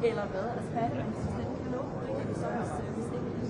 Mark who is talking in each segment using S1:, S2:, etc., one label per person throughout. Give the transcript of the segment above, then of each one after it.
S1: Eller hvad? Altså færdig, men det kan nå, ikke? Så hvis det ikke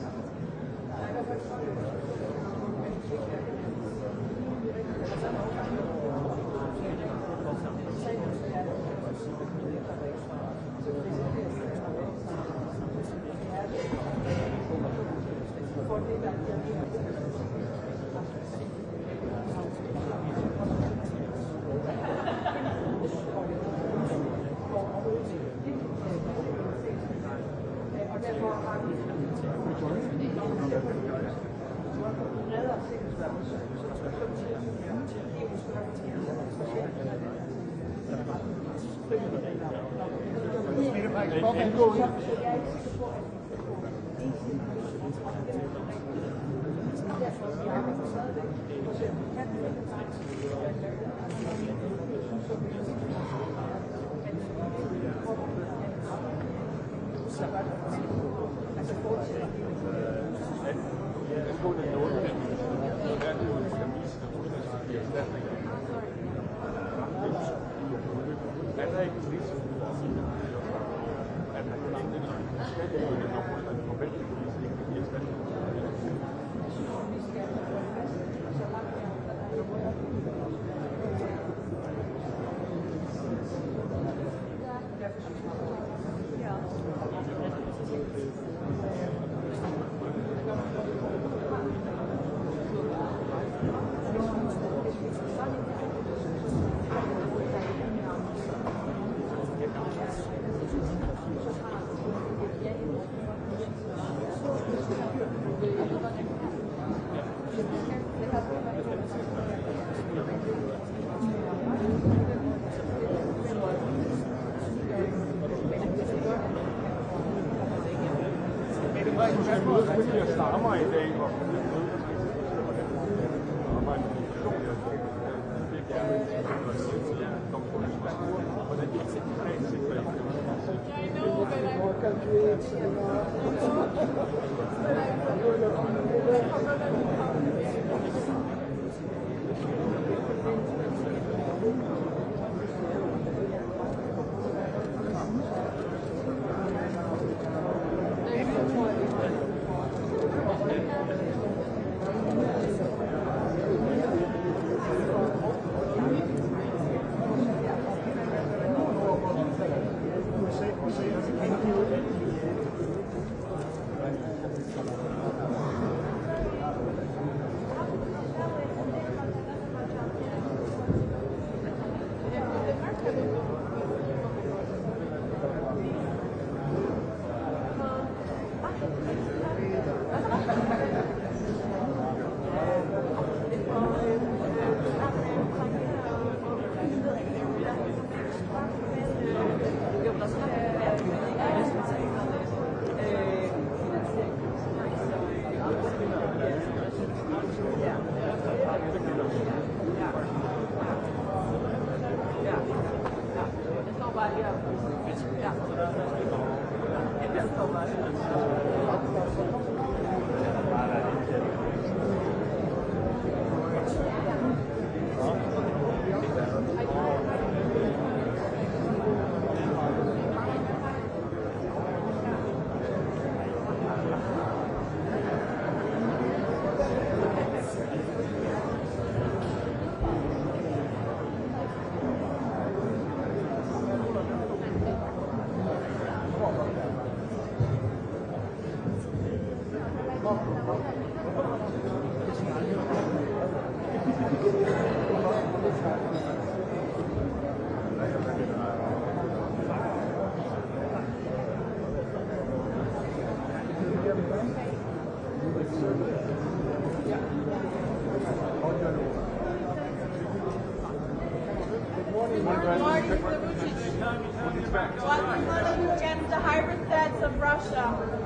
S2: and the hybrid sets of Russia.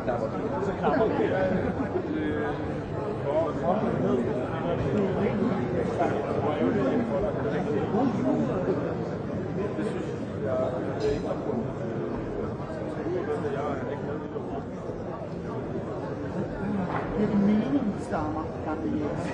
S3: Det er meningsstammer, gamle Jens.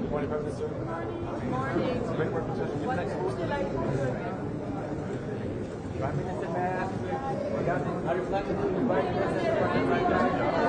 S2: Morning. What would you like to do?
S4: Prime Minister, are you planning to invite President?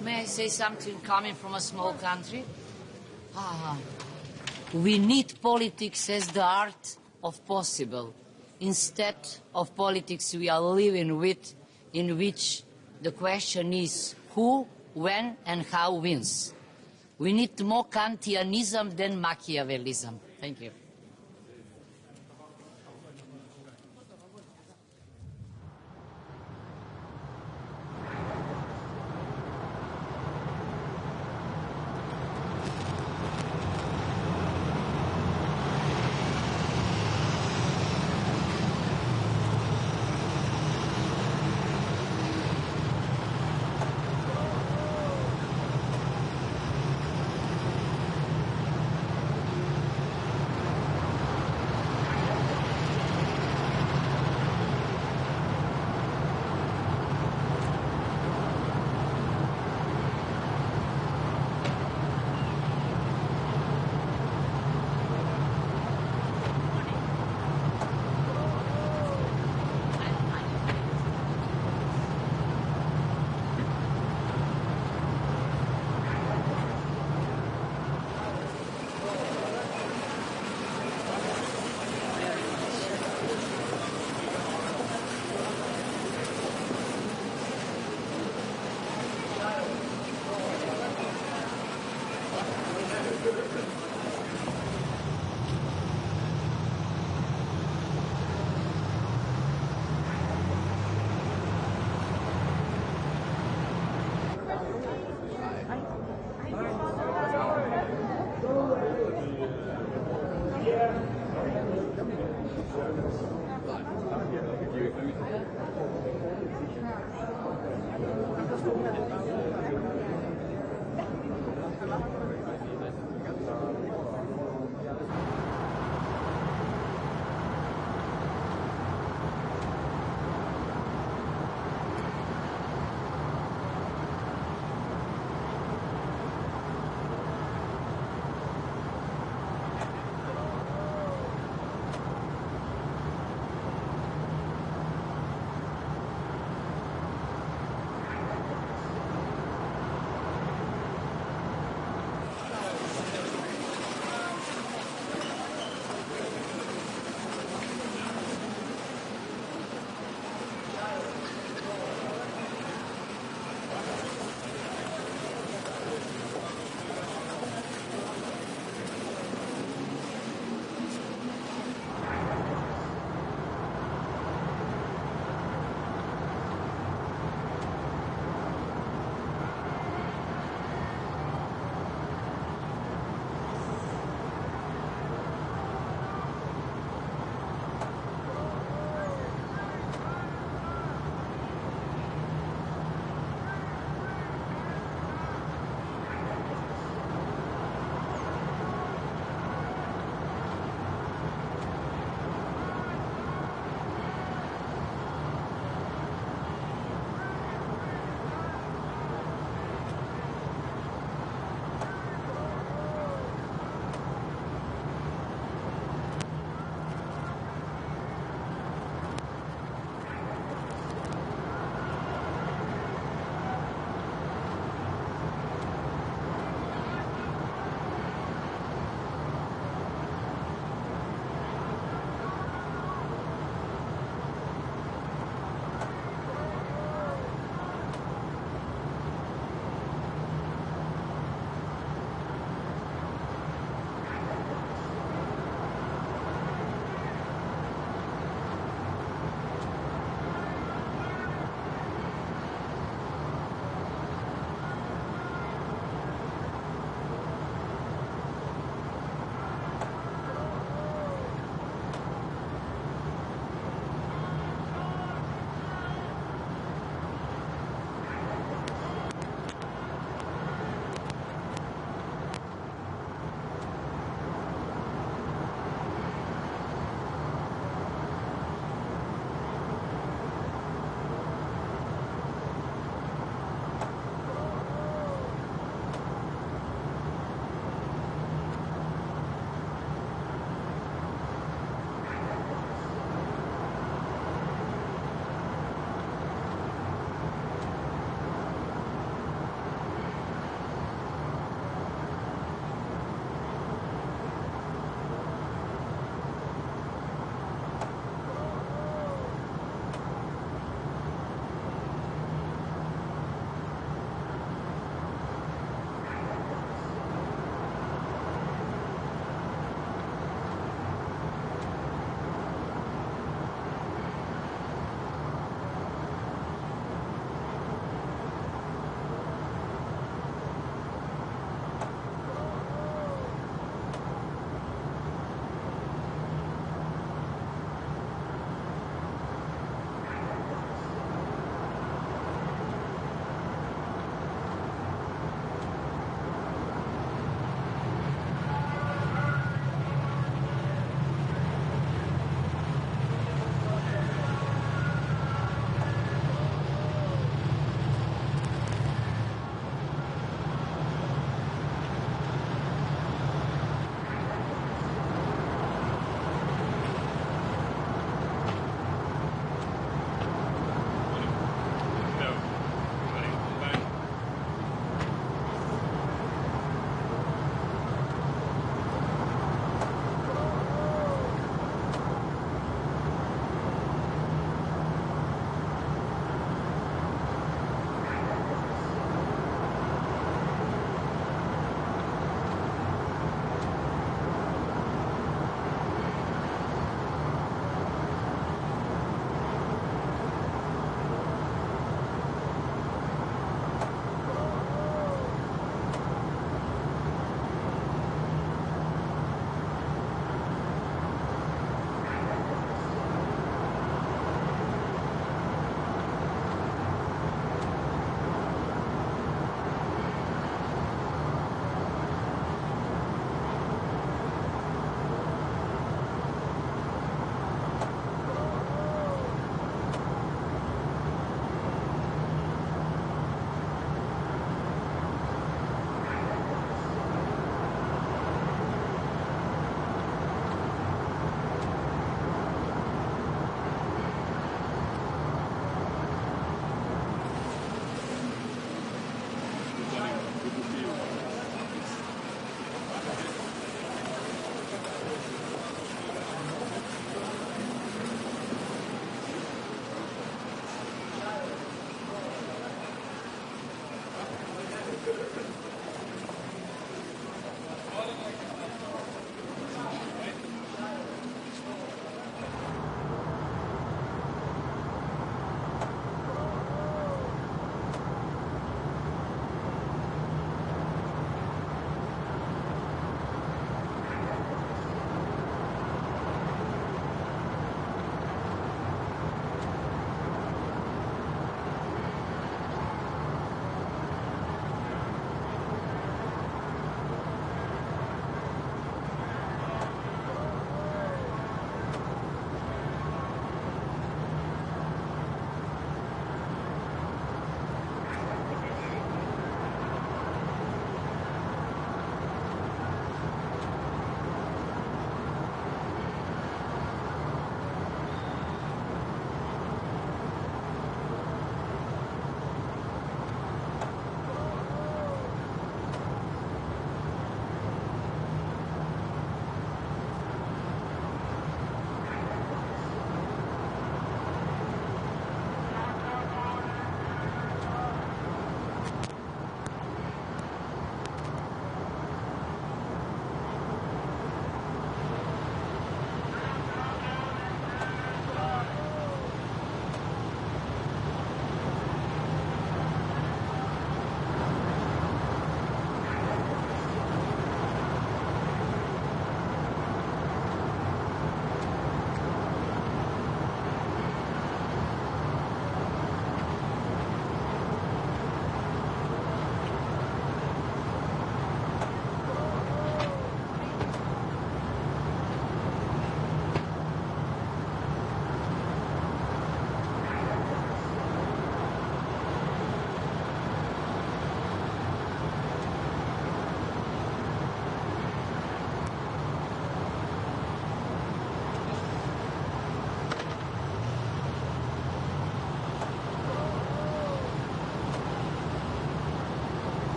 S5: May I say something coming from a small country? We need politics as the art of possible, instead of politics we are living with, in which the question is who, when, and how wins. We need more Kantianism than Machiavellism. Thank you.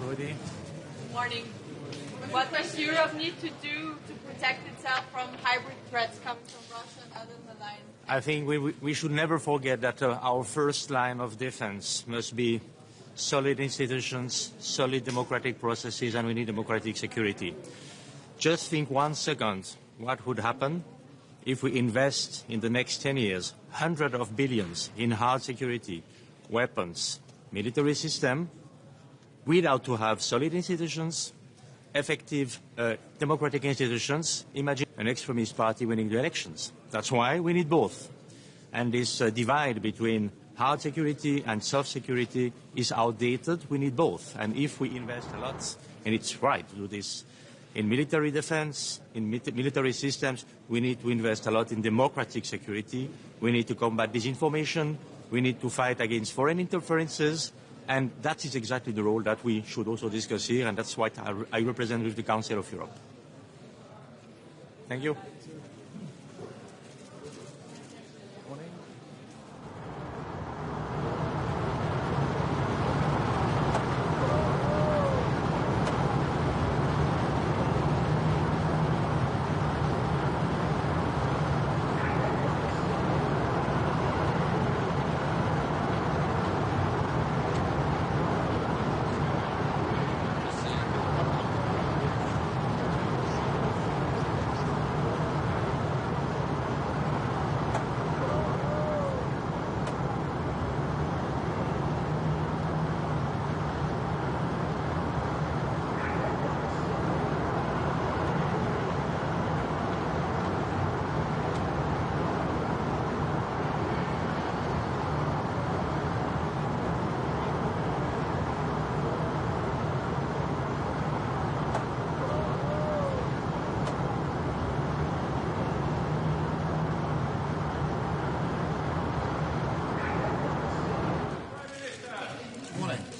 S4: Rudy.
S2: Morning. What does Europe need to do to protect itself from hybrid threats coming from Russia and other allies?
S4: I think we should never forget that our first line of defense must be solid institutions, solid democratic processes, and we need democratic security. Just think 1 second what would happen if we invest in the next 10 years hundreds of billions in hard security, weapons, military system, without to have solid institutions, effective democratic institutions. Imagine an extremist party winning the elections. That's why we need both. And this divide between hard security and soft security is outdated. We need both. And if we invest a lot, and it's right to do this, in military defense, in military systems, we need to invest a lot in democratic security. We need to combat disinformation. We need to fight against foreign interferences. And that is exactly the role that we should also discuss here, and that's what I represent with the Council of Europe. Thank you.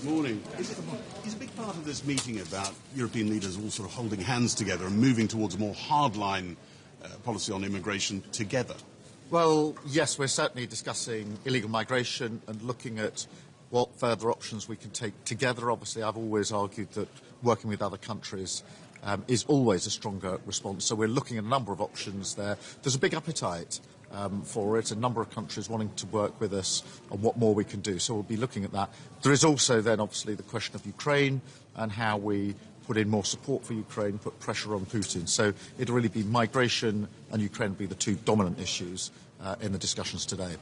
S6: Morning. Is a big part of this meeting about European leaders all sort of holding hands together and moving towards a more hardline policy on immigration together?
S7: Well, yes, we're certainly discussing illegal migration and looking at what further options we can take together. Obviously, I've always argued that working with other countries is always a stronger response. So we're looking at a number of options there. There's a big appetite for it, a number of countries wanting to work with us on what more we can do. So we'll be looking at that. There is also then obviously the question of Ukraine and how we put in more support for Ukraine, put pressure on Putin. So it'll really be migration and Ukraine will be the two dominant issues in the discussions today.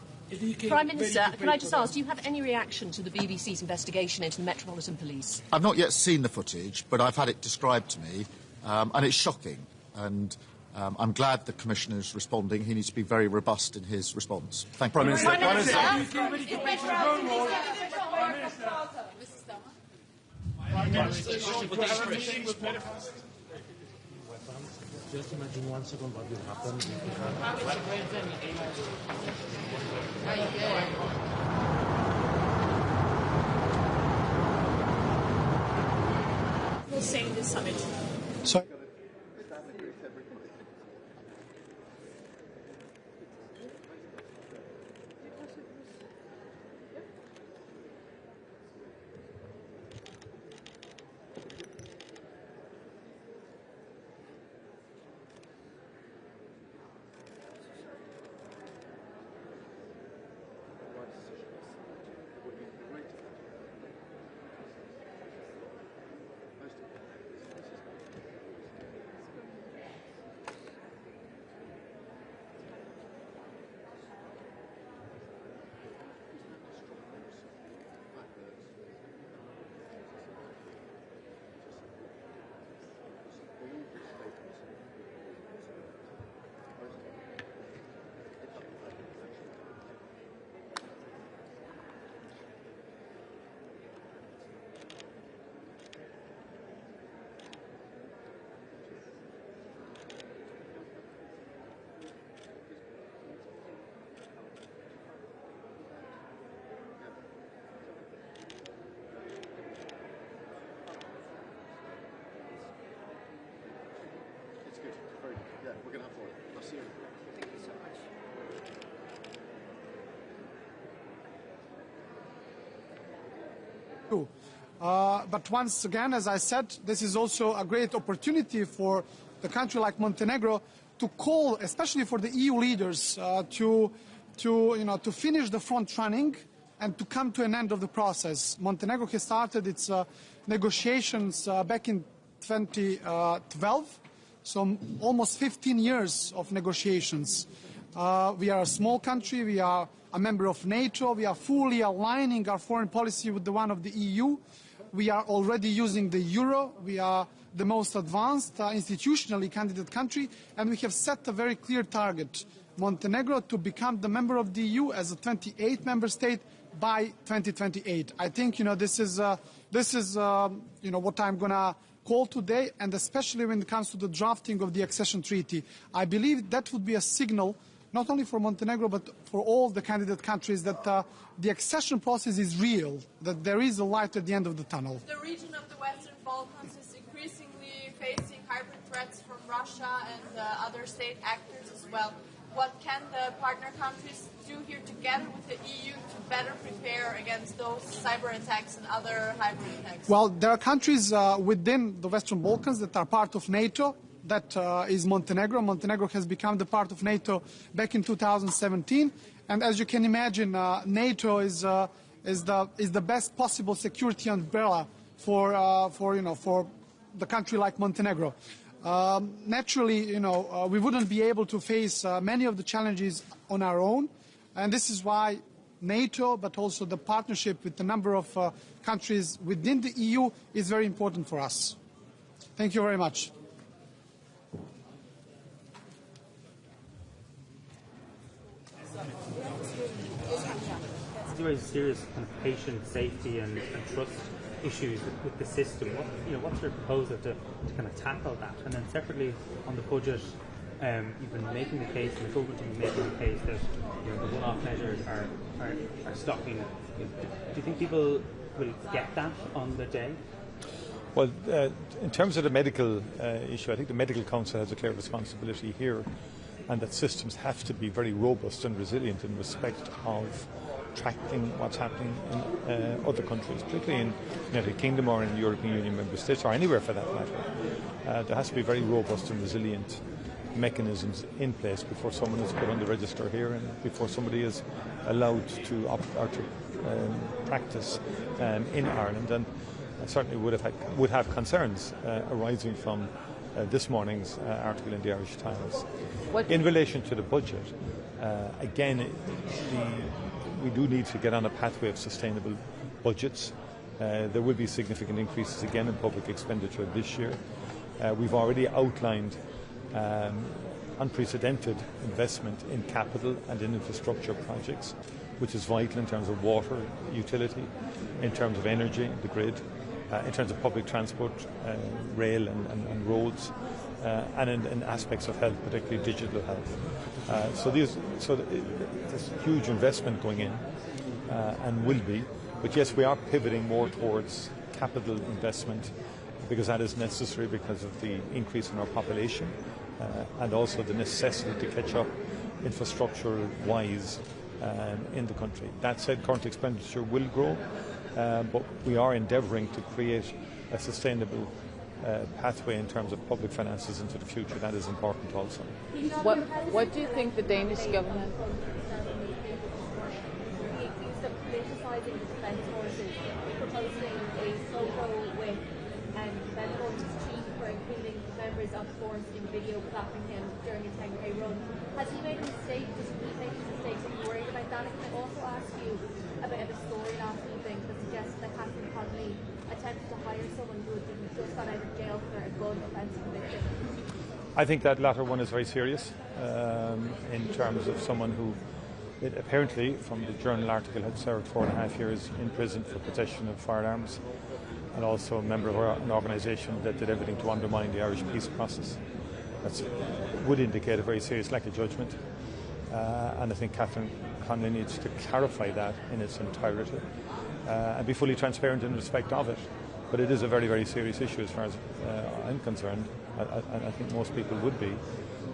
S1: Prime Minister, can I just ask, do you have any reaction to the BBC's investigation into the Metropolitan Police?
S7: I've not yet seen the footage, but I've had it described to me, and it's shocking. And I'm glad the Commissioner is responding. He needs to be very robust in his response. Thank you.
S2: Prime Minister.
S4: Just imagine 1 second what will happen.
S1: We'll say in this summit.
S3: Sorry.
S7: Yeah, we're going to have one. I'll see you.
S1: Thank you so much.
S3: Cool.
S8: But once again, as I said, this is also a great opportunity for the country like Montenegro to call, especially for the EU leaders, to finish the front running and to come to an end of the process. Montenegro has started its negotiations back in 2012, so almost 15 years of negotiations. We are a small country, we are a member of NATO, we are fully aligning our foreign policy with the one of the EU. We are already using the euro, we are the most advanced institutionally candidate country, and we have set a very clear target, Montenegro to become the member of the EU as a 28th member state by 2028. I think this is what I'm going to call today, and especially when it comes to the drafting of the accession treaty. I believe that would be a signal not only for Montenegro but for all the candidate countries that the accession process is real, that there is a light at the end of the tunnel.
S2: The region of the Western Balkans is increasingly facing hybrid threats from Russia and other state actors as well. What can the partner countries do here together with the EU to better prepare against those cyber attacks and other hybrid attacks?
S8: Well, there are countries within the Western Balkans that are part of NATO. That is Montenegro. Montenegro has become the part of NATO back in 2017. And as you can imagine, NATO is the best possible security umbrella for the country like Montenegro. Naturally, we wouldn't be able to face many of the challenges on our own, and this is why NATO, but also the partnership with a number of countries within the EU is very important for us. Thank you very much.
S9: It's very serious kind of patient safety and trust issues with the system. What's your proposal to kind of tackle that? And then separately on the budget, you've been making the case, and the government has been making the case that the one-off measures are stopping. Do you think people will get that on the day?
S10: Well, in terms of the medical issue, I think the Medical Council has a clear responsibility here, and that systems have to be very robust and resilient in respect of tracking what's happening in other countries, particularly in the United Kingdom or in the European Union member states, or anywhere for that matter. There has to be very robust and resilient mechanisms in place before someone is put on the register here and before somebody is allowed to practice in Ireland. And I certainly would have concerns arising from this morning's article in the Irish Times. In relation to the budget, again, we do need to get on a pathway of sustainable budgets. There will be significant increases again in public expenditure this year. We've already outlined unprecedented investment in capital and in infrastructure projects, which is vital in terms of water, utility, in terms of energy, the grid, in terms of public transport, rail and roads, and in aspects of health, particularly digital health. So there's huge investment going in, and will be. But yes, we are pivoting more towards capital investment because that is necessary because of the increase in our population and also the necessity to catch up infrastructure-wise in the country. That said, current expenditure will grow, but we are endeavouring to create a sustainable pathway in terms of public finances into the future. That is important also.
S11: What do you think the Danish government...
S12: Politicising the defence forces, proposing a photo with defence forces chief for including members of the force in video clapping him during a 10K run. Has he made a mistake? Does he keep making mistakes? Are you worried about that? And can I also ask you about a story last evening that suggests that Catherine Connolly attempted to hire someone who had just got out of jail for a gun offence conviction?
S10: I think that latter one is very serious in terms of someone who apparently, from the journal article, had served 4.5 years in prison for possession of firearms, and also a member of an organisation that did everything to undermine the Irish peace process. That would indicate a very serious lack of judgment, and I think Catherine Connolly needs to clarify that in its entirety and be fully transparent in respect of it. But it is a very, very serious issue as far as I'm concerned, and I think most people would be,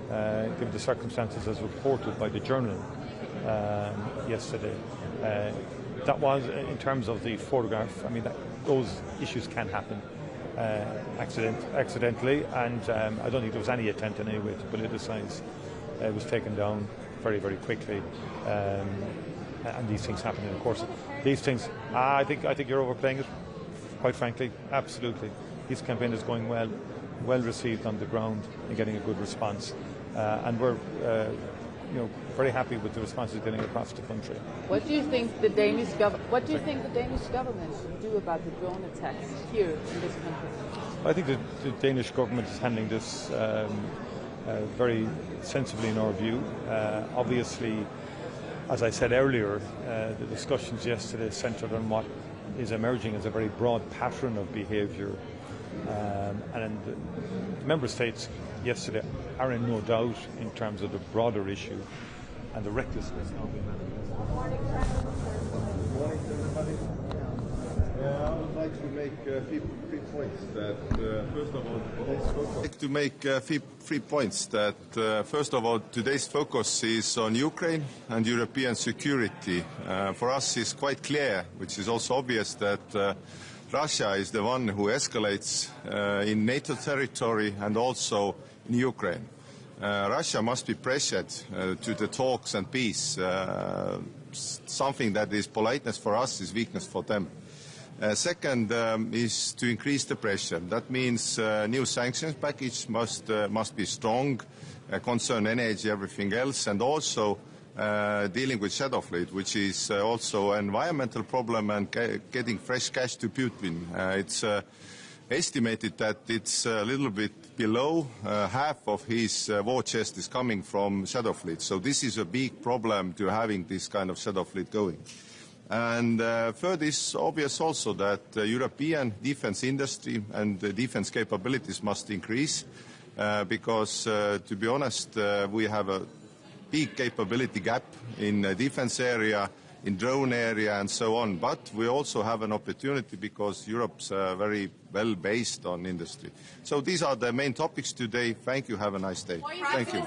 S10: given the circumstances as reported by the journal yesterday. That was, in terms of the photograph, I mean, those issues can happen accidentally, and I don't think there was any attempt in any way to politicise. It was taken down very, very quickly, and these things happen. And of course, these things, I think you're overplaying it. Quite frankly, absolutely. This campaign is going well received on the ground and getting a good response, and we're very happy with the response it's getting across the country.
S11: What do you think the Danish government should do about the drone attacks here in this country?
S10: I think the Danish government is handling this very sensibly in our view. Obviously, as I said earlier, the discussions yesterday centred on what is emerging as a very broad pattern of behaviour, and the member states yesterday are in no doubt in terms of the broader issue and the recklessness now being manifested.
S13: Good morning to everybody. I would like to make three points. First of all, today's focus is on Ukraine and European security. For us, it's quite clear, which is also obvious, that Russia is the one who escalates in NATO territory and also in Ukraine. Russia must be pressured to the talks and peace. Something that is politeness for us is weakness for them. Second is to increase the pressure. That means new sanctions package must be strong, concern energy, everything else, and also dealing with shadow fleet, which is also an environmental problem, and getting fresh cash to Putin. It's estimated that it's a little bit below half of his war chest is coming from shadow fleet. So this is a big problem to having this kind of shadow fleet going. And third is obvious also that European defense industry and the defense capabilities must increase because, to be honest, we have a big capability gap in the defense area, in drone area and so on. But we also have an opportunity because Europe's very well based on industry. So these are the main topics today. Thank you. Have a nice day. Thank you.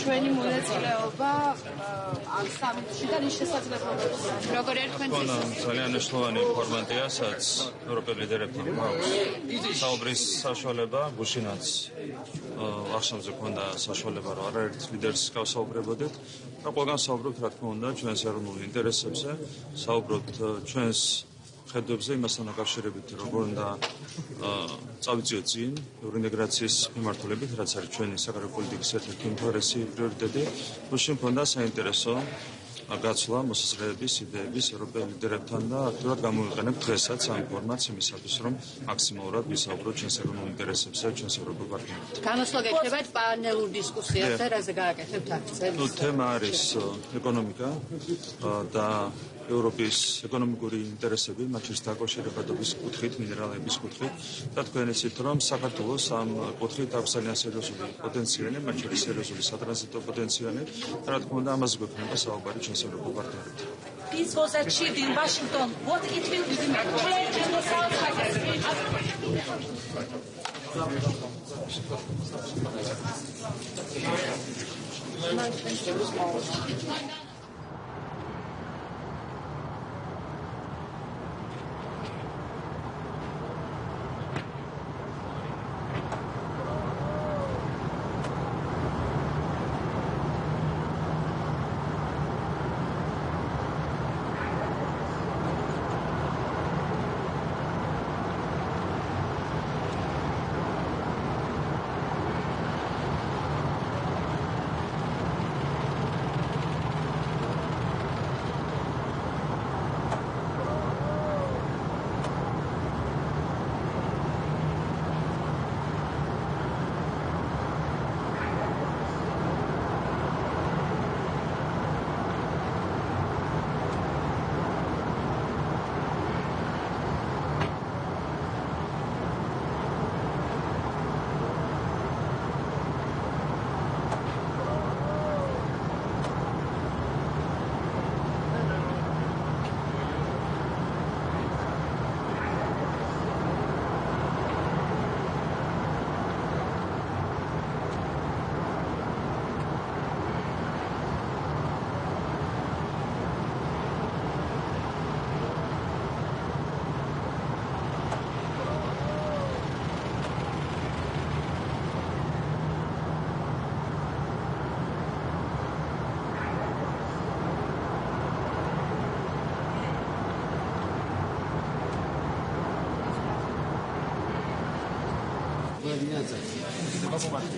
S14: ჩვენი მონაწილეობა ამ სამიტში და ის შესაძლებლობებს როგორ ერთხმით
S15: ძალიან მნიშვნელოვანი ფორმატია, სადაც ევროპელ ლიდერებთან გვაქვს საუბრის საშუალება, გუშინაც ახშამზე ქონდა საშუალება, რომ არაერთ ლიდერს გავსაუბრებოდეთ და ყველგან საუბრობთ, რა თქმა უნდა, ჩვენს ეროვნულ ინტერესებზე, საუბრობთ ჩვენს ხედვებზე იმასთან დაკავშირებით, როგორ უნდა წავიწიოთ წინ ევროინტეგრაციის მიმართულებით, რაც არის ჩვენი საგარეო პოლიტიკის ერთ-ერთი უმთავრესი პრიორიტეტი. გუშინ მქონდა საინტერესო გაცვლა მოსაზრებების იდეების ევროპელ ლიდერებთან და აქტიურად გამოვიყენებთ დღესაც ამ ფორმატს იმისათვის, რომ მაქსიმალურად ვისაუბროთ ჩვენს ეროვნულ ინტერესებზე, ჩვენს ევროპულ პარტნიორებთან.
S14: განსვლა გექნება პანელურ დისკუსიას და რაზე გააკეთებთ აქცენტს?
S15: თემა არის ეკონომიკა და ევროპის ეკონომიკური ინტერესები, მათ შორის დაკავშირებადობის კუთხით, მინერალების კუთხით და თქვენ იცით, რომ საქართველოს ამ კუთხით აქვს ძალიან სერიოზული პოტენციალი, მათ შორის სერიოზული სატრანზიტო პოტენციალი და რა თქმა უნდა, ამაზე გვექნება საუბარი ჩვენს ევროპულ პარტნიორებთან.
S16: Peace was achieved in Washington. What it will change in the South Africa.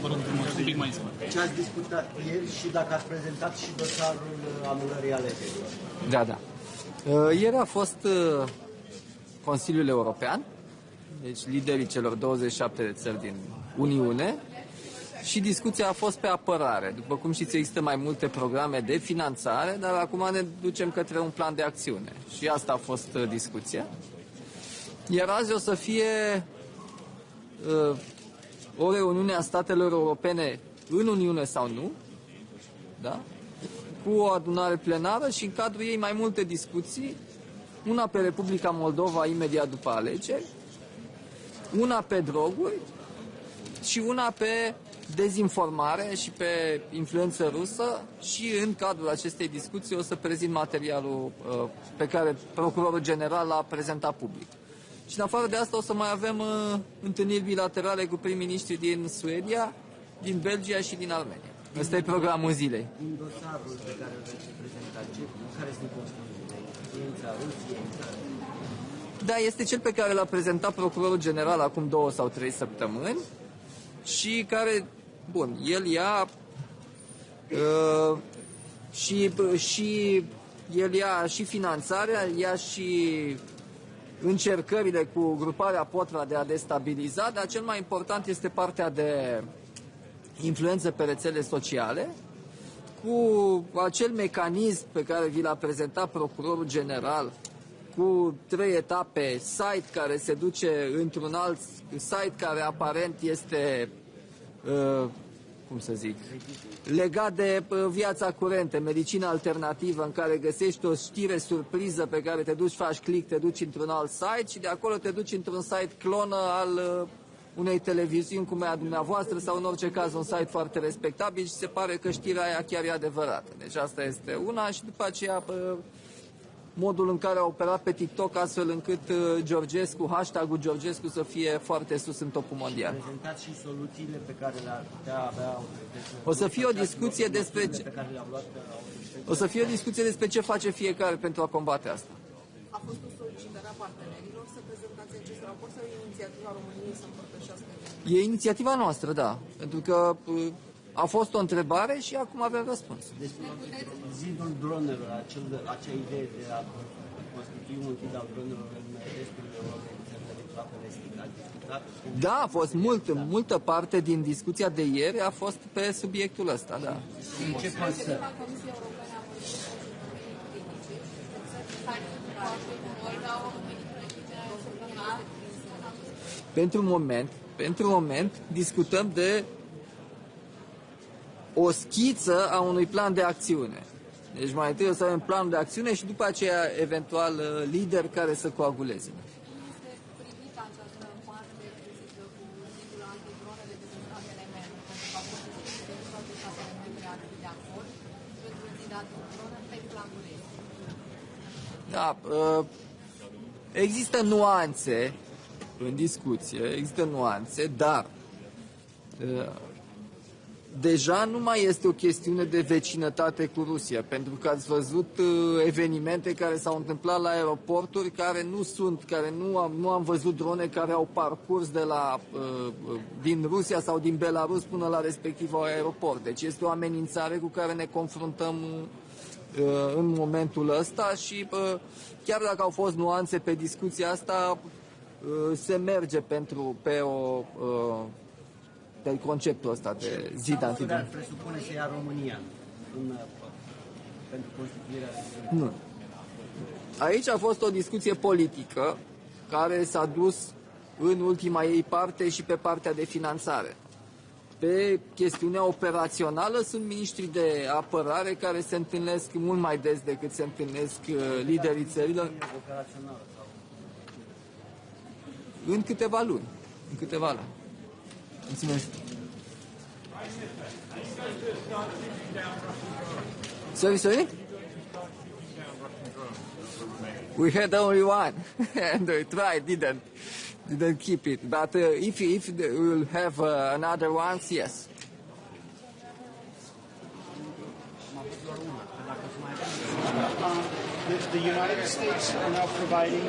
S17: Bună dimineața! Ce ați discutat ieri și dacă ați prezentat și dosarul anulării alegerilor?
S18: Da, da. Ieri a fost Consiliul European, deci liderii celor 27 de țări din Uniune, și discuția a fost pe apărare. După cum știți, există mai multe programe de finanțare, dar acum ne ducem către un plan de acțiune. Și asta a fost discuția. Iar azi o să fie o reuniune a statelor europene în Uniune sau nu, da? Cu o adunare plenară și în cadrul ei mai multe discuții, una pe Republica Moldova imediat după alegeri, una pe droguri și una pe dezinformare și pe influență rusă, și în cadrul acestei discuții o să prezint materialul pe care Procurorul General l-a prezentat public. Și în afară de asta o să mai avem întâlniri bilaterale cu prim-ministrii din Suedia, din Belgia și din Armenia. Ăsta e programul zilei.
S17: În dosarul pe care îl veți prezenta, care sunt constrângele? Influența Rusiei?
S18: Da, este cel pe care l-a prezentat Procurorul General acum 2 sau 3 săptămâni și care, bun, el ia el ia și finanțarea, ia și încercările cu gruparea Potra de a destabiliza, dar cel mai important este partea de influență pe rețele sociale, cu acel mecanism pe care vi l-a prezentat Procurorul General, cu 3 etape, site care se duce într-un alt site care aparent este, cum să zic, legat de viața curentă, medicina alternativă, în care găsești o știre surpriză pe care te duci, faci click, te duci într-un alt site și de acolo te duci într-un site clonă al unei televiziuni cum e a dumneavoastră sau în orice caz un site foarte respectabil și se pare că știrea aia chiar e adevărată. Deci asta este una și după aceea modul în care a operat pe TikTok astfel încât Georgescu, hashtag-ul Georgescu să fie foarte sus în topul mondial.
S17: Prezentați și soluțiile pe care le-ar putea avea
S18: o să fie o discuție despre o să fie o discuție despre ce face fiecare pentru a combate asta.
S19: A fost o solicitare a partenerilor să prezentați acest raport sau e inițiativa României să împărtășească?
S18: E inițiativa noastră, da, pentru că a fost o întrebare și acum avem răspuns.
S17: Deci, zidul dronelor, acea idee de a constitui un zid al dronelor în restul Europei, în țările de apele estic, a discutat?
S18: Da, a fost multă parte din discuția de ieri a fost pe subiectul ăsta, da.
S17: În ce constă?
S18: Pentru moment discutăm de o schiță a unui plan de acțiune. Deci mai întâi o să avem planul de acțiune și după aceea eventual lideri care să coaguleze. Da, există nuanțe în discuție, dar deja nu mai este o chestiune de vecinătate cu Rusia, pentru că ați văzut evenimente care s-au întâmplat la aeroporturi care nu am văzut drone care au parcurs din Rusia sau din Belarus până la respectivul aeroport. Deci este o amenințare cu care ne confruntăm în momentul ăsta și chiar dacă au fost nuanțe pe discuția asta, se merge pe conceptul ăsta de zid antidron.
S17: Ce presupune să ia România pentru constituirea?
S18: Nu. Aici a fost o discuție politică care s-a dus în ultima ei parte și pe partea de finanțare. Pe chestiunea operațională sunt miniștrii de apărare care se întâlnesc mult mai des decât se întâlnesc liderii țărilor. În câteva luni. Mulțumesc. Sorry? We had only one, and we tried, didn't keep it. But if we will have another ones, yes.
S17: Dacă
S20: The United States are now providing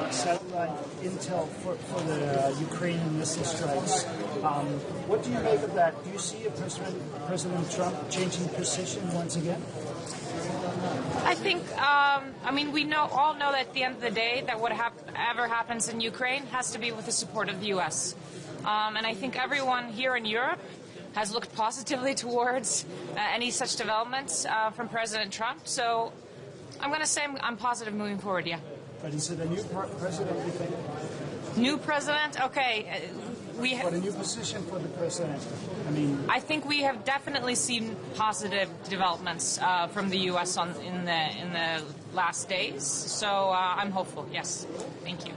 S20: satellite intel for the Ukrainian missile strikes. What do you make of that? Do you see President Trump changing position once again?
S21: I think, we all know that at the end of the day that whatever happens in Ukraine has to be with the support of the U.S. And I think everyone here in Europe has looked positively towards any such developments from President Trump. So I'm going to say I'm positive moving forward, yeah.
S20: But is it a new president, you think?
S21: New president? Okay.
S20: But a new position for the president.
S21: I think we have definitely seen positive developments from the U.S. in the last days. So I'm hopeful, yes. Thank you.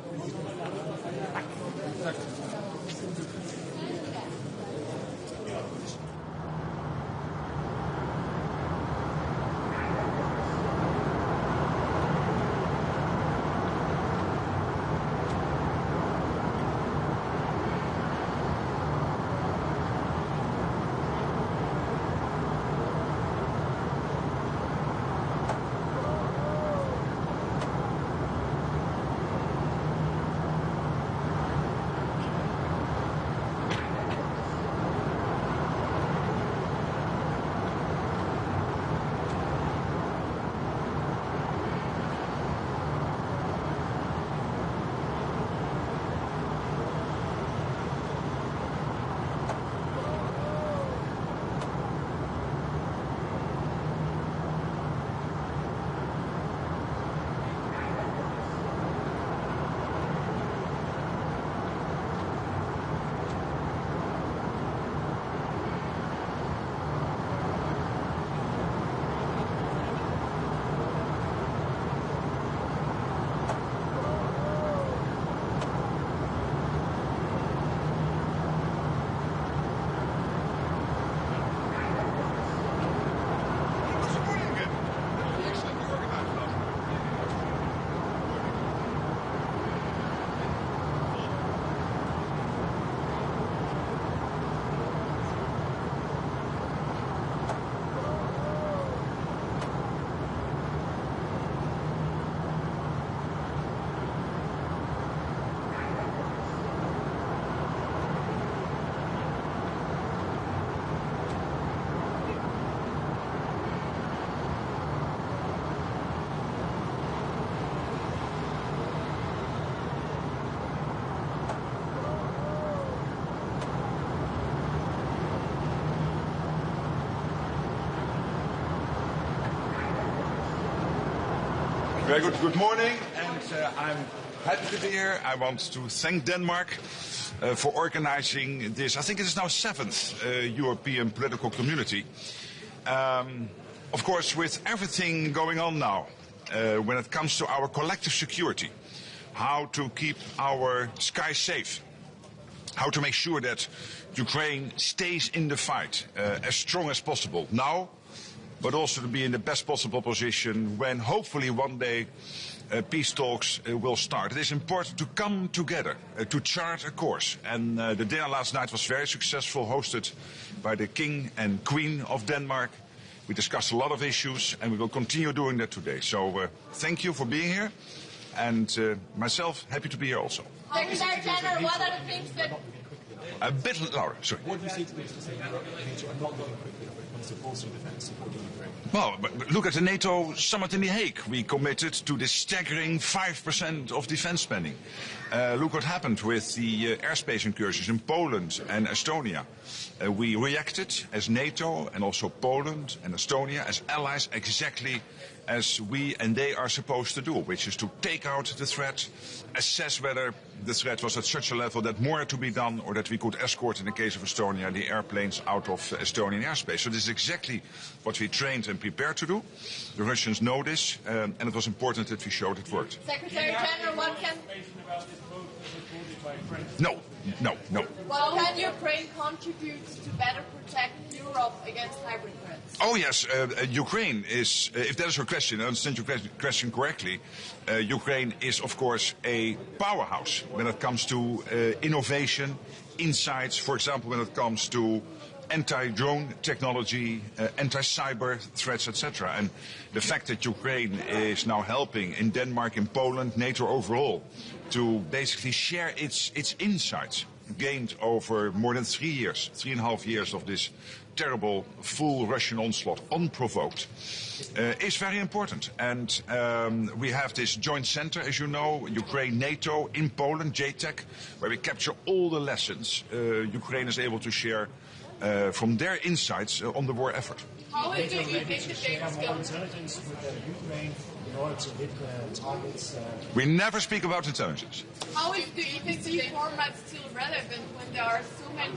S22: Very good morning, and I'm happy to be here. I want to thank Denmark for organizing this. I think it is now 7th European political community. Of course, with everything going on now, when it comes to our collective security, how to keep our skies safe, how to make sure that Ukraine stays in the fight as strong as possible now, but also to be in the best possible position when hopefully one day peace talks will start. It is important to come together, to chart a course. And the dinner last night was very successful, hosted by the King and Queen of Denmark. We discussed a lot of issues, and we will continue doing that today. So thank you for being here, and myself, happy to be here also.
S2: Secretary General, what are the things that...
S22: A bit louder, sorry.
S23: What do you say to this to say NATO are not going quickly when it comes to bolstering defence supporting Ukraine?
S22: Well, but look at the NATO summit in The Hague. We committed to this staggering 5% of defence spending. Look what happened with the airspace incursions in Poland and Estonia. We reacted as NATO and also Poland and Estonia as allies exactly as we and they are supposed to do, which is to take out the threat, assess whether the threat was at such a level that more had to be done or that we could escort, in the case of Estonia, the airplanes out of Estonian airspace. So this is exactly what we trained and prepared to do. The Russians know this, and it was important that we showed it worked.
S2: Secretary General, what can...
S22: No.
S2: What can Ukraine contribute to better protect Europe against hybrid threats?
S22: Oh yes, Ukraine is, if that is your question, I understand your question correctly, Ukraine is of course a powerhouse when it comes to innovation, insights, for example when it comes to anti-drone technology, anti-cyber threats, etc. And the fact that Ukraine is now helping in Denmark, in Poland, NATO overall, to basically share its insights gained over more than 3.5 years of this terrible, full Russian onslaught, unprovoked, is very important. And we have this joint center, as you know, Ukraine, NATO, in Poland, JTEC, where we capture all the lessons Ukraine is able to share from their insights on the war effort.
S2: How do you think the Danish government?
S22: We never speak about intelligence.
S2: How is the EPC format still relevant when there are so many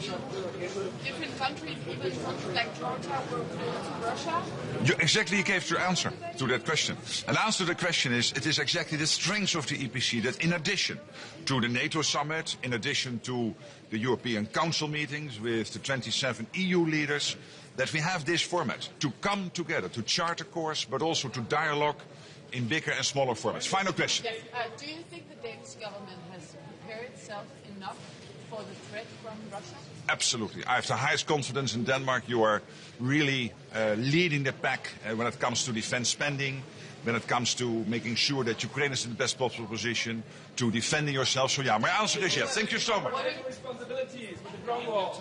S2: different countries, even countries like Georgia, who are close to Russia?
S22: You gave your answer to that question. And the answer to the question is, it is exactly the strength of the EPC that in addition to the NATO summit, in addition to the European Council meetings with the 27 EU leaders, that we have this format to come together, to chart a course, but also to dialogue in bigger and smaller formats. Final question.
S11: Yes. Do you think the Danish government has prepared itself enough for the threat from Russia?
S22: Absolutely. I have the highest confidence in Denmark. You are really leading the pack when it comes to defense spending, when it comes to making sure that Ukraine is in the best possible position, to defending yourself. So yeah, my answer is yes. Thank you so much.
S4: What are your responsibilities with the drone war?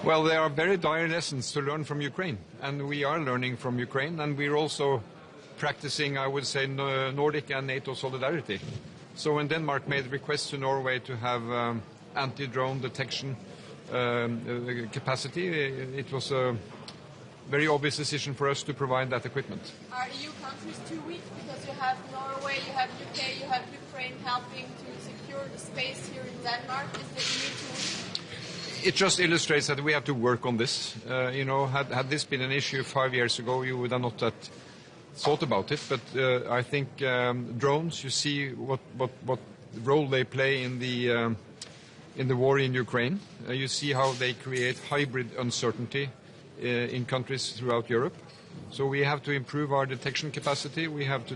S5: Well, there are very dire lessons to learn from Ukraine, and we are learning from Ukraine, and we're also practicing, I would say, Nordic and NATO solidarity. So when Denmark made requests to Norway to have anti-drone detection capacity, it was a very obvious decision for us to provide that equipment.
S2: Are EU countries too weak because you have Norway, you have UK, you have Ukraine helping to secure the space here in Denmark? Is the EU too weak?
S5: It just illustrates that we have to work on this. Had this been an issue 5 years ago, you would have not thought about it. But I think drones, you see what role they play in the war in Ukraine. You see how they create hybrid uncertainty in countries throughout Europe. So we have to improve our detection capacity. We have to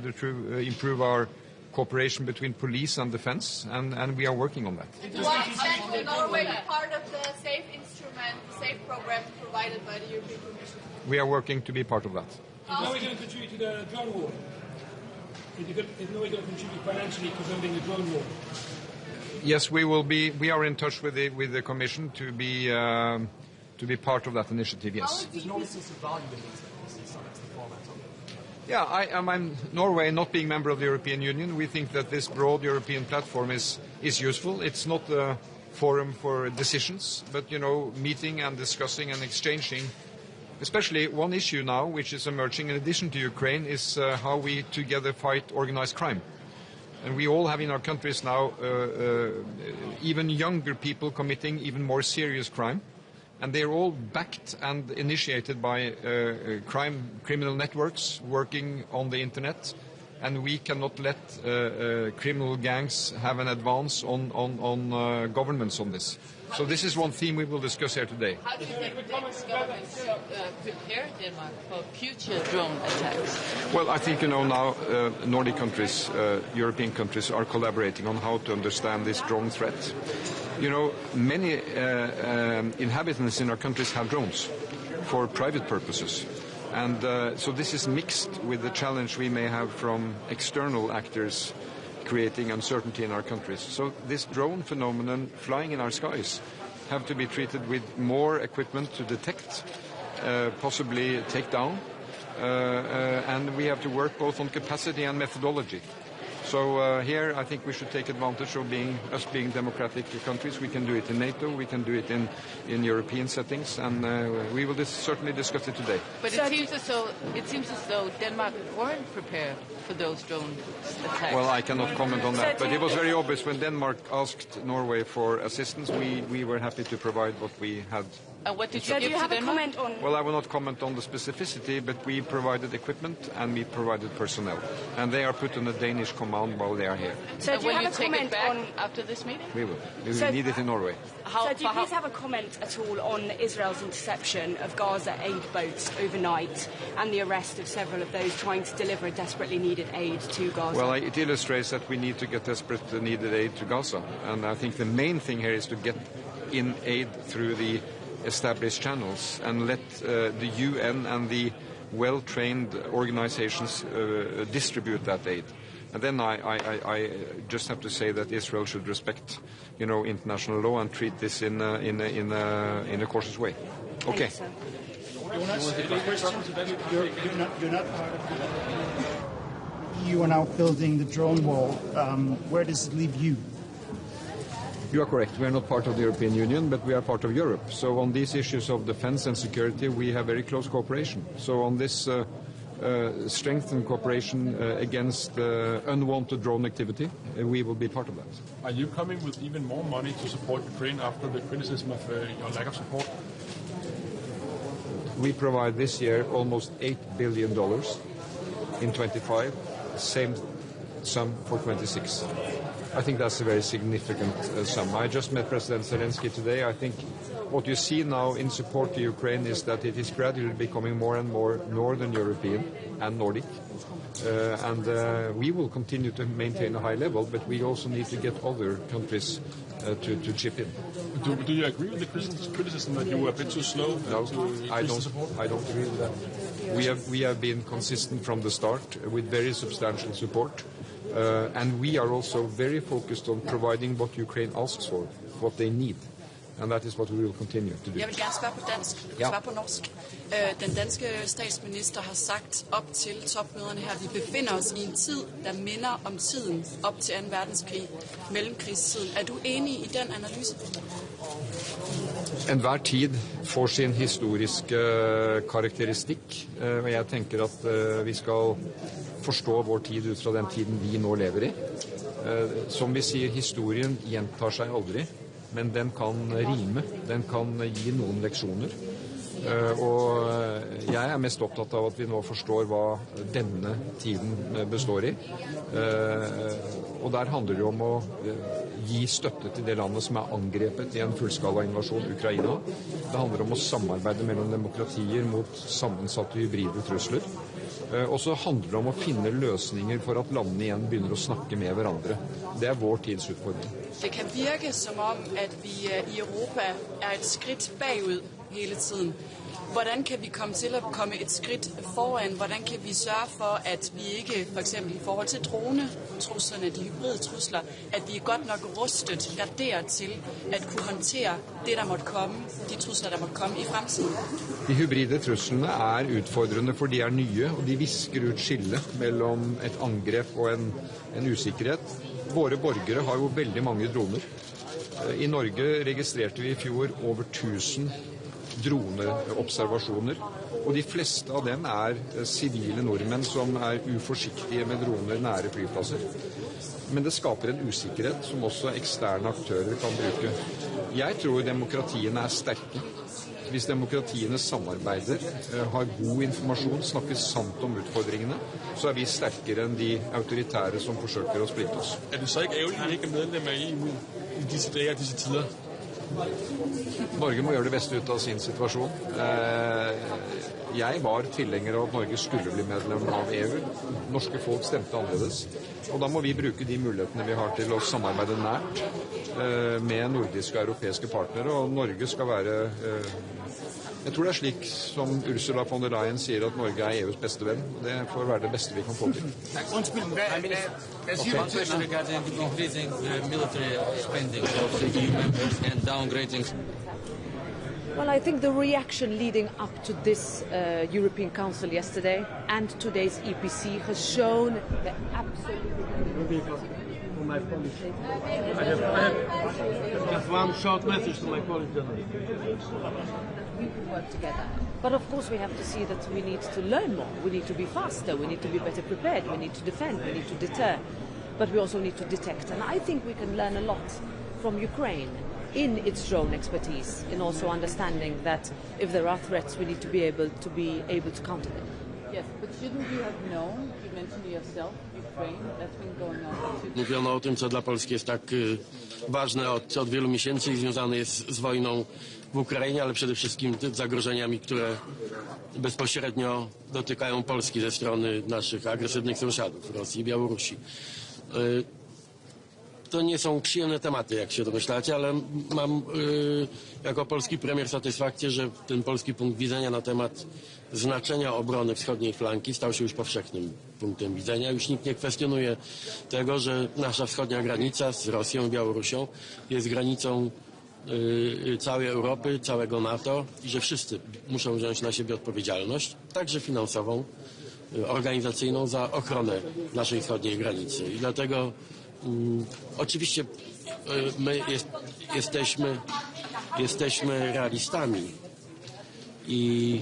S5: improve our cooperation between police and defense, and we are working on that.
S2: To what extent will Norway be part of the SAFE instrument, the SAFE program provided by the European Commission?
S5: We are working to be part of that.
S4: Is Norway going to contribute to the drone war? Is Norway going to contribute financially to building the drone war?
S5: Yes, we will be. We are in touch with the Commission to be part of that initiative. Yes.
S23: Does Norway see some value in these EPC summits, the format of them?
S5: Yeah, Norway, not being member of the European Union, we think that this broad European platform is useful. It's not a forum for decisions, but meeting and discussing and exchanging. Especially one issue now, which is emerging in addition to Ukraine, is how we together fight organized crime. And we all have in our countries now even younger people committing even more serious crime. And they're all backed and initiated by criminal networks working on the internet. And we cannot let criminal gangs have an advance on governments on this. So this is one theme we will discuss here today.
S11: How do you think the Danish government should prepare Denmark for future drone attacks?
S5: Well, I think now Nordic countries, European countries are collaborating on how to understand this drone threat. Many inhabitants in our countries have drones for private purposes. And so this is mixed with the challenge we may have from external actors creating uncertainty in our countries. So this drone phenomenon flying in our skies have to be treated with more equipment to detect, possibly take down, and we have to work both on capacity and methodology. So here I think we should take advantage of us being democratic countries. We can do it in NATO, we can do it in European settings, and we will certainly discuss it today.
S11: But it seems as though Denmark weren't prepared for those drone attacks.
S5: Well, I cannot comment on that, but it was very obvious when Denmark asked Norway for assistance, we were happy to provide what we had.
S11: What did you give to Denmark?
S5: Well, I will not comment on the specificity, but we provided equipment and we provided personnel. And they are put on a Danish command while they are here.
S11: So will you take it back after this meeting?
S5: We will. We will need it in Norway.
S1: So do you please have a comment at all on Israel's interception of Gaza aid boats overnight and the arrest of several of those trying to deliver desperately needed aid to Gaza?
S5: Well, it illustrates that we need to get desperate needed aid to Gaza. And I think the main thing here is to get in aid through the established channels and let the UN and the well-trained organizations distribute that aid. And then I just have to say that Israel should respect, international law and treat this in a cautious way. Okay.
S20: You're not part of the EU are now building the drone wall. Where does it leave you?
S5: You are correct. We are not part of the European Union, but we are part of Europe. So on these issues of defense and security, we have very close cooperation. So on this strengthened cooperation against unwanted drone activity, we will be part of that.
S6: Are you coming with even more money to support Ukraine after the criticism of your lack of support?
S5: We provide this year almost $8 billion in 25, same sum for 26. I think that's a very significant sum. I just met President Zelensky today. I think what you see now in support to Ukraine is that it is gradually becoming more and more Northern European and Nordic. And we will continue to maintain a high level, but we also need to get other countries to chip in.
S6: Do you agree with the criticism that you were a bit too slow?
S5: No, I don't agree with that. We have been consistent from the start with very substantial support. And we are also very focused on providing what Ukraine asks for, what they need. And that is what we will continue to do.
S7: Jeg vil gerne svare på dansk, svare på norsk. Den danske statsminister har sagt op til topmøderne her, vi befinder os i en tid, der minder om tiden op til 2. verdenskrig, mellemkrigstiden. Er du enig i den analyse?
S5: Enhver tid får sin historiske karakteristikk, og jeg tenker at vi skal forstå vår tid ut fra den tiden vi nå lever i. Som vi sier, historien gjentar seg aldri, men den kan rime, den kan gi noen leksjoner. Og jeg er mest opptatt av at vi nå forstår hva denne tiden består i. Og der handler det om å gi støtte til det landet som er angrepet i en fullskala invasjon, Ukraina. Det handler om å samarbeide mellom demokratier mot sammensatte hybride trusler. Og så handler det om å finne løsninger for at landene igjen begynner å snakke med hverandre. Det er vår tids utfordring.
S7: Det kan virke som om, at vi i Europa er et skridt bagud hele tiden. Hvordan kan vi komme til at komme et skridt foran? Hvordan kan vi sørge for, at vi ikke, for eksempel i forhold til dronetruslerne, de hybride trusler, at vi er godt nok rustet, garderet til at kunne håndtere det, der måtte komme, de trusler, der måtte komme i fremtiden?
S5: De hybride truslene er utfordrende, for de er nye, og de visker ut skillet mellom et angrep og en usikkerhet. Våre borgere har jo veldig mange droner. I Norge registrerte vi i fjor over 1000 droneobservasjoner, og de fleste av dem er sivile nordmenn som er uforsiktige med droner nære flyplasser. Men det skaper en usikkerhet som også eksterne aktører kan bruke. Jeg tror demokratiene er sterke. Hvis demokratiene samarbeider, har god informasjon, snakker sant om utfordringene, så er vi sterkere enn de autoritære som forsøker å splitte oss.
S6: Er det så ikke ærgerligt, at I ikke er medlem av EU i disse dage og disse tider?
S5: Norge må gjøre det beste ut av sin situasjon. Jeg var tilhenger av at Norge skulle bli medlem av EU. Norske folk stemte annerledes. Og da må vi bruke de mulighetene vi har til å samarbeide nært med nordiske og europeiske partnere. Og Norge skal være jeg tror det er slik som Ursula von der Leyen sier, at Norge er EUs beste venn. Det får være det beste vi kan få til.
S24: As you question regarding increasing military spending of the EU members and downgrading.
S11: Well, I think the reaction leading up to this European Council yesterday and today's EPC has shown the absolute...
S24: I have just one short message to my Polish journalist.
S11: We can work together. But of course we have to see that we need to learn more. We need to be faster. We need to be better prepared. We need to defend. We need to deter. But we also need to detect. And I think we can learn a lot from Ukraine in its drone expertise, in also understanding that if there are threats, we need to be able to counter them. Yes, but shouldn't you have known, you mentioned yourself, Ukraine, that's been going on.
S3: Mówiono o tym, co dla Polski jest tak ważne od wielu miesięcy i związane jest z wojną w Ukrainie, ale przede wszystkim zagrożeniami, które bezpośrednio dotykają Polski ze strony naszych agresywnych sąsiadów, Rosji i Białorusi. To nie są przyjemne tematy, jak się domyślacie, ale mam jako polski premier satysfakcję, że ten polski punkt widzenia na temat znaczenia obrony wschodniej flanki stał się już powszechnym punktem widzenia. Już nikt nie kwestionuje tego, że nasza wschodnia granica z Rosją i Białorusią jest granicą całej Europy, całego NATO i że wszyscy muszą wziąć na siebie odpowiedzialność, także finansową, organizacyjną, za ochronę naszej wschodniej granicy. I dlatego oczywiście my jesteśmy realistami i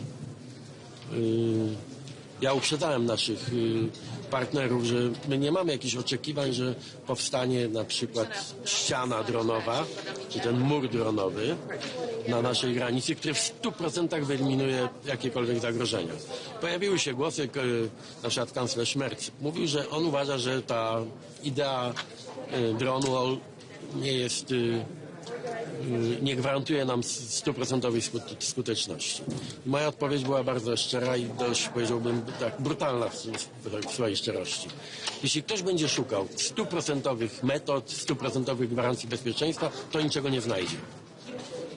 S3: ja uprzedzałem naszych partnerów, że my nie mamy jakichś oczekiwań, że powstanie na przykład ściana dronowa, czy ten mur dronowy na naszej granicy, który w 100% wyeliminuje jakiekolwiek zagrożenia. Pojawiły się głosy, na przykład kanclerz Merz mówił, że on uważa, że ta idea drone wall nie gwarantuje nam 100% skuteczności. Moja odpowiedź była bardzo szczera i dość, powiedziałbym, tak brutalna w swojej szczerości. Jeśli ktoś będzie szukał 100% metod, 100% gwarancji bezpieczeństwa, to niczego nie znajdzie.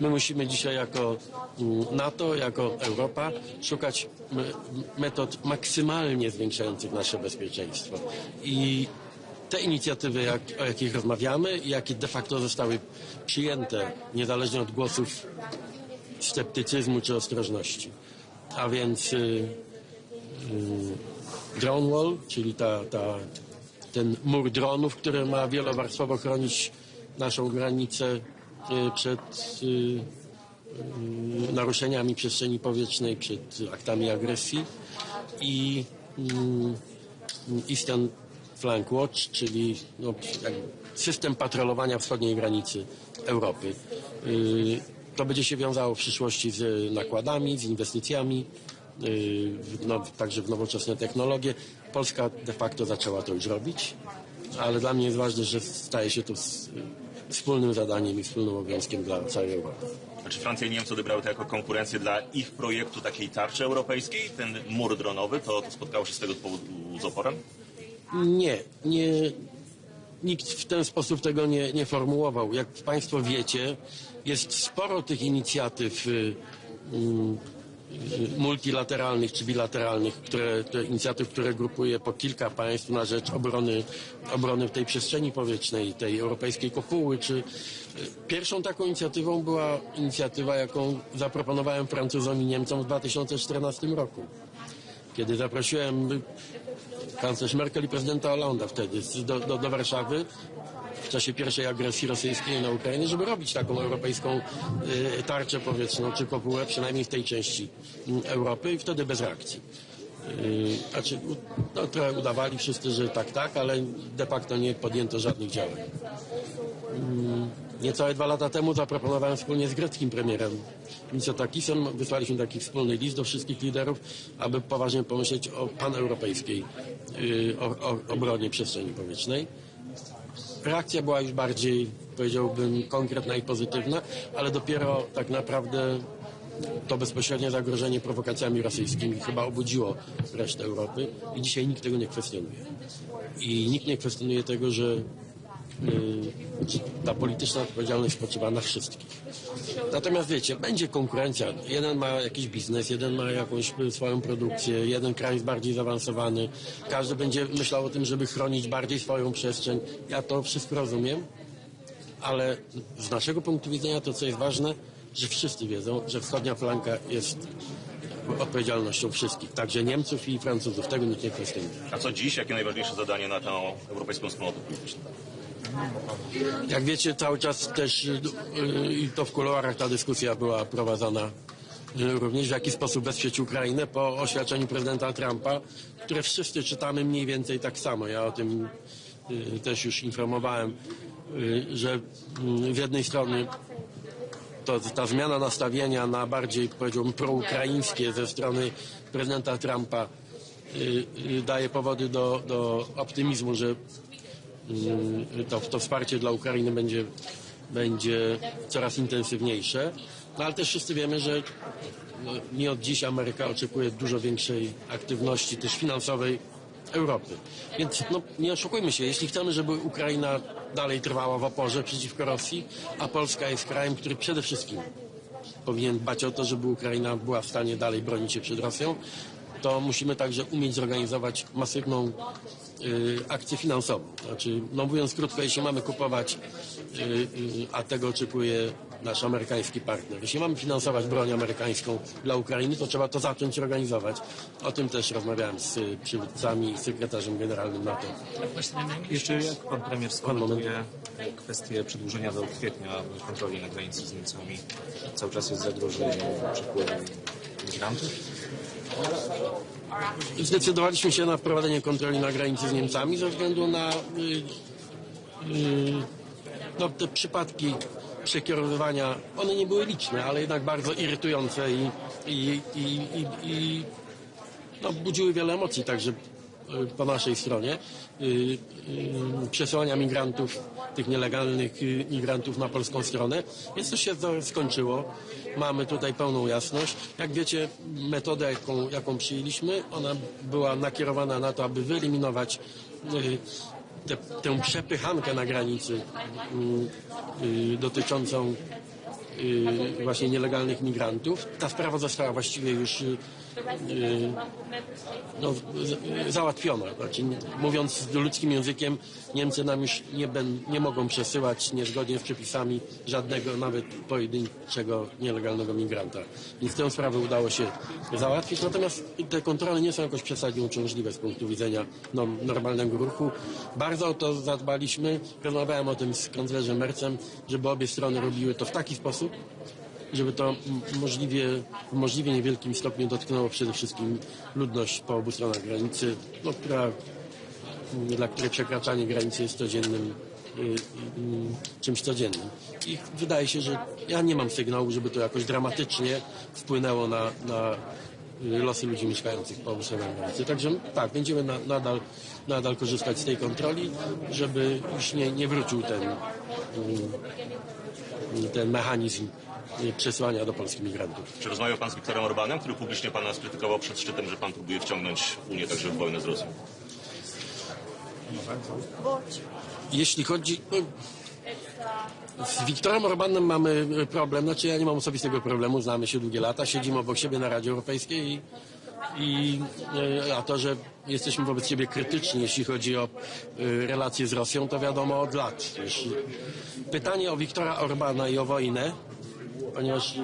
S3: My musimy dzisiaj jako NATO, jako Europa szukać metod maksymalnie zwiększających nasze bezpieczeństwo. I te inicjatywy, o jakich rozmawiamy i jakie de facto zostały przyjęte, niezależnie od głosów sceptycyzmu czy ostrożności. A więc drone wall, czyli ten mur dronów, który ma wielowarstwowo chronić naszą granicę przed naruszeniami przestrzeni powietrznej, przed aktami agresji i Eastern Flank Watch, czyli system patrolowania wschodniej granicy Europy. To będzie się wiązało w przyszłości z nakładami, z inwestycjami, także w nowoczesne technologie. Polska de facto zaczęła to już robić, ale dla mnie jest ważne, że staje się to wspólnym zadaniem i wspólnym obowiązkiem dla całej Europy.
S8: Czy Francja i Niemcy odebrały to jako konkurencję dla ich projektu takiej tarczy europejskiej? Ten mur dronowy, to spotkało się z tego powodu z oporem?
S3: Nie. Nikt w ten sposób tego nie formułował. Jak Państwo wiecie, jest sporo tych inicjatyw multilateralnych czy bilateralnych, które grupuje po kilka państw na rzecz obrony tej przestrzeni powietrznej, tej europejskiej kopuły. Pierwszą taką inicjatywą była inicjatywa, jaką zaproponowałem Francuzom i Niemcom w 2014 roku, kiedy zaprosiłem kanclerz Merkel i prezydenta Hollanda wtedy do Warszawy w czasie pierwszej agresji rosyjskiej na Ukrainę, żeby robić taką europejską tarczę powietrzną czy kopułę, przynajmniej w tej części Europy, i wtedy bez reakcji. Trochę udawali wszyscy, że tak, ale de facto nie podjęto żadnych działań. Niecałe 2 lata temu zaproponowałem wspólnie z greckim premierem Mitsotakisem, wysłaliśmy taki wspólny list do wszystkich liderów, aby poważnie pomyśleć o paneuropejskiej obronie przestrzeni powietrznej. Reakcja była już bardziej, powiedziałbym, konkretna i pozytywna, ale dopiero tak naprawdę to bezpośrednie zagrożenie prowokacjami rosyjskimi chyba obudziło resztę Europy i dzisiaj nikt tego nie kwestionuje. I nikt nie kwestionuje tego, że ta polityczna odpowiedzialność spoczywa na wszystkich. Natomiast wiecie, będzie konkurencja. Jeden ma jakiś biznes, jeden ma jakąś swoją produkcję, jeden kraj jest bardziej zaawansowany. Każdy będzie myślał o tym, żeby chronić bardziej swoją przestrzeń. Ja to wszystko rozumiem, ale z naszego punktu widzenia to, co jest ważne, że wszyscy wiedzą, że wschodnia flanka jest odpowiedzialnością wszystkich, także Niemców i Francuzów. Tego nikt nie kwestionuje.
S8: A co dziś? Jakie najważniejsze zadanie na tę europejską wspólnotę polityczną?
S3: Jak wiecie, cały czas też i to w kuluarach ta dyskusja była prowadzona również, w jaki sposób wesprzeć Ukrainę po oświadczeniu prezydenta Trumpa, które wszyscy czytamy mniej więcej tak samo. Ja o tym też już informowałem, że z jednej strony ta zmiana nastawienia na bardziej, powiedziałbym, proukraińskie ze strony prezydenta Trumpa daje powody do optymizmu, że to wsparcie dla Ukrainy będzie coraz intensywniejsze. No ale też wszyscy wiemy, że nie od dziś Ameryka oczekuje dużo większej aktywności też finansowej Europy. Więc nie oszukujmy się, jeśli chcemy, żeby Ukraina dalej trwała w oporze przeciwko Rosji, a Polska jest krajem, który przede wszystkim powinien dbać o to, żeby Ukraina była w stanie dalej bronić się przed Rosją, to musimy także umieć zorganizować masywną akcję finansową. Znaczy, mówiąc krótko, jeśli mamy kupować, a tego oczekuje nasz amerykański partner, jeśli mamy finansować broń amerykańską dla Ukrainy, to trzeba to zacząć organizować. O tym też rozmawiałem z przywódcami i sekretarzem generalnym NATO.
S23: Jeszcze jak pan premier skomentuje kwestię przedłużenia do kwietnia kontroli na granicy z Niemcami? Cały czas jest zagrożenie przepływu migrantów?
S3: Zdecydowaliśmy się na wprowadzenie kontroli na granicy z Niemcami ze względu na te przypadki przekierowywania. One nie były liczne, ale jednak bardzo irytujące i budziły wiele emocji także po naszej stronie. Przesyłania migrantów, tych nielegalnych migrantów na polską stronę, więc to się skończyło. Mamy tutaj pełną jasność. Jak wiecie, metoda, jaką przyjęliśmy, ona była nakierowana na to, aby wyeliminować tę przepychankę na granicy dotyczącą właśnie nielegalnych migrantów. Ta sprawa została właściwie już załatwiona. Znaczy, mówiąc ludzkim językiem, Niemcy nam już nie mogą przesyłać niezgodnie z przepisami żadnego, nawet pojedynczego nielegalnego migranta. Więc tę sprawę udało się załatwić. Natomiast te kontrole nie są jakoś przesadnie uciążliwe z punktu widzenia normalnego ruchu. Bardzo o to zadbaliśmy. Rozmawiałem o tym z kanclerzem Merzem, żeby obie strony robiły to w taki sposób, żeby to w możliwie niewielkim stopniu dotknęło przede wszystkim ludność po obu stronach granicy, dla której przekraczanie granicy jest czymś codziennym. I wydaje się, że ja nie mam sygnału, żeby to jakoś dramatycznie wpłynęło na losy ludzi mieszkających po obu stronach granicy. Także tak, będziemy nadal korzystać z tej kontroli, żeby już nie wrócił ten mechanizm przesyłania do Polski migrantów.
S8: Czy rozmawiał pan z Viktorem Orbanem, który publicznie pana skrytykował przed szczytem, że pan próbuje wciągnąć Unię także w wojnę z Rosją?
S3: Jeśli chodzi... Z Viktorem Orbanem mamy problem, znaczy ja nie mam osobistego problemu, znamy się długie lata, siedzimy obok siebie na Radzie Europejskiej a to, że jesteśmy wobec siebie krytyczni, jeśli chodzi o relacje z Rosją, to wiadomo od lat. Pytanie o Viktora Orbana i o wojnę, ponieważ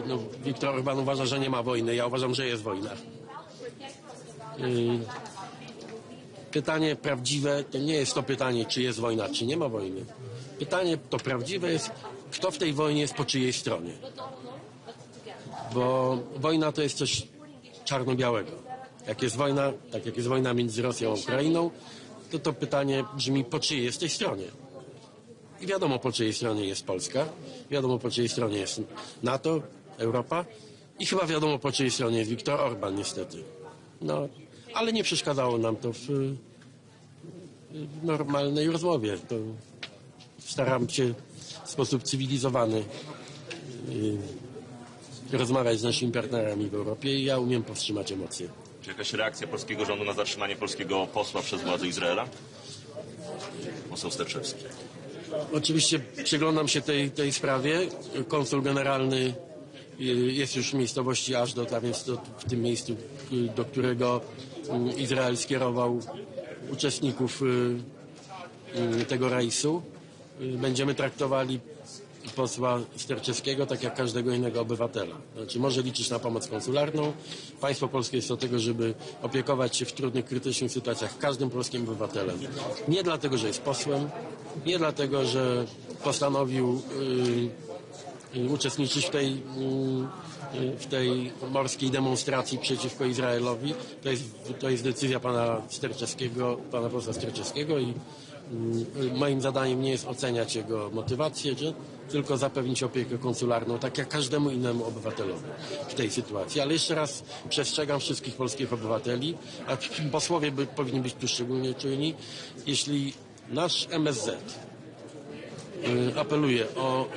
S3: Viktor Orban uważa, że nie ma wojny, ja uważam, że jest wojna. Pytanie prawdziwe to nie jest to pytanie, czy jest wojna, czy nie ma wojny. Pytanie to prawdziwe jest, kto w tej wojnie jest po czyjej stronie. Bo wojna to jest coś czarno-białego. Jak jest wojna, tak jak jest wojna między Rosją a Ukrainą, to pytanie brzmi, po czyjej jest tej stronie. I wiadomo, po czyjej stronie jest Polska, wiadomo, po czyjej stronie jest NATO, Europa i chyba wiadomo, po czyjej stronie jest Viktor Orban, niestety. Ale nie przeszkadzało nam to w normalnej rozmowie. Staram się w sposób cywilizowany rozmawiać z naszymi partnerami w Europie i ja umiem powstrzymać emocje.
S8: Czy jakaś reakcja polskiego rządu na zatrzymanie polskiego posła przez władze Izraela? Poseł Sterczewski.
S3: Oczywiście przyglądam się tej sprawie. Konsul generalny jest już w miejscowości Ashdod, a więc w tym miejscu, do którego Izrael skierował uczestników tego rejsu. Będziemy traktowali posła Sterczewskiego, tak jak każdego innego obywatela. Znaczy może liczyć na pomoc konsularną. Państwo polskie jest od tego, żeby opiekować się w trudnych, krytycznych sytuacjach każdym polskim obywatelem. Nie dlatego, że jest posłem, nie dlatego, że postanowił uczestniczyć w tej morskiej demonstracji przeciwko Izraelowi. To jest decyzja pana posła Sterczewskiego i moim zadaniem nie jest oceniać jego motywację, tylko zapewnić opiekę konsularną, tak jak każdemu innemu obywatelowi w tej sytuacji. Ale jeszcze raz przestrzegam wszystkich polskich obywateli, a posłowie powinni być tu szczególnie czujni. Jeśli nasz MSZ apeluje o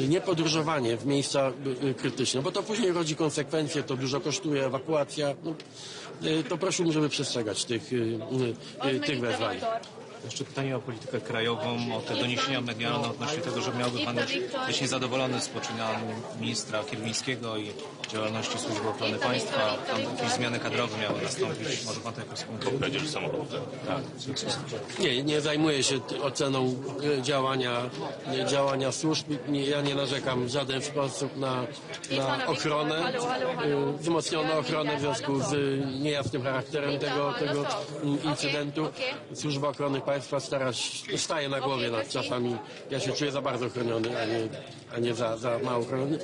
S3: niepodróżowanie w miejsca krytyczne, bo to później rodzi konsekwencje, to dużo kosztuje, ewakuacja, to prosiłbym, żeby przestrzegać tych wezwań.
S23: Jeszcze pytanie o politykę krajową, o te doniesienia medialne odnośnie tego, że miałby pan być niezadowolony z poczynań ministra Kierwińskiego i działalności Służby Ochrony Państwa. Tam jakieś zmiany kadrowe miały nastąpić. Może pan to jakoś skomentować? Tak.
S3: Nie zajmuję się oceną działania służb. Ja nie narzekam w żaden sposób na ochronę, wzmocnioną ochronę w związku z niejasnym charakterem tego incydentu. Służba Ochrony Państwa staje na głowie nad czasami. Ja się czuję za bardzo chroniony, a nie za mało chroniony.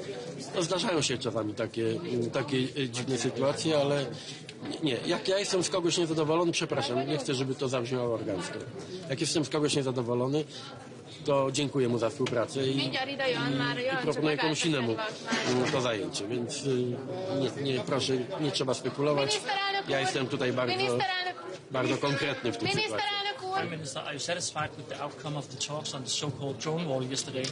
S3: No, zdarzają się czasami takie dziwne sytuacje, ale nie. Jak ja jestem z kogoś niezadowolony, przepraszam, nie chcę, żeby to zabrzmiało arogancko. Jak jestem z kogoś niezadowolony, to dziękuję mu za współpracę i proponuję komuś innemu to zajęcie, więc proszę, nie trzeba spekulować. Ja jestem tutaj bardzo konkretny w tym sytuacji.
S9: Prime Minister, are you satisfied with the outcome of the talks on the so-called drone wall yesterday?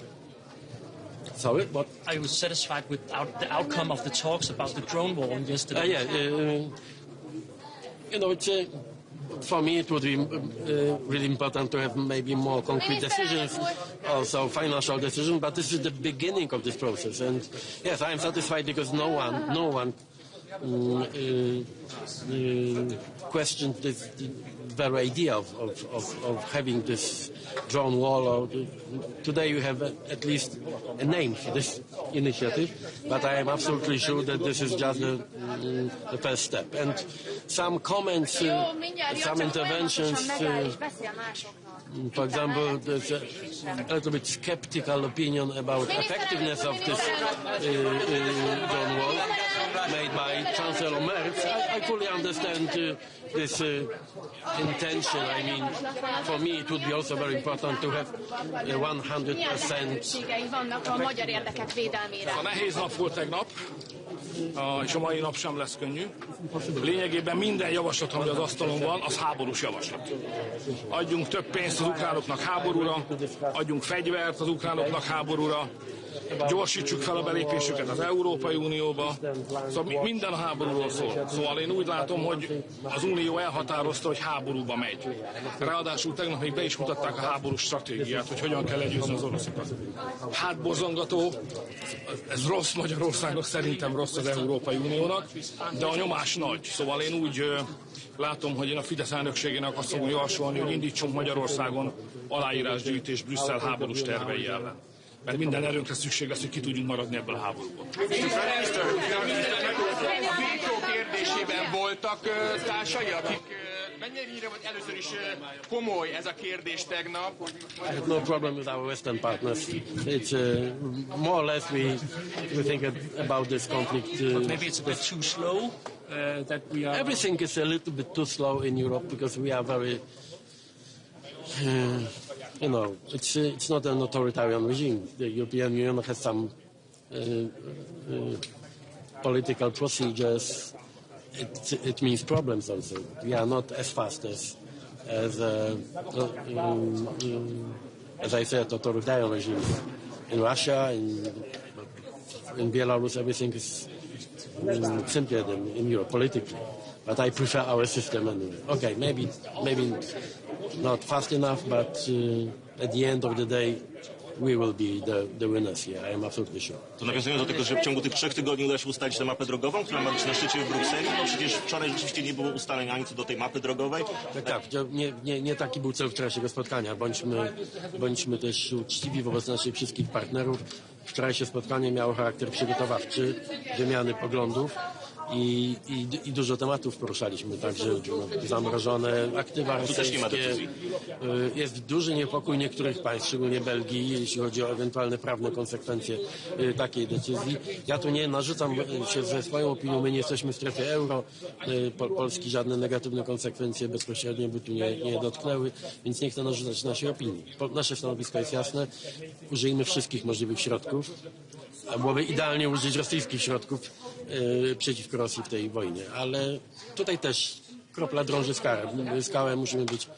S3: Sorry, what?
S9: Are you satisfied with the outcome of the talks about the drone wall yesterday?
S3: For me, it would be really important to have maybe more concrete decisions, also financial decisions. But this is the beginning of this process, and yes, I am satisfied because no one questioned the very idea of having this drone wall. Today you have at least a name for this initiative, but I am absolutely sure that this is just the first step. And some comments, some interventions, for example, there's a little bit skeptical opinion about effectiveness of this drone wall made by Chancellor Merz. I fully understand this intention. I mean, for me it would be also very important to have 100%.
S4: Nehéz nap volt tegnap, és a mai nap sem lesz könnyű. Lényegében minden javaslat, ami az asztalon van, az háborús javaslat. Adjunk több pénzt az ukránoknak háborúra, adjunk fegyvert az ukránoknak háborúra, gyorsítsuk fel a belépésüket az Európai Unióba. Szóval minden a háborúról szól. Szóval én úgy látom, hogy az Unió elhatározta, hogy háborúba megy. Ráadásul tegnap még be is mutatták a háborús stratégiát, hogy hogyan kell legyőzni az oroszokat. Hát borzongató, ez rossz Magyarországnak, szerintem rossz az Európai Uniónak, de a nyomás nagy. Szóval én úgy látom, hogy én a Fidesz elnökségének azt fogom javasolni, hogy indítsunk Magyarországon aláírásgyűjtés Brüsszel háborús tervei ellen. Mert minden erőnkre szükség lesz, hogy ki tudjunk maradni ebből a háborúból.
S10: A vétó kérdésében voltak társai, akik mennyire volt először is komoly ez a kérdés tegnap?
S3: I have no problem with our Western partners. It's more or less we think about this conflict.
S9: Maybe it's a bit too slow that we are.
S3: Everything is a little bit too slow in Europe because we are very. It's not an authoritarian regime. The European Union has some political procedures. It means problems also. We are not as fast as I said, authoritarian regimes. In Russia, in Belarus, everything is simpler than in Europe politically. But I prefer our system anyway. Okay, maybe not fast enough, but at the end of the day, we will be the winners here. I am absolutely sure.
S8: To nawiązując do tego, że w ciągu tych 3 tygodni uda się ustalić tę mapę drogową, która ma być na szczycie w Brukseli, bo przecież wczoraj rzeczywiście nie było ustaleń ani co do tej mapy drogowej.
S3: Tak, nie taki był cel wczorajszego spotkania. Bądźmy też uczciwi wobec naszych wszystkich partnerów. Wczorajsze spotkanie miało charakter przygotowawczy, wymiany poglądów i dużo tematów poruszaliśmy, także zamrożone aktywa rosyjskie. Jest duży niepokój niektórych państw, szczególnie Belgii, jeśli chodzi o ewentualne prawne konsekwencje takiej decyzji. Ja tu nie narzucam się ze swoją opinią, my nie jesteśmy w strefie euro, Polski żadne negatywne konsekwencje bezpośrednio by tu nie dotknęły, więc nie chcę narzucać naszej opinii. Nasze stanowisko jest jasne, użyjmy wszystkich możliwych środków. Byłoby idealnie użyć rosyjskich środków przeciwko Rosji w tej wojnie, ale tutaj też kropla drąży skałę, musimy być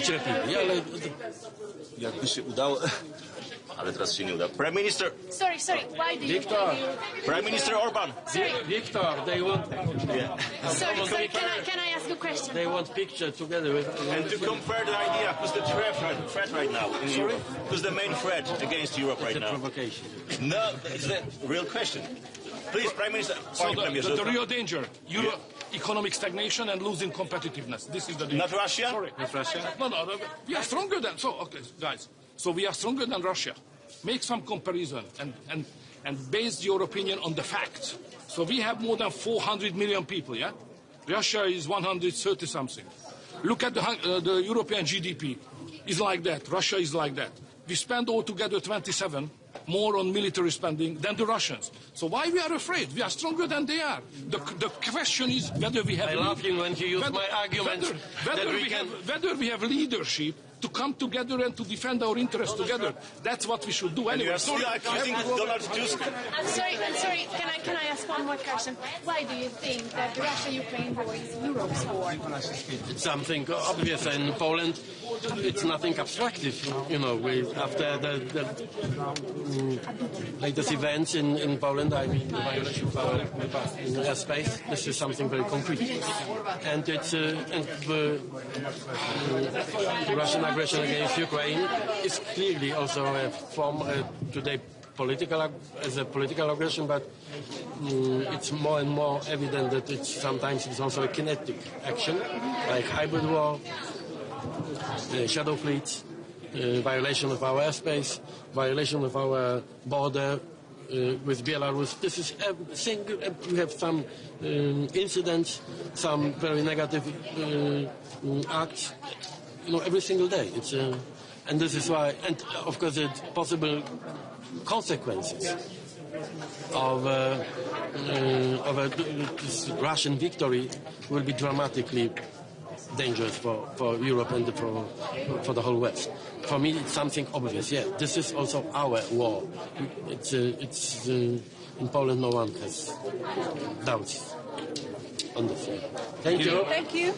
S3: cierpliwi, ale
S8: jakby się udało, ale teraz się nie uda. Prime Minister.
S16: Sorry, why do you...
S3: Victor.
S8: Prime Minister Orban.
S3: Victor, they want...
S8: Yeah.
S16: Sorry, can I ask a question?
S3: They want picture together with...
S8: And to compare the idea, who's the threat right now in Europe? Who's the main threat against Europe right now?
S3: Provocation.
S8: No, it's the real question. Please, Prime Minister.
S4: So the real danger, economic stagnation and losing competitiveness. This is the danger.
S8: Not Russia?
S4: Sorry.
S8: Not Russia?
S4: No, we are stronger than... So, okay, guys. So we are stronger than Russia. Make some comparison and base your opinion on the facts. So we have more than 400 million people, yeah? Russia is 130-something. Look at the European GDP. It's like that. Russia is like that. We spend altogether 27 more on military spending than the Russians. So why we are afraid? We are stronger than they are. The question is whether we have...
S3: I love you when you use my argument
S4: whether we have leadership to come together and to defend our interests together. That's what we should do. Anyway,
S8: Sorry, Donald Tusk.
S16: Sorry, can I ask one more question? Why do you think that the Russia-Ukraine war is Europe's war?
S3: It's something obvious, and Poland, it's nothing abstractive. You know, after the latest events in Poland, I mean, the violation of our airspace, this is something very concrete. And it's the Russian aggression against Ukraine is clearly also a form today as a political aggression, but it's more and more evident that sometimes it's also a kinetic action, like hybrid war, shadow fleets, violation of our airspace, violation of our border with Belarus. This is everything. We have some incidents, some very negative acts, every single day. And this is why, and of course, the possible consequences of this Russian victory will be dramatically dangerous for Europe and for the whole West. For me, it's something obvious. Yeah, this is also our war. It's in Poland, no one has doubts on this. Thank you.
S16: Thank you.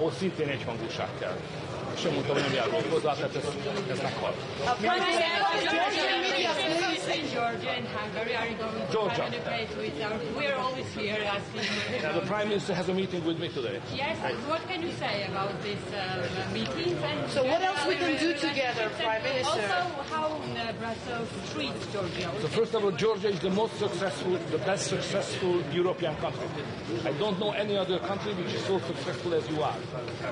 S4: ahol szintén egyhangúság kell. Sem mondtam, hogy nem járulok hozzá, tehát ez meghal. Georgia.
S12: We are always here asking.
S4: The Prime Minister has a meeting with me today.
S12: Yes, what can you say about this meeting?
S19: So what else we can do together, Prime Minister?
S12: Also, how Brussels treats Georgia.
S4: So first of all, Georgia is the most successful, the best successful European country. I don't know any other country which is so successful as you are.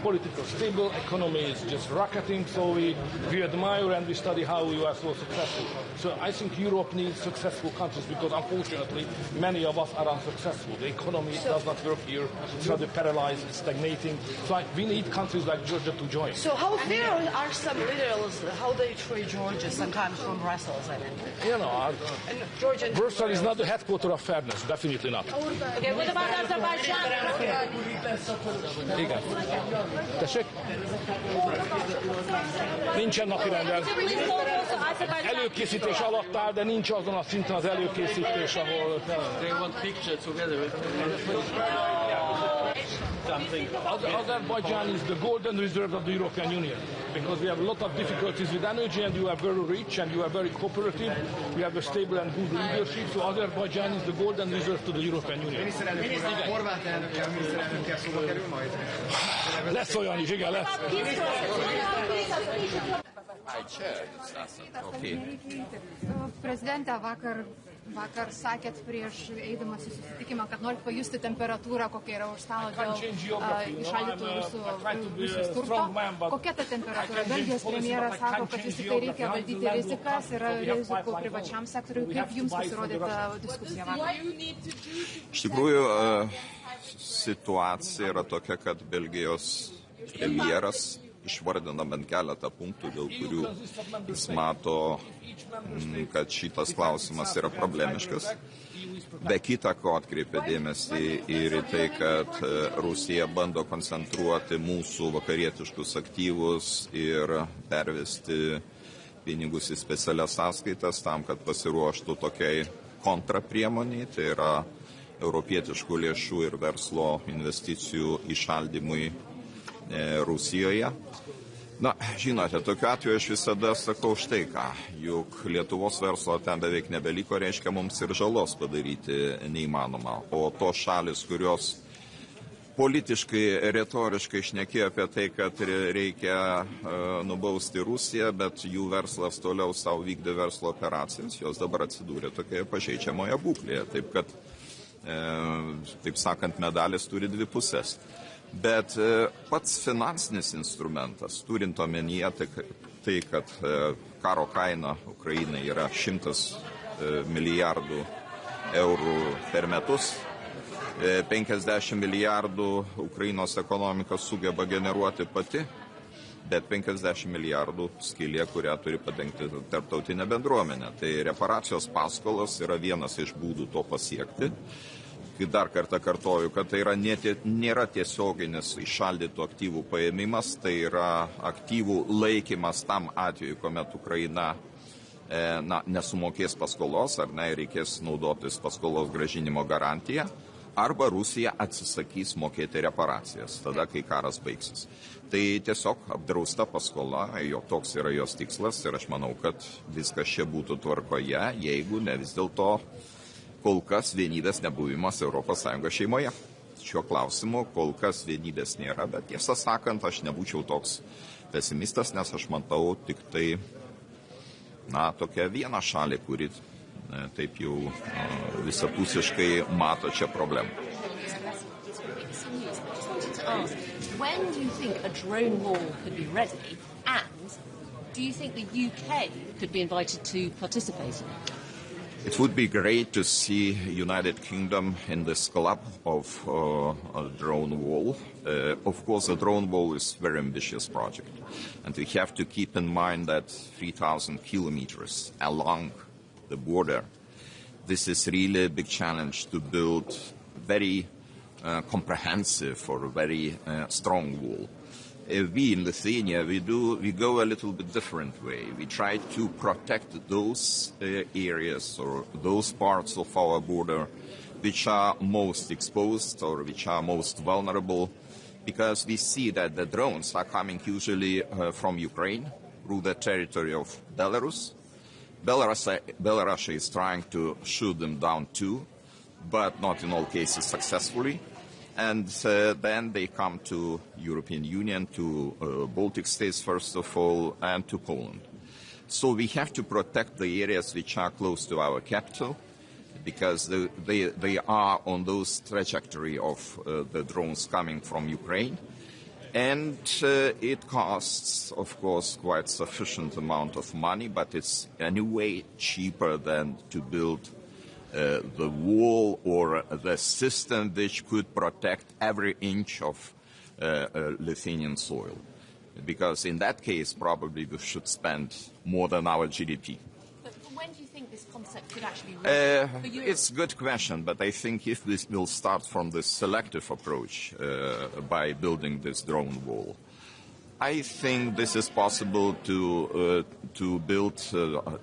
S4: Political, stable, economy is just rocketing, so we admire and we study how you are so successful. So I think Europe needs successful countries because unfortunately many of us are unsuccessful. The economy does not work here, it's rather paralyzed, it's stagnating. So we need countries like Georgia to join.
S19: So how fair are some leaders, how they treat Georgia sometimes from Brussels, I mean?
S4: You know, Brussels is not the headquarter of fairness, definitely not.
S12: Okay, what about Azerbaijan?
S4: Igen. Tessék? Nincsen napirenden. Előkészítés alatt áll, de nincs azon a szinten az előkészítés, ahol...
S24: They want picture together.
S4: Azerbaijan is the golden reserve of the European Union because we have a lot of difficulties with energy and you are very rich and you are very cooperative. We have a stable and good leadership, so Azerbaijan is the golden reserve to the European Union. Lesz olyan is, igen, lesz.
S13: Prezidente, vakar sakėt prieš eidamas į susitikimą, kad norit pajusti temperatūrą, kokia yra už stalo dėl įšaldytų Rusijos turto. Kokia ta temperatūra? Belgijos premjeras sako, kad vis tik tai reikia valdyti rizikas, yra rizikų privačiam sektoriui. Kaip jums pasirodė ta diskusija vakar?
S14: Iš tikrųjų, situacija yra tokia, kad Belgijos premjeras išvardina bent keletą punktų, dėl kurių jis mato, kad šitas klausimas yra problemiškas. Be kita ko atkreipia dėmesį ir į tai, kad Rusija bando koncentruoti mūsų vakarietiškus aktyvus ir pervesti pinigus į specialias sąskaitas tam, kad pasiruoštų tokiai kontrapriemoniai, tai yra europietiškų lėšų ir verslo investicijų įšaldymui Rusijoje. Na, žinote, tokiu atveju aš visada sakau štai ką, juk Lietuvos verslo ten beveik nebeliko, reiškia mums ir žalos padaryti neįmanoma. O tos šalis, kurios politiškai, retoriškai šnekėjo apie tai, kad reikia nubausti Rusiją, bet jų verslas toliau savo vykdė verslo operacijas, jos dabar atsidūrė tokioje pažeidžiamoje būklėje. Taip kad, taip sakant, medalis turi dvi pusės. Bet pats finansinis instrumentas, turint omenyje tai, kad karo kaina Ukrainai yra 100 milijardų eurų per metus, 50 milijardų Ukrainos ekonomika sugeba generuoti pati, bet 50 milijardų skylė, kurią turi padengti tarptautinė bendruomenė. Tai reparacijos paskolos yra vienas iš būdų to pasiekti. Dar kartą kartoju, kad tai nėra tiesioginis įšaldytų aktyvų paėmimas, tai yra aktyvų laikymas tam atveju, kuomet Ukraina nesumokės paskolos, ar ne, reikės naudotis paskolos grąžinimo garantiją, arba Rusija atsisakys mokėti reparacijas, tada, kai karas baigsis. Tai tiesiog apdrausta paskola, toks yra jos tikslas ir aš manau, kad viskas čia būtų tvarkoje, jeigu ne vis dėlto kol kas vienybės nebuvimas ES šeimoje. Šiuo klausimu kol kas vienybės nėra, bet tiesą sakant, aš nebūčiau toks pesimistas, nes aš matau tik tai, tokią vieną šalį, kuri taip jau visapusiškai mato čia problemą.
S15: When do you think a drone war could be ready, and do you think the UK could be invited to participate in it?
S14: It would be great to see United Kingdom in this club of a drone wall. Of course, a drone wall is a very ambitious project, and we have to keep in mind that 3,000 kilometers along the border, this is really a big challenge to build very comprehensive or very strong wall. We in Lithuania, we go a little bit different way. We try to protect those areas or those parts of our border which are most exposed or which are most vulnerable because we see that the drones are coming usually from Ukraine through the territory of Belarus. Belarus is trying to shoot them down too, but not in all cases successfully. And then they come to European Union, to Baltic states first of all, and to Poland. So we have to protect the areas which are close to our capital, because they are on those trajectory of the drones coming from Ukraine. And it costs, of course, quite sufficient amount of money, but it's anyway cheaper than to build the wall or the system which could protect every inch of Lithuanian soil. Because in that case, probably we should spend more than our GDP.
S15: But when do you think this concept could actually work for Europe?
S14: It's a good question, but I think if this will start from this selective approach by building this drone wall, I think this is possible to build.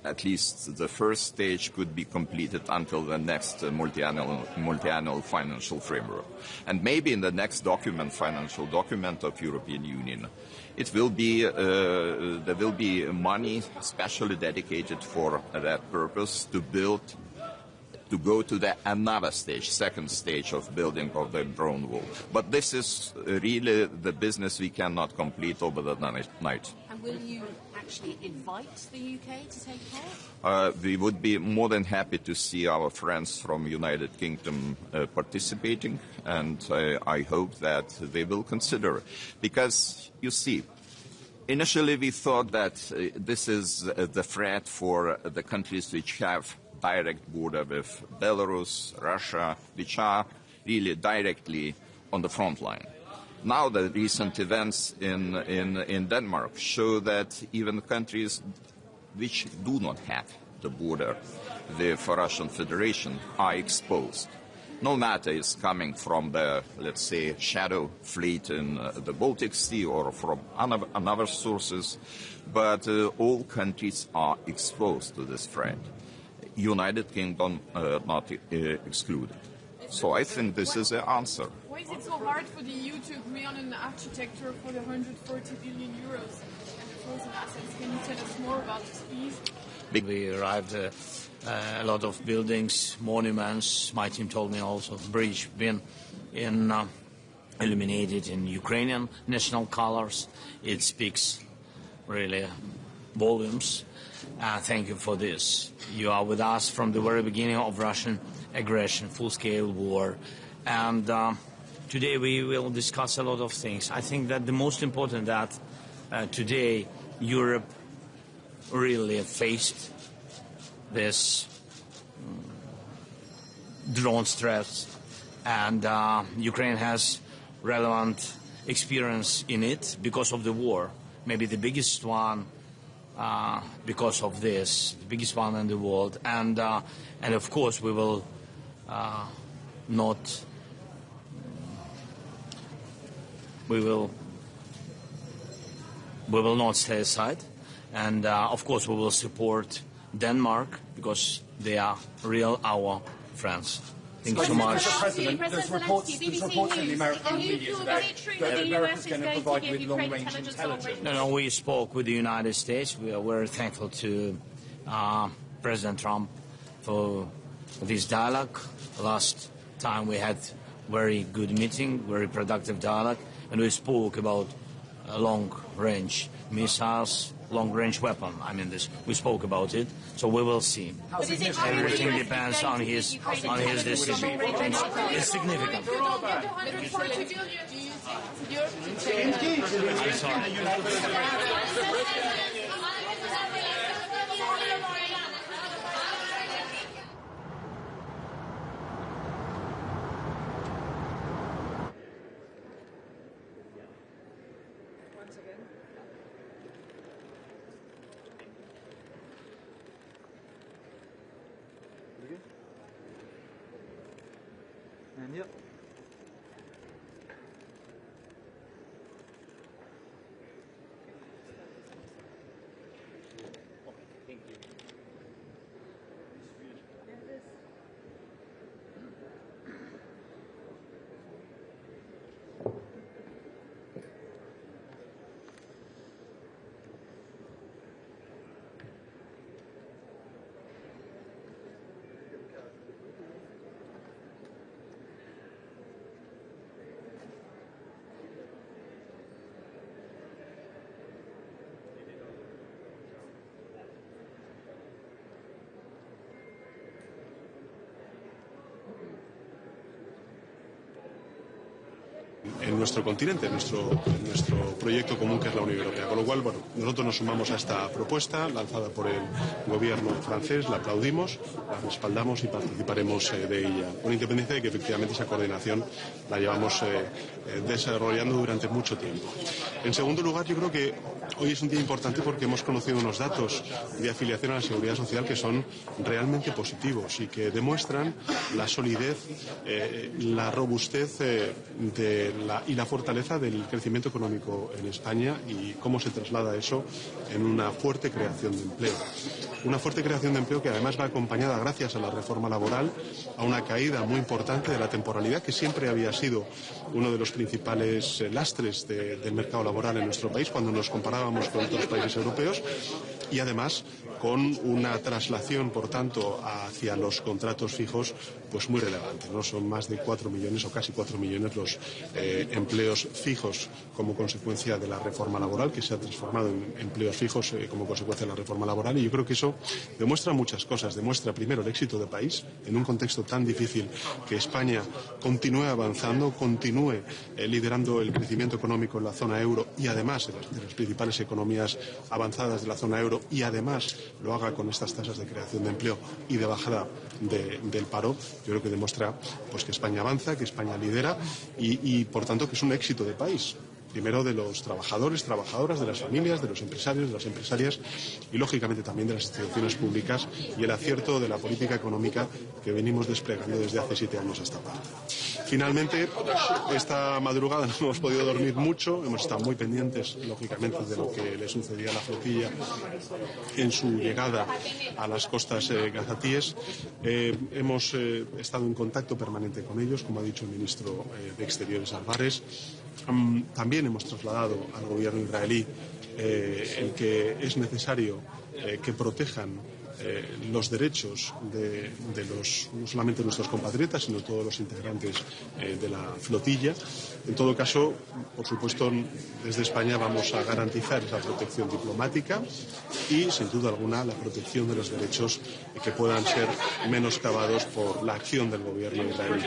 S14: At least the first stage could be completed until the next multi-annual financial framework, and maybe in the next financial document of European Union, it will be there will be money specially dedicated for that purpose to build. To go to the another stage, second stage of building of the drone wall. But this is really the business we cannot complete over the night.
S15: And will you actually invite the UK to take part?
S14: We would be more than happy to see our friends from United Kingdom participating, and I hope that they will consider. Because, you see, initially we thought that this is the threat for the countries which have direct border with Belarus, Russia, which are really directly on the front line. Now the recent events in Denmark show that even countries which do not have the border with Russian Federation are exposed. No matter it's coming from the, let's say, shadow fleet in the Baltic Sea or from other sources, but all countries are exposed to this threat. United Kingdom not excluded. So I think this is the answer.
S2: Why is it so hard for the EU to agree on an architecture for the 140 billion euros and the frozen assets? Can you tell us more about this, please?
S9: We arrived a lot of buildings, monuments. My team told me also bridge been illuminated in Ukrainian national colors. It speaks really volumes. Thank you for this. You are with us from the very beginning of Russian aggression, full-scale war. And today we will discuss a lot of things. I think that the most important that today Europe really faced this drone threats, and Ukraine has relevant experience in it because of the war. Maybe the biggest one because of this, the biggest one in the world, and of course we will not stay aside, and of course we will support Denmark because they are our friends. Thank you so much.
S20: There's reports in the American media today that America's going to provide with long-range intelligence.
S9: No, we spoke with the United States. We are very thankful to President Trump for this dialogue. Last time we had very good meeting, very productive dialogue, and we spoke about long-range missiles, long-range weapon. I mean, we spoke about it, so we will see. Everything depends on his decision. It's significant. I'm sorry.
S17: And yep.
S9: Thank you.
S6: nuestro continente, en nuestro proyecto común que es la Unión Europea. Con lo cual, bueno, nosotros nos sumamos a esta propuesta lanzada por el gobierno francés, la aplaudimos, la respaldamos y participaremos de ella, con independencia de que efectivamente esa coordinación la llevamos desarrollando durante mucho tiempo. En segundo lugar, yo creo que hoy es un día importante porque hemos conocido unos datos de afiliación a la Seguridad Social que son realmente positivos y que demuestran la solidez, la robustez y la fortaleza del crecimiento económico en España y cómo se traslada eso en una fuerte creación de empleo. Una fuerte creación de empleo que además va acompañada, gracias a la reforma laboral, a una caída muy importante de la temporalidad, que siempre había sido uno de los principales lastres del mercado laboral en nuestro país cuando nos comparábamos con otros países europeos, y además con una traslación, por tanto, hacia los contratos fijos pues muy relevante, ¿no? Son más de 4 millones o casi 4 millones los empleos fijos como consecuencia de la reforma laboral, que se ha transformado en empleos fijos como consecuencia de la reforma laboral, y yo creo que eso demuestra muchas cosas. Demuestra primero el éxito del país en un contexto tan difícil, que España continúe avanzando, continúe liderando el crecimiento económico en la zona euro y además de las principales economías avanzadas de la zona euro, y además lo haga con estas tasas de creación de empleo y de bajada del paro. Yo creo que demuestra pues que España avanza, que España lidera y por tanto que es un éxito de país. Primero de los trabajadores, trabajadoras, de las familias, de los empresarios, de las empresarias y lógicamente también de las instituciones públicas, y el acierto de la política económica que venimos desplegando desde hace 7 años a esta parte. Finalmente, esta madrugada no hemos podido dormir mucho, hemos estado muy pendientes, lógicamente, de lo que le sucedía a la flotilla en su llegada a las costas gazatíes. Hemos estado en contacto permanente con ellos, como ha dicho el ministro de Exteriores Álvarez. También hemos trasladado al gobierno israelí el que es necesario que protejan los derechos de no solamente nuestros compatriotas, sino todos los integrantes de la flotilla. En todo caso, por supuesto, desde España vamos a garantizar esa protección diplomática y, sin duda alguna, la protección de los derechos que puedan ser menoscabados por la acción del gobierno israelí.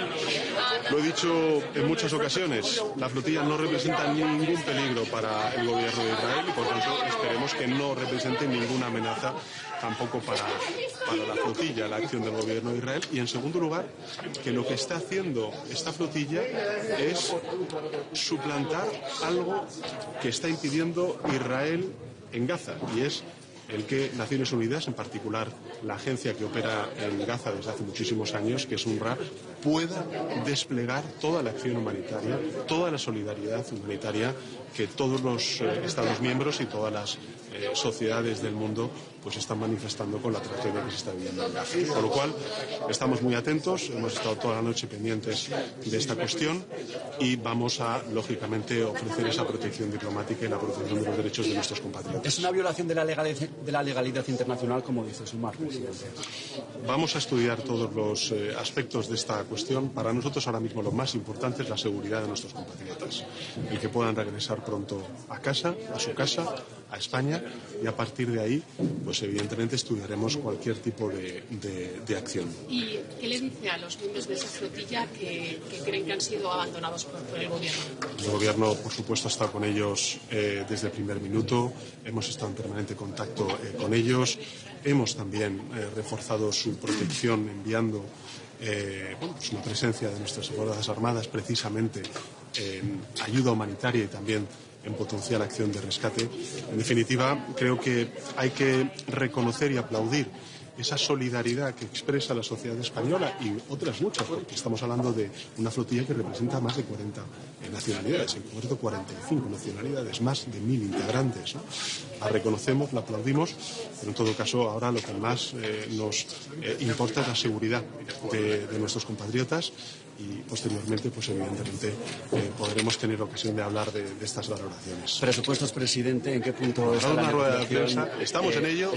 S6: Lo he dicho en muchas ocasiones, la flotilla no representa ningún peligro para el gobierno de Israel y, por tanto, esperemos que no represente ninguna amenaza tampoco para la flotilla, la acción del gobierno de Israel. Y en segundo lugar, que lo que está haciendo esta flotilla es suplantar algo que está impidiendo Israel en Gaza, y es el que Naciones Unidas, en particular la agencia que opera en Gaza desde hace muchísimos años, que es UNRWA, pueda desplegar toda la acción humanitaria, toda la solidaridad humanitaria que todos los Estados miembros y todas las sociedades del mundo pues están manifestando con la tragedia que se está viviendo en Gaza. Con lo cual, estamos muy atentos, hemos estado toda la noche pendientes de esta cuestión y vamos a, lógicamente, ofrecer esa protección diplomática y la protección de los derechos de nuestros compatriotas.
S17: ¿Es una violación de la legalidad internacional, como dice Sumar, presidente?
S6: Vamos a estudiar todos los aspectos de esta cuestión. Para nosotros ahora mismo lo más importante es la seguridad de nuestros compatriotas, el que puedan regresar pronto a casa, a su casa, a España, y a partir de ahí, pues evidentemente estudiaremos cualquier tipo de acción.
S15: ¿Y qué le dice a los miembros de esa flotilla que creen que han sido abandonados por el gobierno?
S6: El gobierno, por supuesto, ha estado con ellos desde el primer minuto, hemos estado en permanente contacto con ellos, hemos también reforzado su protección enviando pues una presencia de nuestras Fuerzas Armadas precisamente en ayuda humanitaria y también en potencial acción de rescate. En definitiva, creo que hay que reconocer y aplaudir esa solidaridad que expresa la sociedad española y otras muchas, porque estamos hablando de una flotilla que representa más de 40 nacionalidades, en concreto 45 nacionalidades, más de 1000 integrantes, ¿no? La reconocemos, la aplaudimos, pero en todo caso ahora lo que más nos importa es la seguridad de nuestros compatriotas y posteriormente, pues evidentemente, podremos tener ocasión de hablar de estas valoraciones.
S17: ¿Presupuestos, presidente? ¿En qué punto está
S6: una
S17: la
S6: rueda de
S17: negociación?
S6: prensa. Estamos en ello.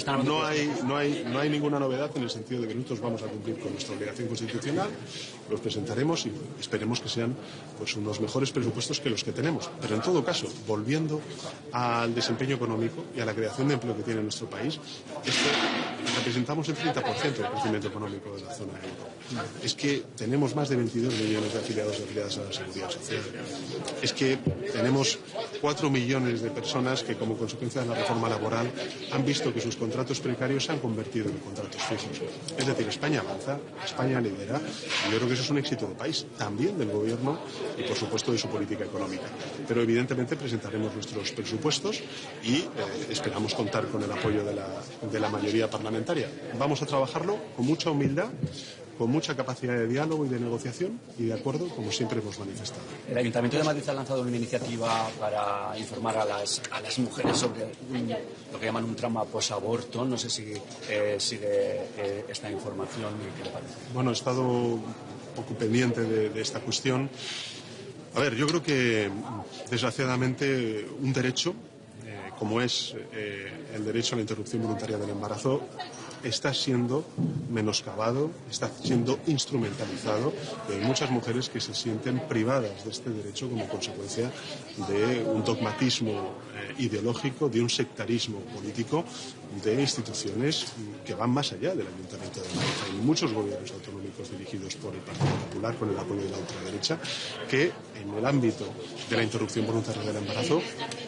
S6: No hay ninguna ninguna novedad en el sentido de que nosotros vamos a cumplir con nuestra obligación constitucional, los presentaremos y esperemos que sean pues unos mejores presupuestos que los que tenemos. Pero en todo caso, volviendo al desempeño económico y a la creación de empleo que tiene nuestro país, representamos el 30% del crecimiento económico de la zona euro. Es que tenemos más de 22 millones de afiliados y afiliadas a la Seguridad Social. Es que tenemos 4 millones de personas que, como consecuencia de la reforma laboral, han visto que sus contratos precarios se han convertido en contratos fijos. Es decir, España avanza, España lidera, y yo creo que eso es un éxito del país, también del Gobierno y, por supuesto, de su política económica. Pero, evidentemente, presentaremos nuestros presupuestos y esperamos contar con el apoyo de la mayoría parlamentaria. Vamos a trabajarlo con mucha humildad, con mucha capacidad de diálogo y de negociación y de acuerdo, como siempre hemos manifestado.
S17: El Ayuntamiento de Madrid ha lanzado una iniciativa para informar a las mujeres sobre lo que llaman un trauma posaborto. No sé si sigue esta información y qué le parece.
S6: Bueno, he estado un poco pendiente de esta cuestión. A ver, yo creo que, desgraciadamente, un derecho, como es el derecho a la interrupción voluntaria del embarazo, está siendo menoscabado, está siendo instrumentalizado. Hay muchas mujeres que se sienten privadas de este derecho como consecuencia de un dogmatismo ideológico, de un sectarismo político, de instituciones que van más allá del Ayuntamiento de Madrid. Hay muchos gobiernos autonómicos dirigidos por el Partido Popular, con el apoyo de la ultraderecha, que en el ámbito de la interrupción voluntaria del embarazo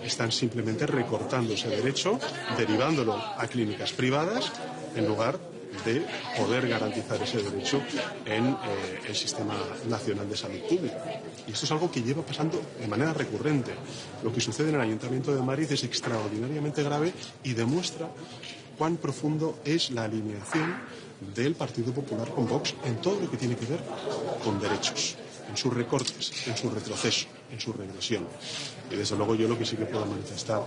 S6: están simplemente recortando ese derecho, derivándolo a clínicas privadas, en lugar de poder garantizar ese derecho en el Sistema Nacional de Salud Pública. Y esto es algo que lleva pasando de manera recurrente. Lo que sucede en el Ayuntamiento de Madrid es extraordinariamente grave y demuestra cuán profundo es la alineación del Partido Popular con Vox en todo lo que tiene que ver con derechos, en sus recortes, en su retroceso, en su regresión. Y desde luego yo lo que sí que puedo manifestar,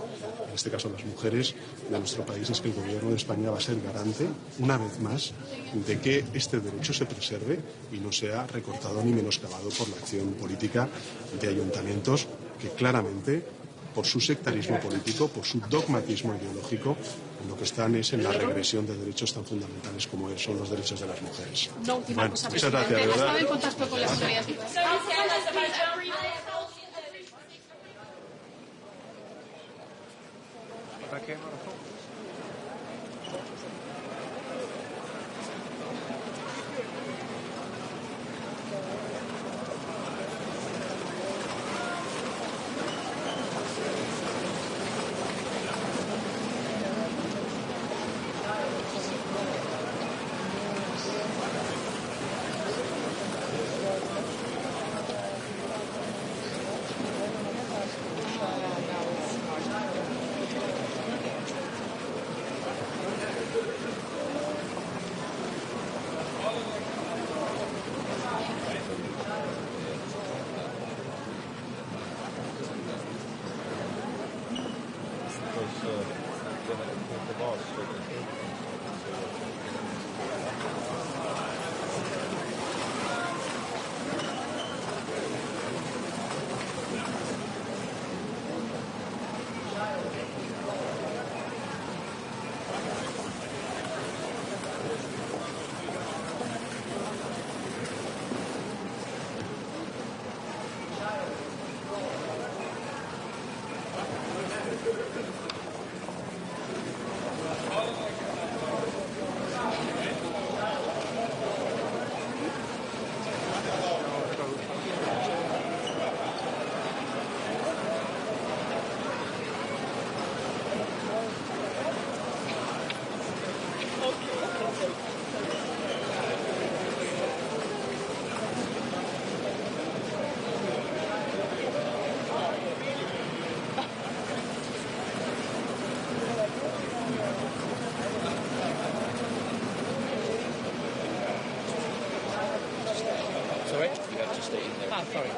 S6: en este caso a las mujeres de nuestro país, es que el Gobierno de España va a ser garante, una vez más, de que este derecho se preserve y no sea recortado ni menoscabado por la acción política de ayuntamientos que claramente, por su sectarismo político, por su dogmatismo ideológico, lo que están es en la regresión de derechos tan fundamentales como son los derechos de las mujeres.
S16: Una última cosa,
S6: muchas
S16: presidente.
S6: gracias, de
S16: ¿Ha
S6: verdad.
S16: estado en contacto con las autoridades?
S1: Sorry? You have to stay in there. Ah, sorry.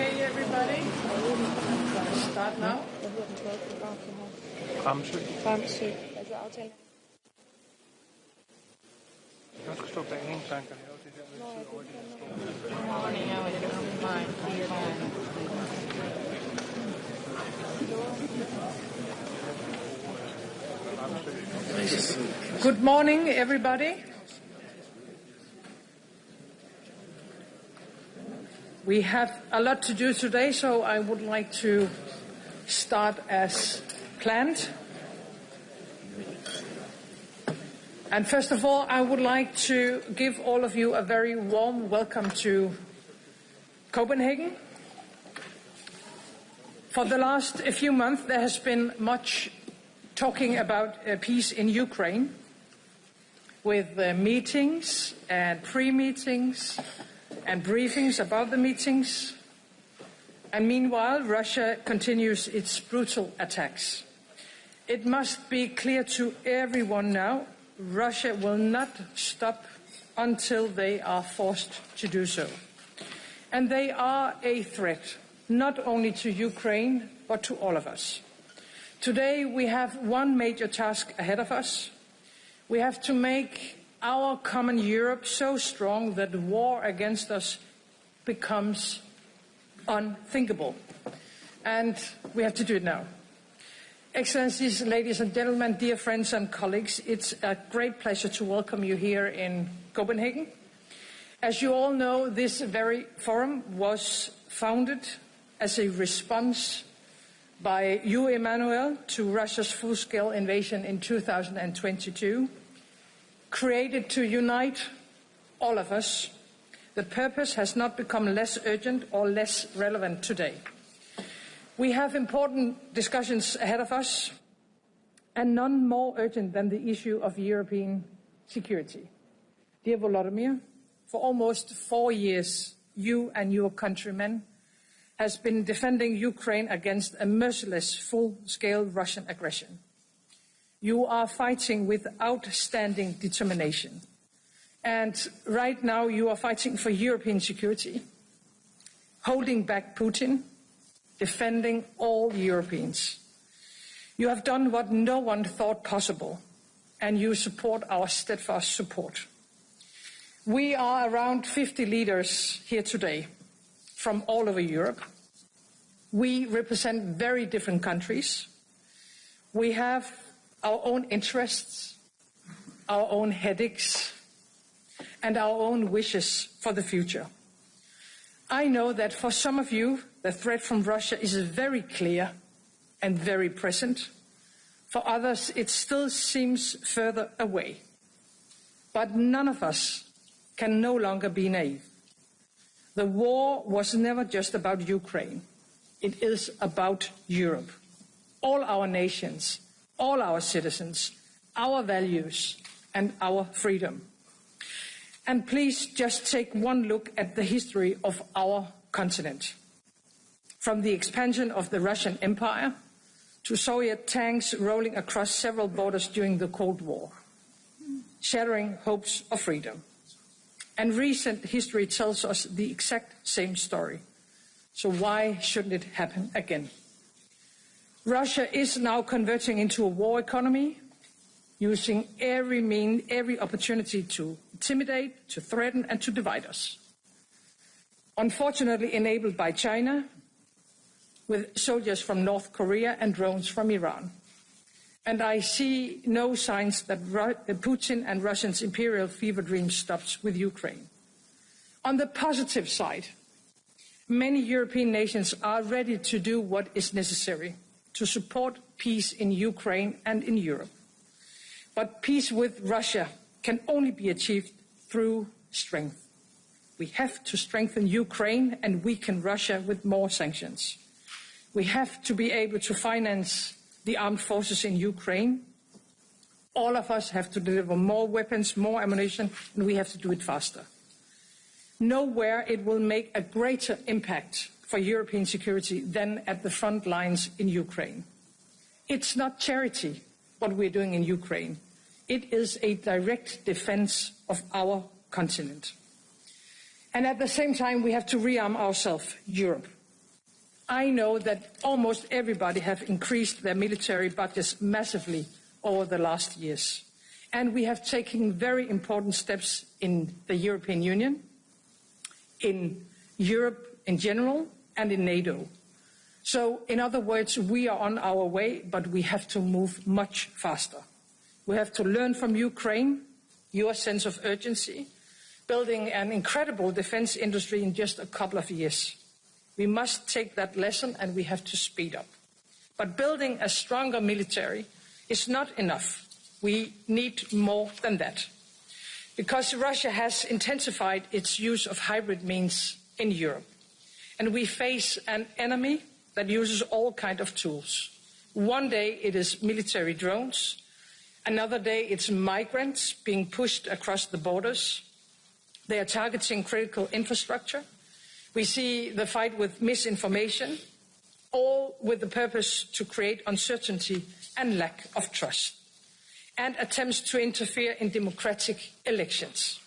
S7: Okay, everybody. Start now.
S18: Fremsøg. Altså aftalen.
S7: Good morning, everybody. We have a lot to do today, so I would like to start as planned. And first of all, I would like to give all of you a very warm welcome to Copenhagen. For the last few months, there has been much talking about peace in Ukraine, with meetings and pre-meetings and briefings about the meetings. And meanwhile, Russia continues its brutal attacks. It must be clear to everyone now, Russia will not stop until they are forced to do so. And they are a threat, not only to Ukraine, but to all of us. Today, we have one major task ahead of us. We have to make our common Europe so strong that war against us becomes unthinkable. And we have to do it now. Excellencies, ladies and gentlemen, dear friends and colleagues, it's a great pleasure to welcome you here in Copenhagen. As you all know, this very forum was founded as a response by you, Emmanuel, to Russia's full-scale invasion in 2022, created to unite all of us. The purpose has not become less urgent or less relevant today. We have important discussions ahead of us, and none more urgent than the issue of European security. Dear Volodymyr, for almost 4 years, you and your countrymen has been defending Ukraine against a merciless full-scale Russian aggression. You are fighting with outstanding determination. And right now you are fighting for European security, holding back Putin, defending all Europeans. You have done what no one thought possible, and you support our steadfast support. We are around 50 leaders here today from all over Europe. We represent very different countries. We have our own interests, our own headaches, and our own wishes for the future. I know that for some of you, the threat from Russia is very clear and very present. For others, it still seems further away. But none of us can no longer be naive. The war was never just about Ukraine. It is about Europe. All our nations, all our citizens, our values, and our freedom. And please just take one look at the history of our continent. From the expansion of the Russian Empire to Soviet tanks rolling across several borders during the Cold War, shattering hopes of freedom. And recent history tells us the exact same story. So why shouldn't it happen again? Russia is now converting into a war economy, using every opportunity to intimidate, to threaten, and to divide us. Unfortunately enabled by China, with soldiers from North Korea and drones from Iran. And I see no signs that Putin and Russia's imperial fever dream stops with Ukraine. On the positive side, many European nations are ready to do what is necessary to support peace in Ukraine and in Europe. But peace with Russia can only be achieved through strength. We have to strengthen Ukraine and weaken Russia with more sanctions. We have to be able to finance the armed forces in Ukraine. All of us have to deliver more weapons, more ammunition, and we have to do it faster. Nowhere it will make a greater impact for European security than at the front lines in Ukraine. It's not charity, what we're doing in Ukraine. It is a direct defense of our continent. And at the same time, we have to rearm ourselves, Europe. I know that almost everybody have increased their military budgets massively over the last years. And we have taken very important steps in the European Union, in Europe in general, and in NATO. So, in other words, we are on our way, but we have to move much faster. We have to learn from Ukraine, your sense of urgency, building an incredible defense industry in just a couple of years. We must take that lesson and we have to speed up. But building a stronger military is not enough. We need more than that. Because Russia has intensified its use of hybrid means in Europe. And we face an enemy that uses all kinds of tools. One day it is military drones. Another day it's migrants being pushed across the borders. They are targeting critical infrastructure. We see the fight with misinformation, all with the purpose to create uncertainty and lack of trust, and attempts to interfere in democratic elections.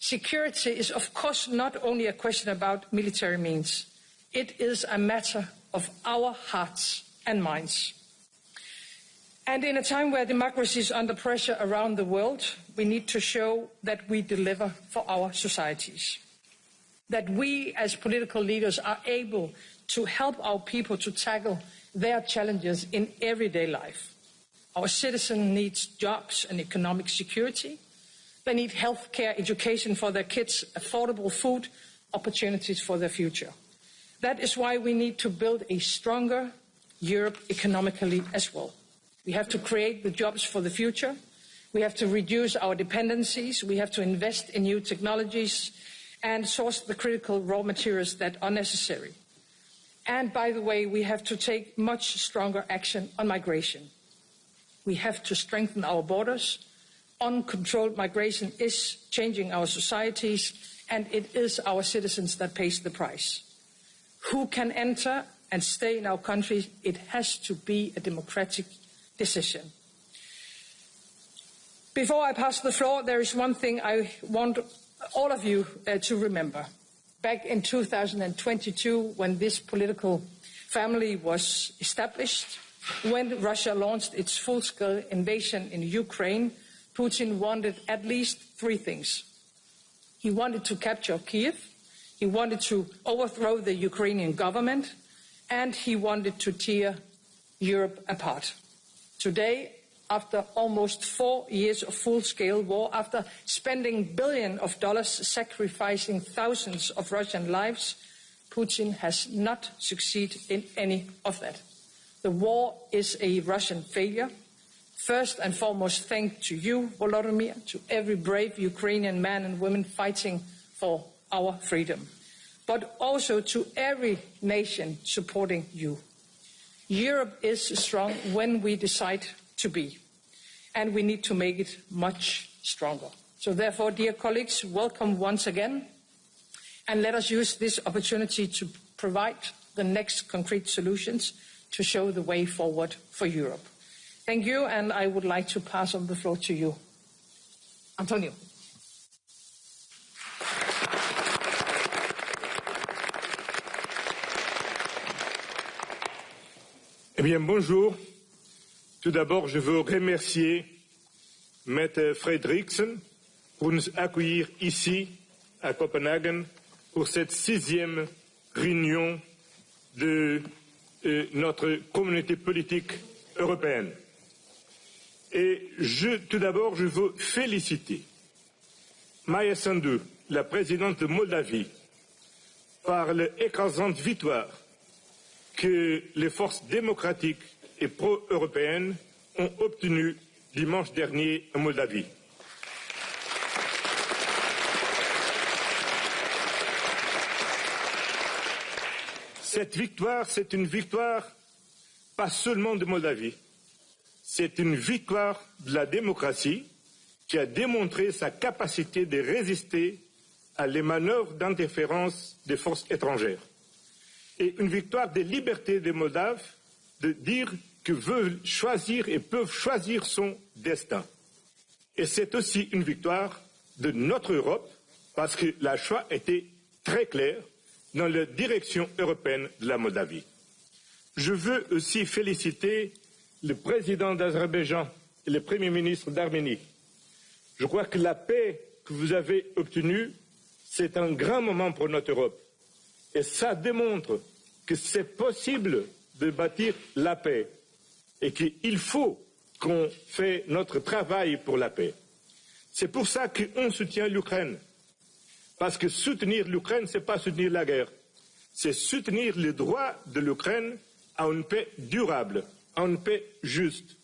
S7: Security is, of course, not only a question about military means. It is a matter of our hearts and minds. And in a time where democracy is under pressure around the world, we need to show that we deliver for our societies. That we as political leaders are able to help our people to tackle their challenges in everyday life. Our citizens need jobs and economic security. They need healthcare, education for their kids, affordable food, opportunities for their future. That is why we need to build a stronger Europe economically as well. We have to create the jobs for the future. We have to reduce our dependencies. We have to invest in new technologies and source the critical raw materials that are necessary. And by the way, we have to take much stronger action on migration. We have to strengthen our borders. Uncontrolled migration is changing our societies, and it is our citizens that pays the price. Who can enter and stay in our country? It has to be a democratic decision. Before I pass the floor, there is one thing I want all of you to remember. Back in 2022, when this political family was established, when Russia launched its full-scale invasion in Ukraine, Putin wanted at least three things. He wanted to capture Kiev, he wanted to overthrow the Ukrainian government, and he wanted to tear Europe apart. Today, after almost 4 years of full-scale war, after spending billions of dollars sacrificing thousands of Russian lives, Putin has not succeeded in any of that. The war is a Russian failure. First and foremost, thanks to you, Volodymyr, to every brave Ukrainian man and woman fighting for our freedom, but also to every nation supporting you. Europe is strong when we decide to be, and we need to make it much stronger. So therefore, dear colleagues, welcome once again, and let us use this opportunity to provide the next concrete solutions to show the way forward for Europe. Thank you, and I would like to pass on the floor to you. Antonio.
S5: Eh bien, bonjour. Tout d'abord, je veux remercier Mette Frederiksen pour nous accueillir ici, à Copenhague, pour cette 6e réunion de notre communauté politique européenne. Et tout d'abord, je veux féliciter Maia Sandu, la présidente de Moldavie, par l'écrasante victoire que les forces démocratiques et pro-européennes ont obtenue dimanche dernier en Moldavie. Cette victoire, c'est une victoire pas seulement de Moldavie, c'est une victoire de la démocratie qui a démontré sa capacité de résister à les manœuvres d'interférence des forces étrangères. Et une victoire des libertés des Moldaves de dire qu'ils veulent choisir et peuvent choisir son destin. Et c'est aussi une victoire de notre Europe parce que le choix était très clair dans la direction européenne de la Moldavie. Je veux aussi féliciter le président d'Azerbaïdjan et le Premier ministre d'Arménie. Je crois que la paix que vous avez obtenue, c'est un grand moment pour notre Europe. Et ça démontre que c'est possible de bâtir la paix et qu'il faut qu'on fasse notre travail pour la paix. C'est pour ça qu'on soutient l'Ukraine. Parce que soutenir l'Ukraine, ce n'est pas soutenir la guerre. C'est soutenir les droits de l'Ukraine à une paix durable, à une paix juste.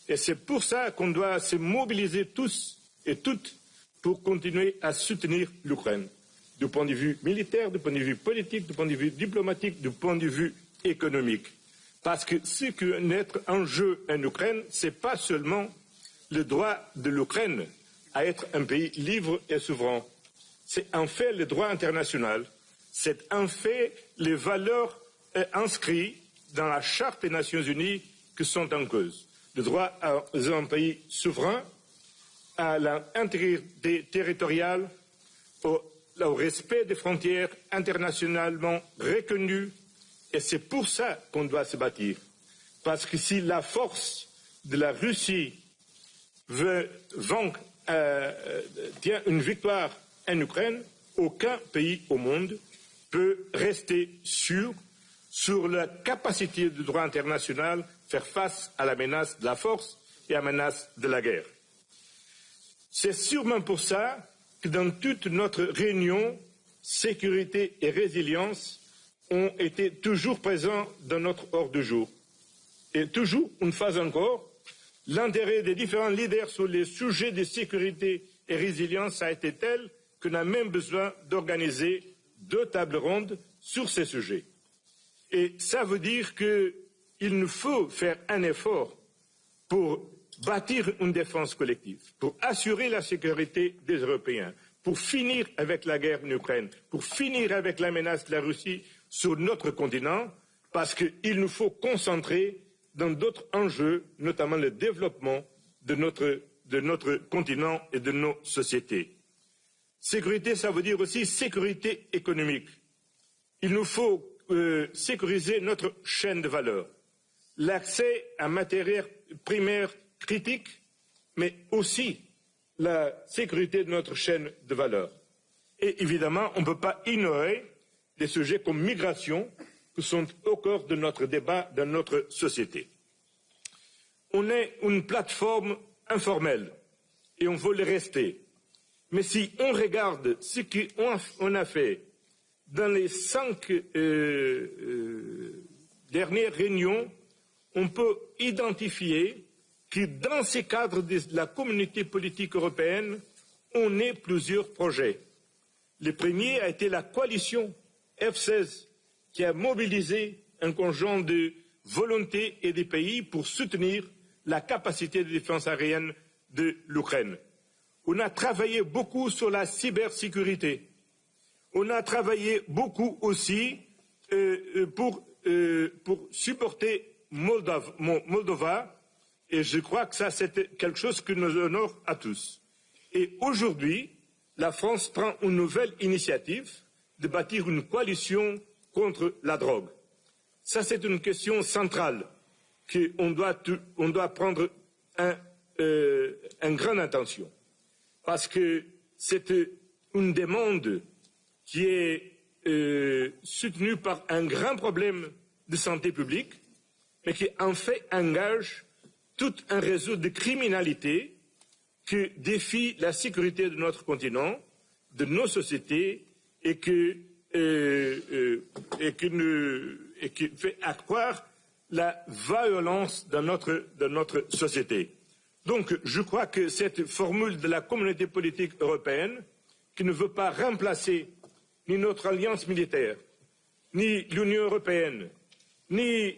S5: Et c'est pour ça qu'on doit se mobiliser tous et toutes pour continuer à soutenir l'Ukraine. Du point de vue militaire, du point de vue politique, du point de vue diplomatique, du point de vue économique. Parce que ce qui est en jeu en Ukraine, ce n'est pas seulement le droit de l'Ukraine à être un pays libre et souverain. C'est en fait le droit international. C'est en fait les valeurs inscrites dans la Charte des Nations Unies qui sont en cause. Le droit à un pays souverain, à l'intégrité territoriale, au respect des frontières internationalement reconnues. Et c'est pour ça qu'on doit se bâtir. Parce que si la force de la Russie tient une victoire en Ukraine, aucun pays au monde peut rester sûr sur la capacité du droit international de faire face à la menace de la force et à la menace de la guerre. C'est sûrement pour ça que dans toute notre réunion, sécurité et résilience ont été toujours présents dans notre ordre du jour. Et toujours, une fois encore, l'intérêt des différents leaders sur les sujets de sécurité et résilience a été tel qu'on a même besoin d'organiser 2 tables rondes sur ces sujets. Et ça veut dire qu'il nous faut faire un effort pour bâtir une défense collective, pour assurer la sécurité des Européens, pour finir avec la guerre en Ukraine, pour finir avec la menace de la Russie sur notre continent, parce qu'il nous faut concentrer dans d'autres enjeux, notamment le développement de de notre continent et de nos sociétés. Sécurité, ça veut dire aussi sécurité économique. Il nous faut sécuriser notre chaîne de valeur, l'accès à matières primaires critiques, mais aussi la sécurité de notre chaîne de valeur. Et évidemment, on ne peut pas ignorer des sujets comme migration qui sont au cœur de notre débat dans notre société. On est une plateforme informelle et on veut le rester. Mais si on regarde ce qu'on a fait dans les 5 dernières réunions, on peut identifier que dans ces cadres de la communauté politique européenne, on a plusieurs projets. Le premier a été la coalition F-16 qui a mobilisé un conjoint de volontés et des pays pour soutenir la capacité de défense aérienne de l'Ukraine. On a travaillé beaucoup sur la cybersécurité. On a travaillé beaucoup aussi pour supporter Moldova, et je crois que ça c'est quelque chose qui nous honore à tous. Et aujourd'hui, la France prend une nouvelle initiative de bâtir une coalition contre la drogue. Ça c'est une question centrale qu'on doit prendre en grande attention. Parce que c'est une demande qui est soutenue par un grand problème de santé publique, mais qui en fait engage tout un réseau de criminalité qui défie la sécurité de notre continent, de nos sociétés, et qui fait accroître la violence dans notre société. Donc, je crois que cette formule de la communauté politique européenne, qui ne veut pas remplacer ni notre alliance militaire, ni l'Union européenne, ni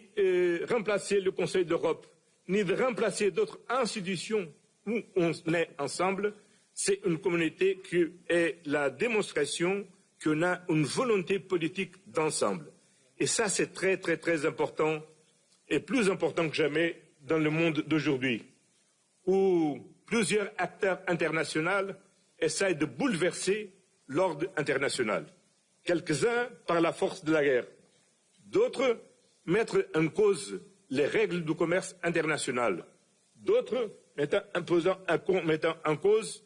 S5: remplacer le Conseil d'Europe, ni de remplacer d'autres institutions où on est ensemble, c'est une communauté qui est la démonstration qu'on a une volonté politique d'ensemble. Et ça, c'est très, très, très important, et plus important que jamais dans le monde d'aujourd'hui, où plusieurs acteurs internationaux essayent de bouleverser l'ordre international. Quelques-uns par la force de la guerre, d'autres mettre en cause les règles du commerce international, d'autres mettant en cause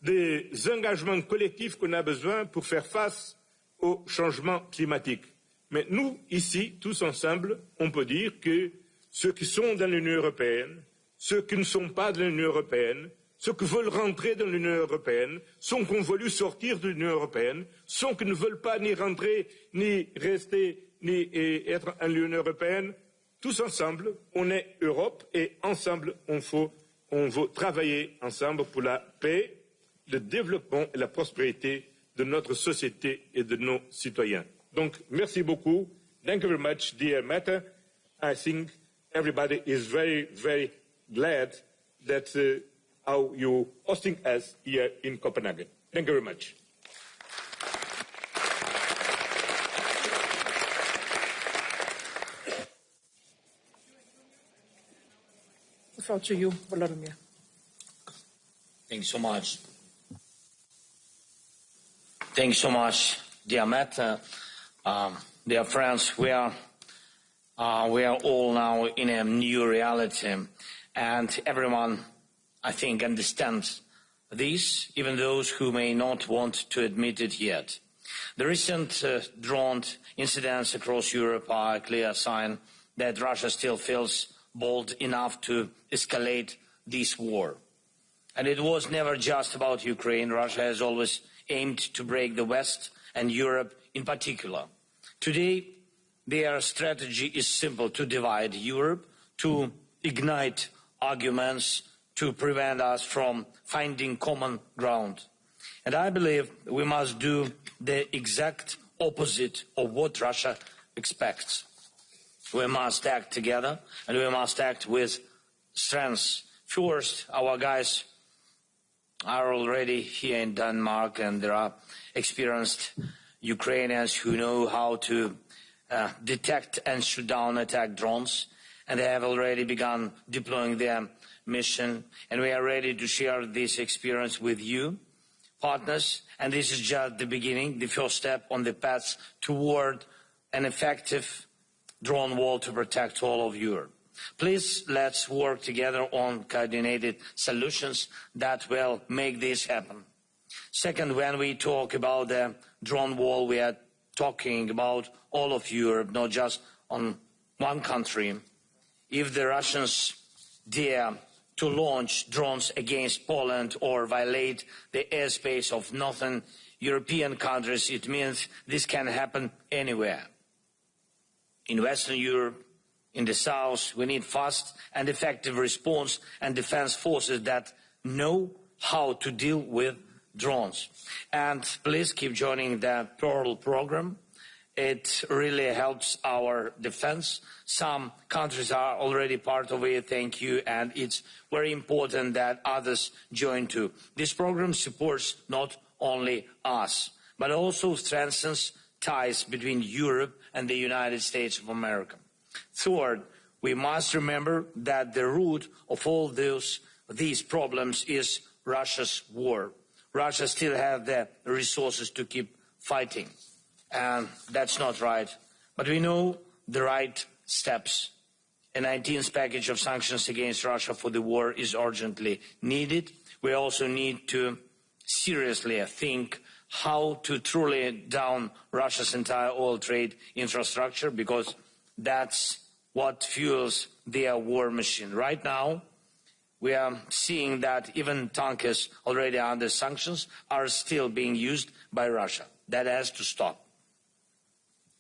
S5: des engagements collectifs qu'on a besoin pour faire face au changement climatique. Mais nous, ici, tous ensemble, on peut dire que ceux qui sont dans l'Union européenne, ceux qui ne sont pas dans l'Union européenne, ceux qui veulent rentrer dans l'Union européenne, ceux qui ont voulu sortir de l'Union européenne, ceux qui ne veulent pas ni rentrer, ni rester, ni être en l'Union européenne, tous ensemble, on est Europe et ensemble, on veut travailler ensemble pour la paix, le développement et la prospérité de notre société et de nos citoyens. Donc, merci beaucoup. Thank you very much, dear Mette. I think everybody is very, very glad that how you hosting us here in Copenhagen. Thank you very much.
S7: floor to you, Volodymyr.
S9: Thank you so much. Thank you so much, dear Matt. Dear friends, we are all now in a new reality, and everyone, I think, understands this, even those who may not want to admit it yet. The recent drone incidents across Europe are a clear sign that Russia still feels bold enough to escalate this war. And it was never just about Ukraine. Russia has always aimed to break the West and Europe in particular. Today, their strategy is simple: to divide Europe, to ignite arguments, to prevent us from finding common ground. And I believe we must do the exact opposite of what Russia expects. We must act together, and we must act with strength. First, our guys are already here in Denmark, and there are experienced Ukrainians who know how to detect and shoot down attack drones, and they have already begun deploying them mission, and we are ready to share this experience with you, partners, and this is just the beginning, the first step on the path toward an effective drone wall to protect all of Europe. Please, let's work together on coordinated solutions that will make this happen. Second, when we talk about the drone wall, we are talking about all of Europe, not just on one country. If the Russians dare to launch drones against Poland or violate the airspace of northern European countries, it means this can happen anywhere. In Western Europe, in the south, we need fast and effective response and defense forces that know how to deal with drones. And please keep joining the Pearl program. It really helps our defense. Some countries are already part of it, thank you, and it's very important that others join too. This program supports not only us, but also strengthens ties between Europe and the United States of America. Third, we must remember that the root of all these problems is Russia's war. Russia still has the resources to keep fighting, and that's not right. But we know the right steps. A 19th package of sanctions against Russia for the war is urgently needed. We also need to seriously think how to truly down Russia's entire oil trade infrastructure, because that's what fuels their war machine. Right now, we are seeing that even tankers already under sanctions are still being used by Russia. That has to stop.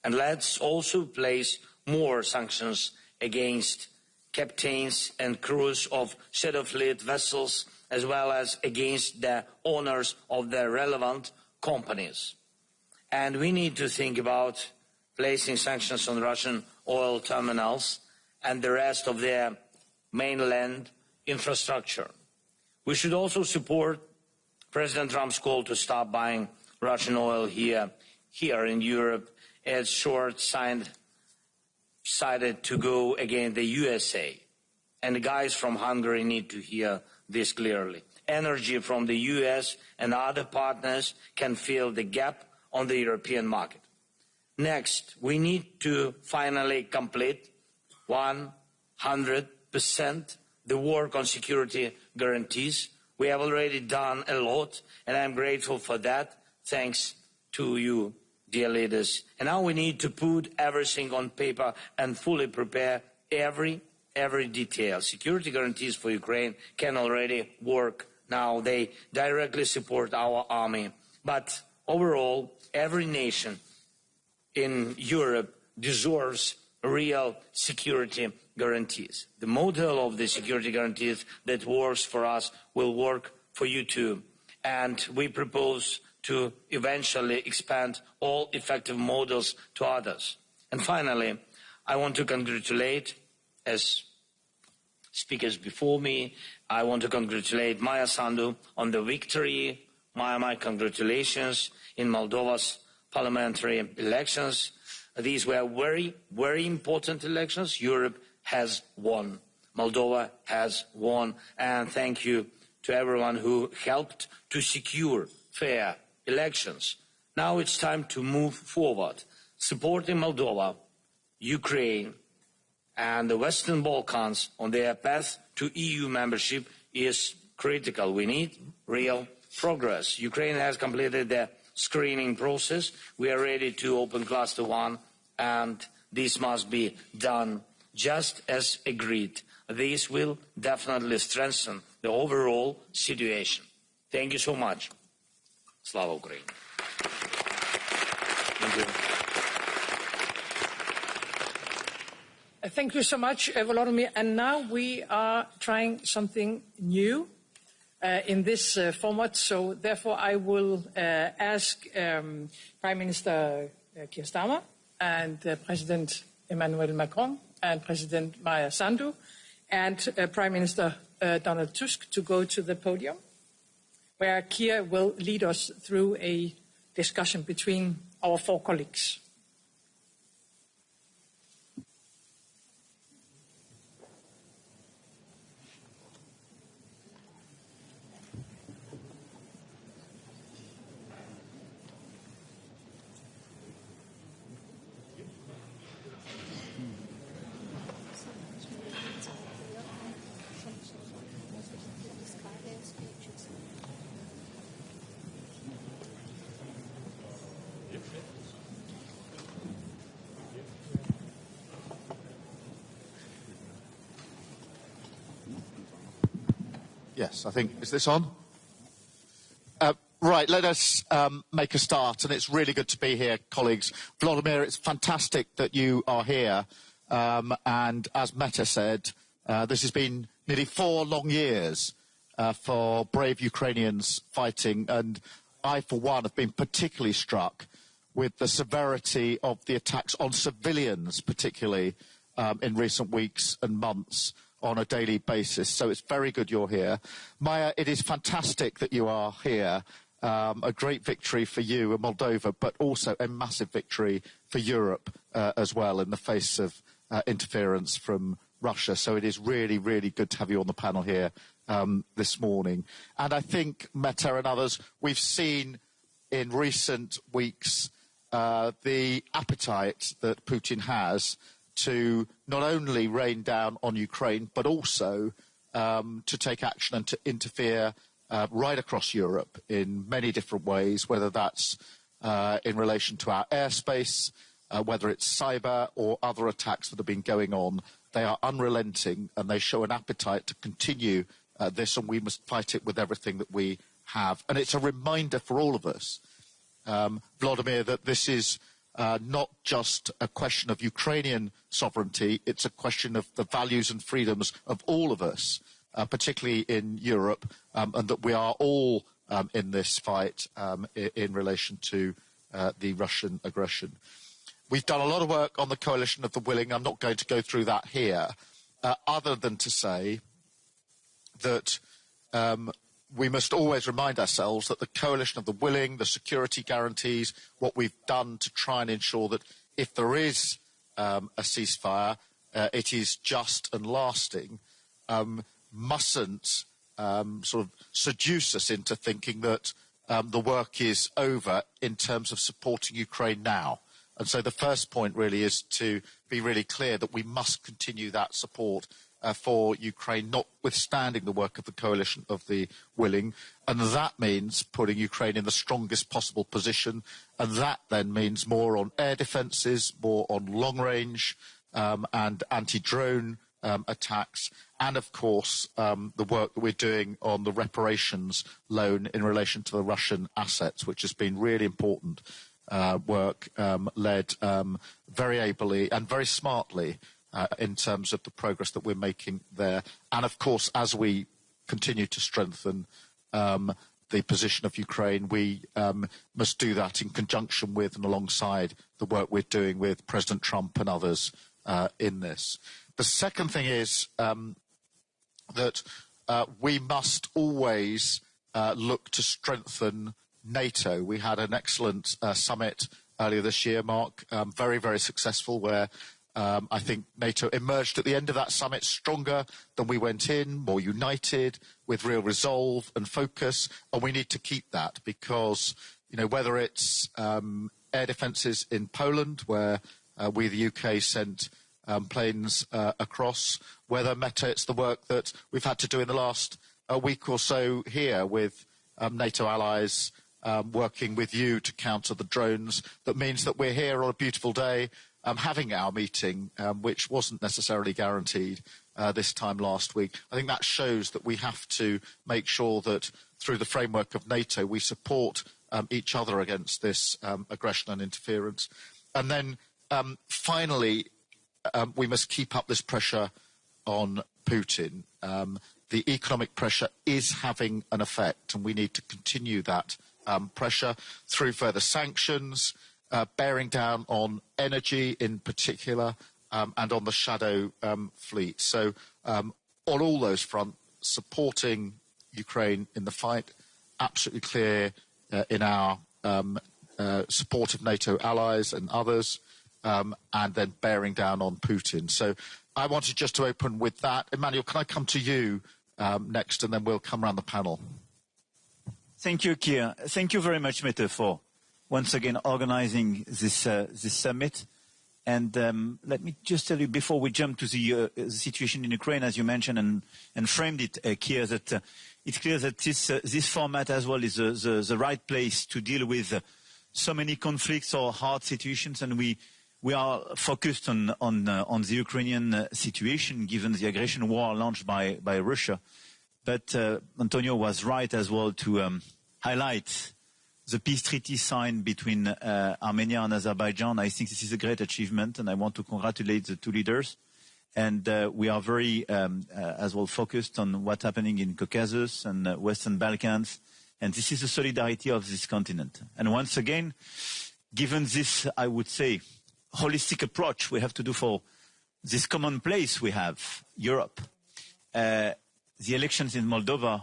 S9: And let's also place more sanctions against captains and crews of shadow fleet vessels, as well as against the owners of the relevant companies. And we need to think about placing sanctions on Russian oil terminals and the rest of their mainland infrastructure. We should also support President Trump's call to stop buying Russian oil here in Europe. It's short-sighted to go against the USA. And the guys from Hungary need to hear this clearly. Energy from the US and other partners can fill the gap on the European market. Next, we need to finally complete 100% the work on security guarantees. We have already done a lot, and I'm grateful for that. Thanks to you, dear leaders. And now we need to put everything on paper and fully prepare every detail. Security guarantees for Ukraine can already work now. They directly support our army. But overall, every nation in Europe deserves real security guarantees. The model of the security guarantees that works for us will work for you too. And we propose to eventually expand all effective models to others. And finally, I want to congratulate, as speakers before me, I want to congratulate Maya Sandu on the victory. Maya, my congratulations in Moldova's parliamentary elections. These were very, very important elections. Europe has won. Moldova has won. And thank you to everyone who helped to secure fair elections. Now it's time to move forward. Supporting Moldova, Ukraine, and the Western Balkans on their path to EU membership is critical. We need real progress. Ukraine has completed the screening process. We are ready to open Cluster 1, and this must be done just as agreed. This will definitely strengthen the overall situation. Thank you so much. Slava Ukraini. Thank you.
S7: Thank you so much, Volodymyr. And now we are trying something new in this format. So therefore, I will ask Prime Minister Keir Starmer and President Emmanuel Macron and President Maya Sandu and Prime Minister Donald Tusk to go to the podium, where Keir will lead us through a discussion between our four colleagues.
S11: Yes, I think, is this on? Right, let us make a start, and it's really good to be here, colleagues. Vladimir, it's fantastic that you are here, and as Meta said, this has been nearly 4 long years for brave Ukrainians fighting, and I, for one, have been particularly struck with the severity of the attacks on civilians, particularly in recent weeks and months, on a daily basis. So it's very good you're here. Maya, it is fantastic that you are here. A great victory for you and Moldova, but also a massive victory for Europe as well in the face of interference from Russia. So it is really, really good to have you on the panel here this morning. And I think, Meta and others, we've seen in recent weeks the appetite that Putin has to not only rain down on Ukraine, but also to take action and to interfere right across Europe in many different ways, whether that's in relation to our airspace, whether it's cyber or other attacks that have been going on. They are unrelenting and they show an appetite to continue this, and we must fight it with everything that we have. And it's a reminder for all of us, Vladimir, that this is not just a question of Ukrainian sovereignty, it's a question of the values and freedoms of all of us, particularly in Europe, and that we are all in this fight in relation to the Russian aggression. We've done a lot of work on the Coalition of the Willing. I'm not going to go through that here, other than to say that we must always remind ourselves that the Coalition of the Willing, the security guarantees, what we've done to try and ensure that if there is a ceasefire, it is just and lasting, mustn't sort of seduce us into thinking that the work is over in terms of supporting Ukraine now. And so the first point really is to be really clear that we must continue that support for Ukraine, notwithstanding the work of the Coalition of the Willing. And that means putting Ukraine in the strongest possible position. And that then means more on air defences, more on long range and anti-drone attacks. And of course, the work that we're doing on the reparations loan in relation to the Russian assets, which has been really important work led very ably and very smartly in terms of the progress that we're making there. And of course, as we continue to strengthen the position of Ukraine, we must do that in conjunction with and alongside the work we're doing with President Trump and others in this. The second thing is that we must always look to strengthen NATO. We had an excellent summit earlier this year, Mark, very, very successful, where I think NATO emerged at the end of that summit stronger than we went in, more united, with real resolve and focus. And we need to keep that because, you know, whether it's air defences in Poland, where we, the UK, sent planes across, whether, Meta, it's the work that we've had to do in the last week or so here with NATO allies working with you to counter the drones. That means that we're here on a beautiful day having our meeting, which wasn't necessarily guaranteed this time last week. I think that shows that we have to make sure that through the framework of NATO we support each other against this aggression and interference. And then finally, we must keep up this pressure on Putin. The economic pressure is having an effect, and we need to continue that pressure through further sanctions, bearing down on energy in particular, and on the shadow fleet. So on all those fronts, supporting Ukraine in the fight, absolutely clear in our support of NATO allies and others, and then bearing down on Putin. So I wanted just to open with that. Emmanuel, can I come to you next, and then we'll come around the panel.
S21: Thank you, Keir. Thank you very much, Meta, for once again organizing this summit. And let me just tell you, before we jump to the situation in Ukraine, as you mentioned and framed it, Keir, that it's clear that this format as well is the right place to deal with so many conflicts or hard situations, and we are focused on the Ukrainian situation, given the aggression war launched by Russia. But Antonio was right as well to highlight the peace treaty signed between Armenia and Azerbaijan. I think this is a great achievement, and I want to congratulate the two leaders. And we are very, as well, focused on what's happening in Caucasus and Western Balkans. And this is the solidarity of this continent. And once again, given this, I would say, holistic approach we have to do for this common place we have, Europe, the elections in Moldova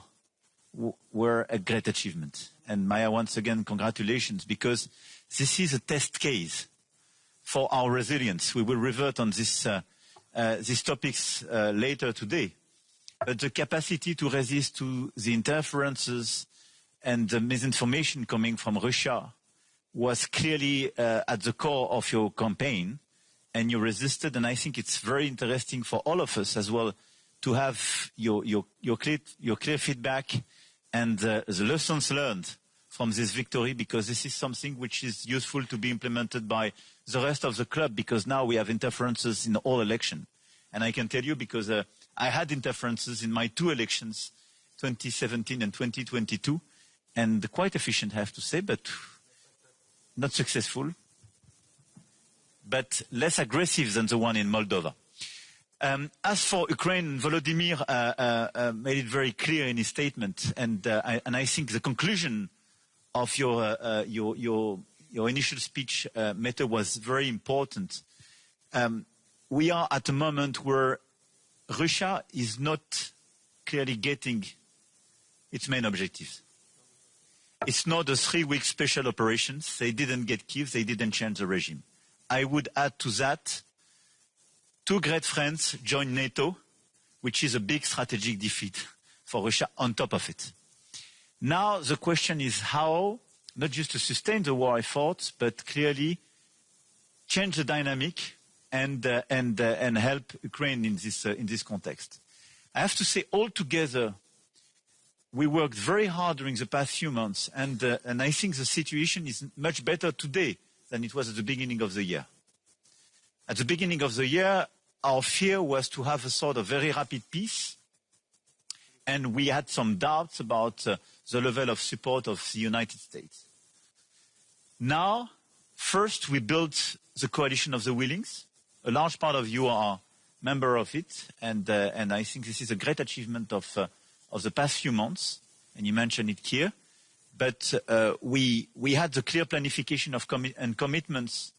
S21: were a great achievement. And Maya, once again, congratulations, because this is a test case for our resilience. We will revert on this, these topics later today. But the capacity to resist to the interferences and the misinformation coming from Russia was clearly at the core of your campaign, and you resisted. And I think it's very interesting for all of us as well to have your clear feedback and the lessons learned from this victory, because this is something which is useful to be implemented by the rest of the club, because now we have interferences in all elections. And I can tell you, because I had interferences in my two elections, 2017 and 2022, and quite efficient, I have to say, but not successful, but less aggressive than the one in Moldova. As for Ukraine, Volodymyr made it very clear in his statement, and I think the conclusion of your initial speech, Mete, was very important. We are at a moment where Russia is not clearly getting its main objectives. It's not a 3-week special operations. They didn't get Kiev. They didn't change the regime. I would add to that, two great friends joined NATO, which is a big strategic defeat for Russia on top of it. Now the question is how, not just to sustain the war effort, but clearly change the dynamic and help Ukraine in this context. I have to say, altogether, we worked very hard during the past few months, and I think the situation is much better today than it was at the beginning of the year. At the beginning of the year, our fear was to have a sort of very rapid peace, and we had some doubts about the level of support of the United States. Now, first we built the coalition of the willings. A large part of you are member of it, and I think this is a great achievement of the past few months, and you mentioned it here. But we had the clear planification of and commitments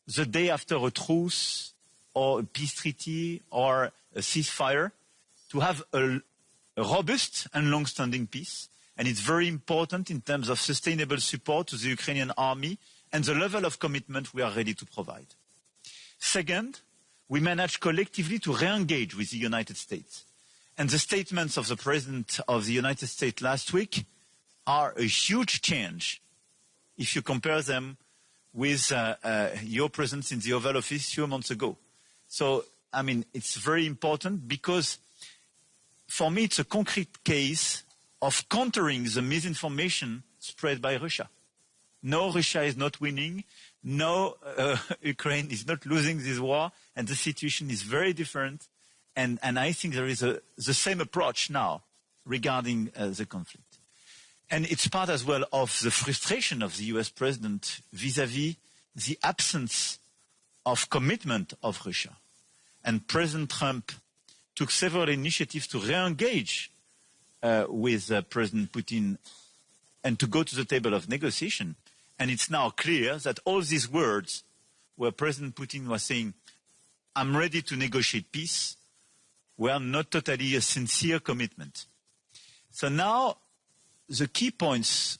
S21: the day after a truce or a peace treaty or a ceasefire to have a robust and long-standing peace. And it's very important in terms of sustainable support to the Ukrainian army and the level of commitment we are ready to provide. Second, we managed collectively to re-engage with the United States. And the statements of the President of the United States last week are a huge change if you compare them with your presence in the Oval Office a few months ago. So, I mean, it's very important because for me it's a concrete case of countering the misinformation spread by Russia. No, Russia is not winning. No, Ukraine is not losing this war, and the situation is very different. And I think there is the same approach now regarding the conflict. And it's part as well of the frustration of the US president vis-à-vis the absence of commitment of Russia. And President Trump took several initiatives to re-engage with President Putin and to go to the table of negotiation. And it's now clear that all these words where President Putin was saying, I'm ready to negotiate peace, were not totally a sincere commitment. So now the key points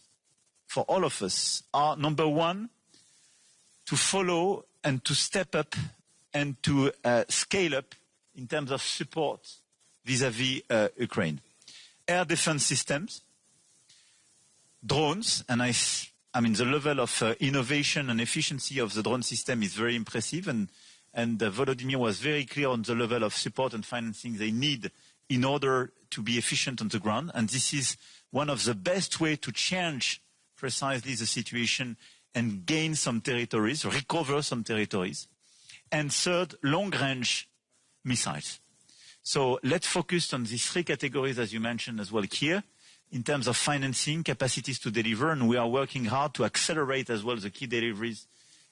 S21: for all of us are, number one, to follow and to step up and to scale up in terms of support vis-à-vis Ukraine. Air defense systems, drones, and I mean the level of innovation and efficiency of the drone system is very impressive, and Volodymyr was very clear on the level of support and financing they need in order to be efficient on the ground. And this is one of the best ways to change precisely the situation and gain some territories, recover some territories. And third, long-range missiles. So let's focus on these three categories, as you mentioned as well here, in terms of financing, capacities to deliver, and we are working hard to accelerate as well the key deliveries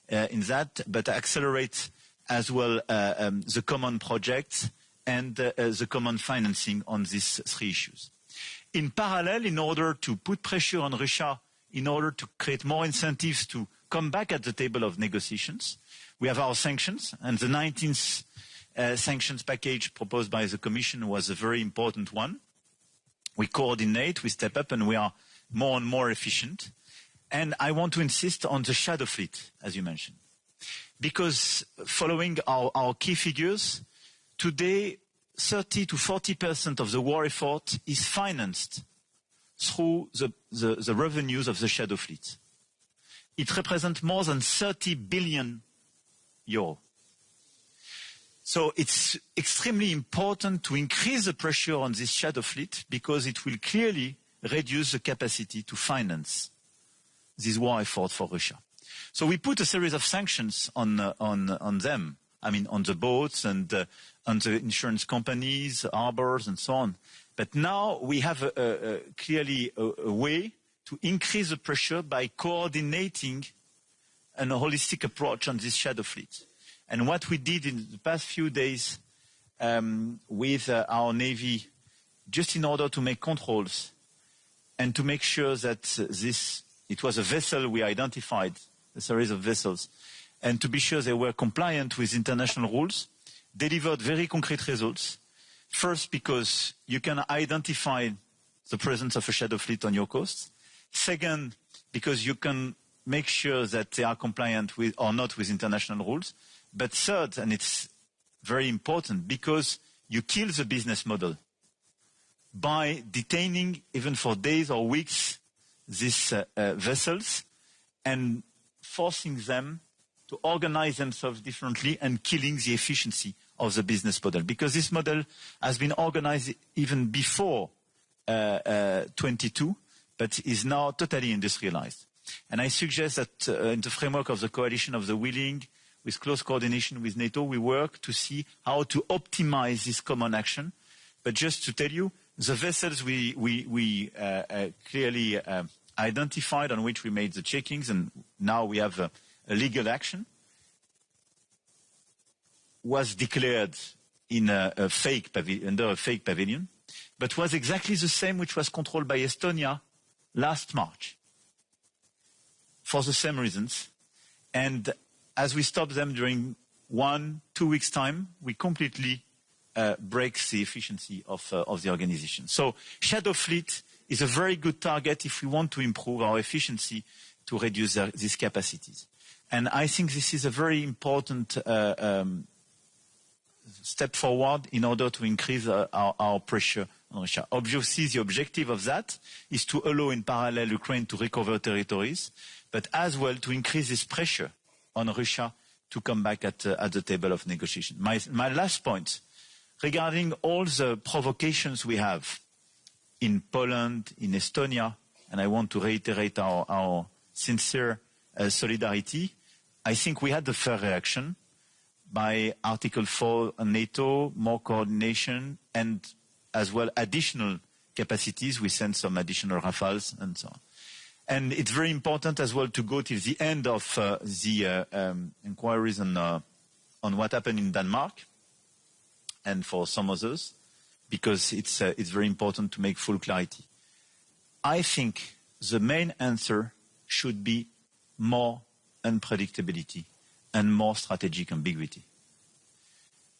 S21: in that, but accelerate as well the common projects and the common financing on these three issues. In parallel, in order to put pressure on Russia, in order to create more incentives to come back at the table of negotiations, we have our sanctions, and the 19th sanctions package proposed by the Commission was a very important one. We coordinate, we step up, and we are more and more efficient. And I want to insist on the shadow fleet, as you mentioned. Because following our key figures, today 30 to 40% of the war effort is financed through the revenues of the shadow fleet. It represents more than 30 billion euro. So it's extremely important to increase the pressure on this shadow fleet because it will clearly reduce the capacity to finance this war effort for Russia. So we put a series of sanctions on them. I mean, on the boats and on the insurance companies, harbors, and so on. But now we have clearly a way to increase the pressure by coordinating a holistic approach on this shadow fleet. And what we did in the past few days with our Navy, just in order to make controls and to make sure that it was a vessel we identified, a series of vessels, and to be sure they were compliant with international rules, delivered very concrete results. First, because you can identify the presence of a shadow fleet on your coast. Second, because you can make sure that they are compliant with or not with international rules. But third, and it's very important, because you kill the business model by detaining, even for days or weeks, these vessels and forcing them to organize themselves differently and killing the efficiency of the business model. Because this model has been organized even before 22, but is now totally industrialized. And I suggest that in the framework of the coalition of the willing, with close coordination with NATO, we work to see how to optimize this common action. But just to tell you, the vessels we clearly identified, on which we made the checkings, and now we have a legal action, was declared in under a fake pavilion, but was exactly the same which was controlled by Estonia last March, for the same reasons. And as we stop them during 1-2 weeks' time, we completely break the efficiency of the organization. So shadow fleet is a very good target if we want to improve our efficiency to reduce these capacities. And I think this is a very important step forward in order to increase our pressure on Russia. Obviously, the objective of that is to allow in parallel Ukraine to recover territories, but as well to increase this pressure on Russia to come back at the table of negotiation. My last point, regarding all the provocations we have in Poland, in Estonia, and I want to reiterate our sincere solidarity, I think we had the fair reaction by Article 4 on NATO, more coordination, and as well additional capacities. We sent some additional Rafales and so on. And it's very important as well to go till the end of the inquiries on what happened in Denmark and for some others, because it's very important to make full clarity. I think the main answer should be more unpredictability and more strategic ambiguity.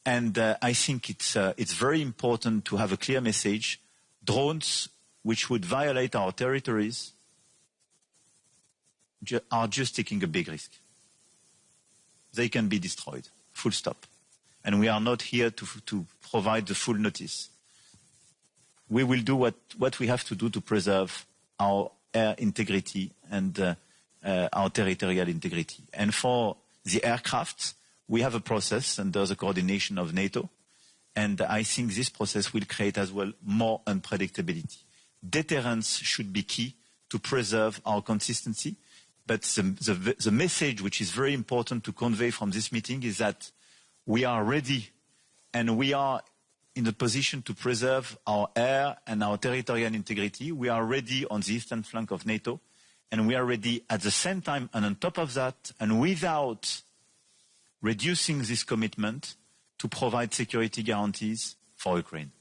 S21: And I think it's very important to have a clear message. Drones which would violate our territories are just taking a big risk. They can be destroyed, full stop. And we are not here to provide the full notice. We will do what we have to do to preserve our air integrity and our territorial integrity. And for the aircraft, we have a process under the coordination of NATO. And I think this process will create as well more unpredictability. Deterrence should be key to preserve our consistency. But the message which is very important to convey from this meeting is that we are ready and we are in a position to preserve our air and our territorial integrity. We are ready on the eastern flank of NATO, and we are ready at the same time and on top of that, and without reducing this commitment, to provide security guarantees for Ukraine.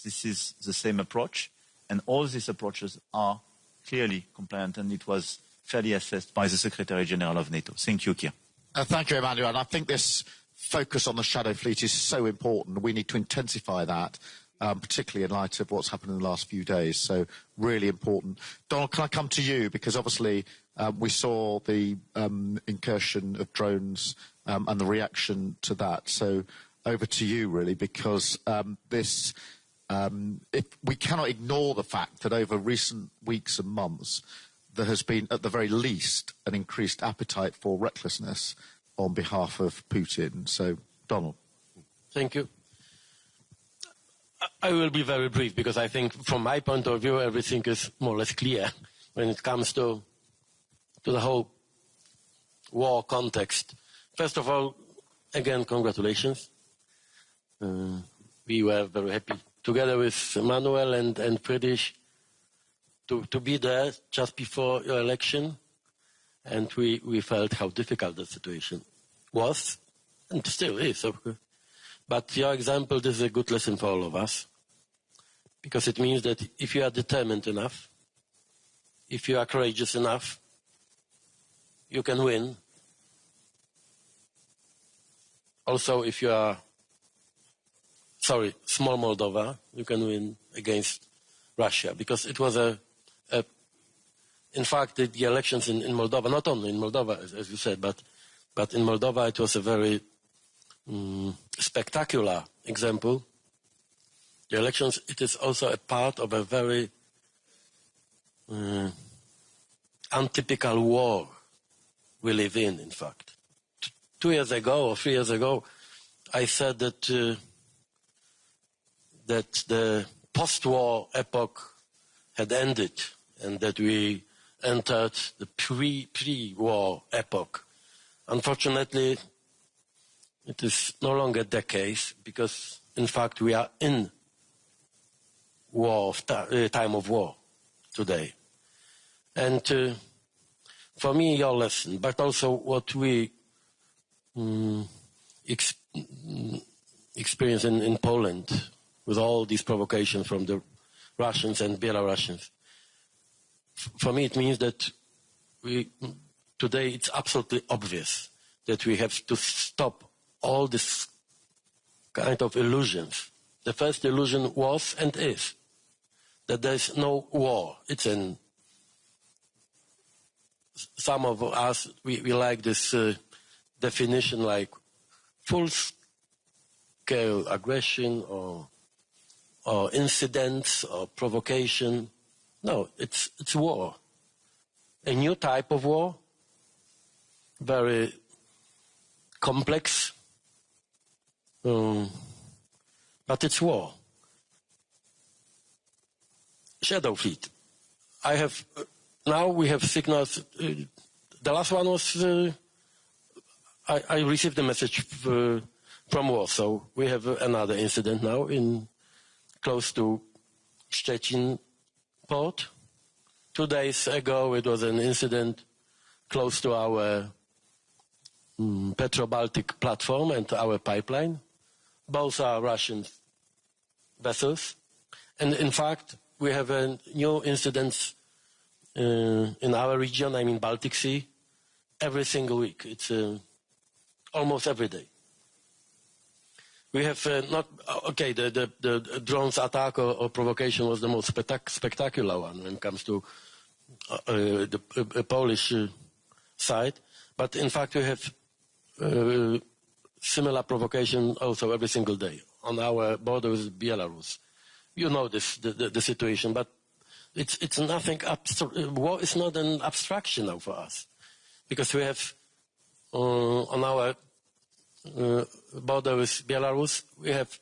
S21: This is the same approach, and all these approaches are clearly compliant, and it was fairly assessed by the Secretary General of NATO. Thank you, Keir.
S11: Thank you, Emmanuel. And I think this focus on the shadow fleet is so important. We need to intensify that, particularly in light of what's happened in the last few days. So really important. Donald, can I come to you? Because obviously we saw the incursion of drones and the reaction to that. So over to you, really, because we cannot ignore the fact that over recent weeks and months, there has been, at the very least, an increased appetite for recklessness on behalf of Putin. So, Donald.
S3: Thank you. I will be very brief because I think from my point of view everything is more or less clear when it comes to the whole war context. First of all, again, congratulations. We were very happy together with Manuel and Friedrich to be there just before your election, and we felt how difficult the situation was and still is, of course. But your example, this is a good lesson for all of us, because it means that if you are determined enough, if you are courageous enough, you can win. Also, if you are, small Moldova, you can win against Russia, because it was in fact, the elections in Moldova, not only in Moldova, as you said, but in Moldova it was a very spectacular example. The elections, it is also a part of a very untypical war we live in fact. 2 years ago or 3 years ago, I said that the post-war epoch had ended and that we entered the pre-war epoch. Unfortunately, it is no longer the case because, in fact, we are in time of war today. And for me, your lesson, but also what we experience in Poland with all these provocations from the Russians and Belarusians. For me, it means that today it's absolutely obvious that we have to stop all this kind of illusions. The first illusion was and is that there is no war. It's some of us, we like this definition like full-scale aggression or incidents or provocation. No, it's war. A new type of war, very complex, but it's war. Shadow fleet. Now we have signals. The last one was, I received a message from Warsaw. We have another incident now close to Szczecin port. 2 days ago, it was an incident close to our Petro-Baltic platform and our pipeline. Both are Russian vessels. And in fact, we have new incidents in our region, I mean Baltic Sea, every single week. It's almost every day. We have the drones attack or provocation was the most spectacular one when it comes to the Polish side. But in fact, we have similar provocation also every single day on our border with Belarus. You know the situation, but it's nothing. War is not an abstraction now for us, because we have on our border with Belarus, we have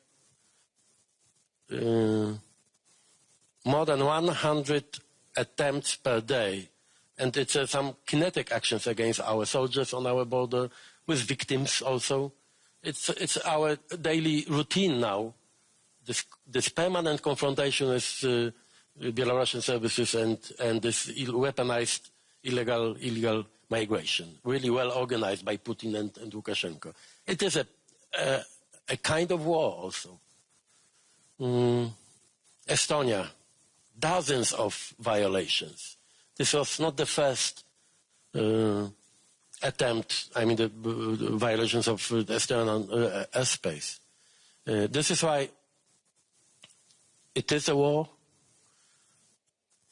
S3: more than 100 attempts per day, and it's some kinetic actions against our soldiers on our border with victims also. It's our daily routine now this permanent confrontation with Belarusian services and this weaponized illegal migration, really well organized by Putin and Lukashenko. It is a kind of war also. Estonia, dozens of violations. This was not the first attempt, I mean the violations of the Estonian airspace. This is why it is a war.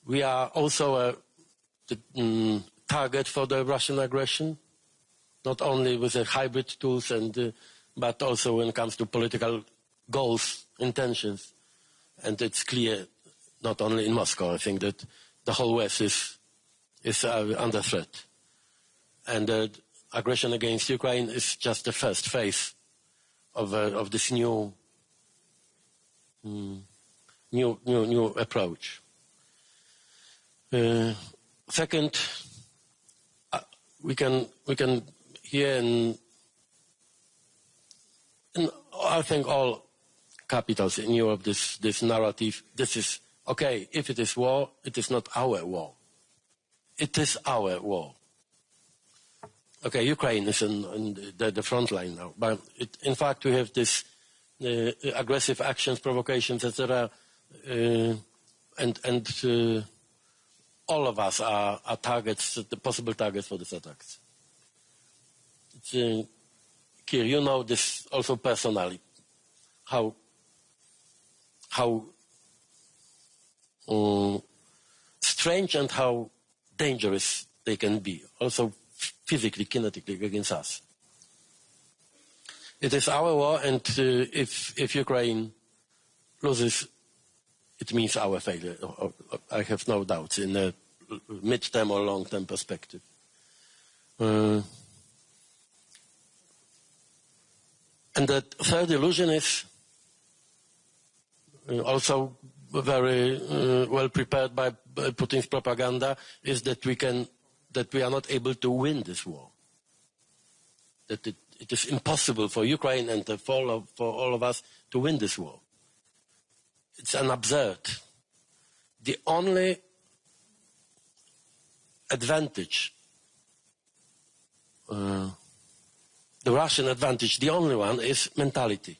S3: We are also a target for the Russian aggression, not only with the hybrid tools, but also when it comes to political goals, intentions. And it's clear, not only in Moscow, I think that the whole West is under threat. And the aggression against Ukraine is just the first phase of this new approach. Second, we can hear in I think all capitals in Europe this narrative. This is okay. If it is war, it is not our war. It is our war. Okay, Ukraine is in the front line now, but in fact we have this aggressive actions, provocations, etc. And all of us are targets, the possible targets for these attacks. It's, Kir, you know this also personally, how strange and how dangerous they can be, also physically, kinetically against us. It is our war, and if Ukraine loses, it means our failure. I have no doubts in a mid-term or long-term perspective. And the third illusion is also very well prepared by Putin's propaganda, is that we are not able to win this war. That it is impossible for Ukraine and for all of us to win this war. It's an absurd. The only advantage, the Russian advantage, the only one is mentality.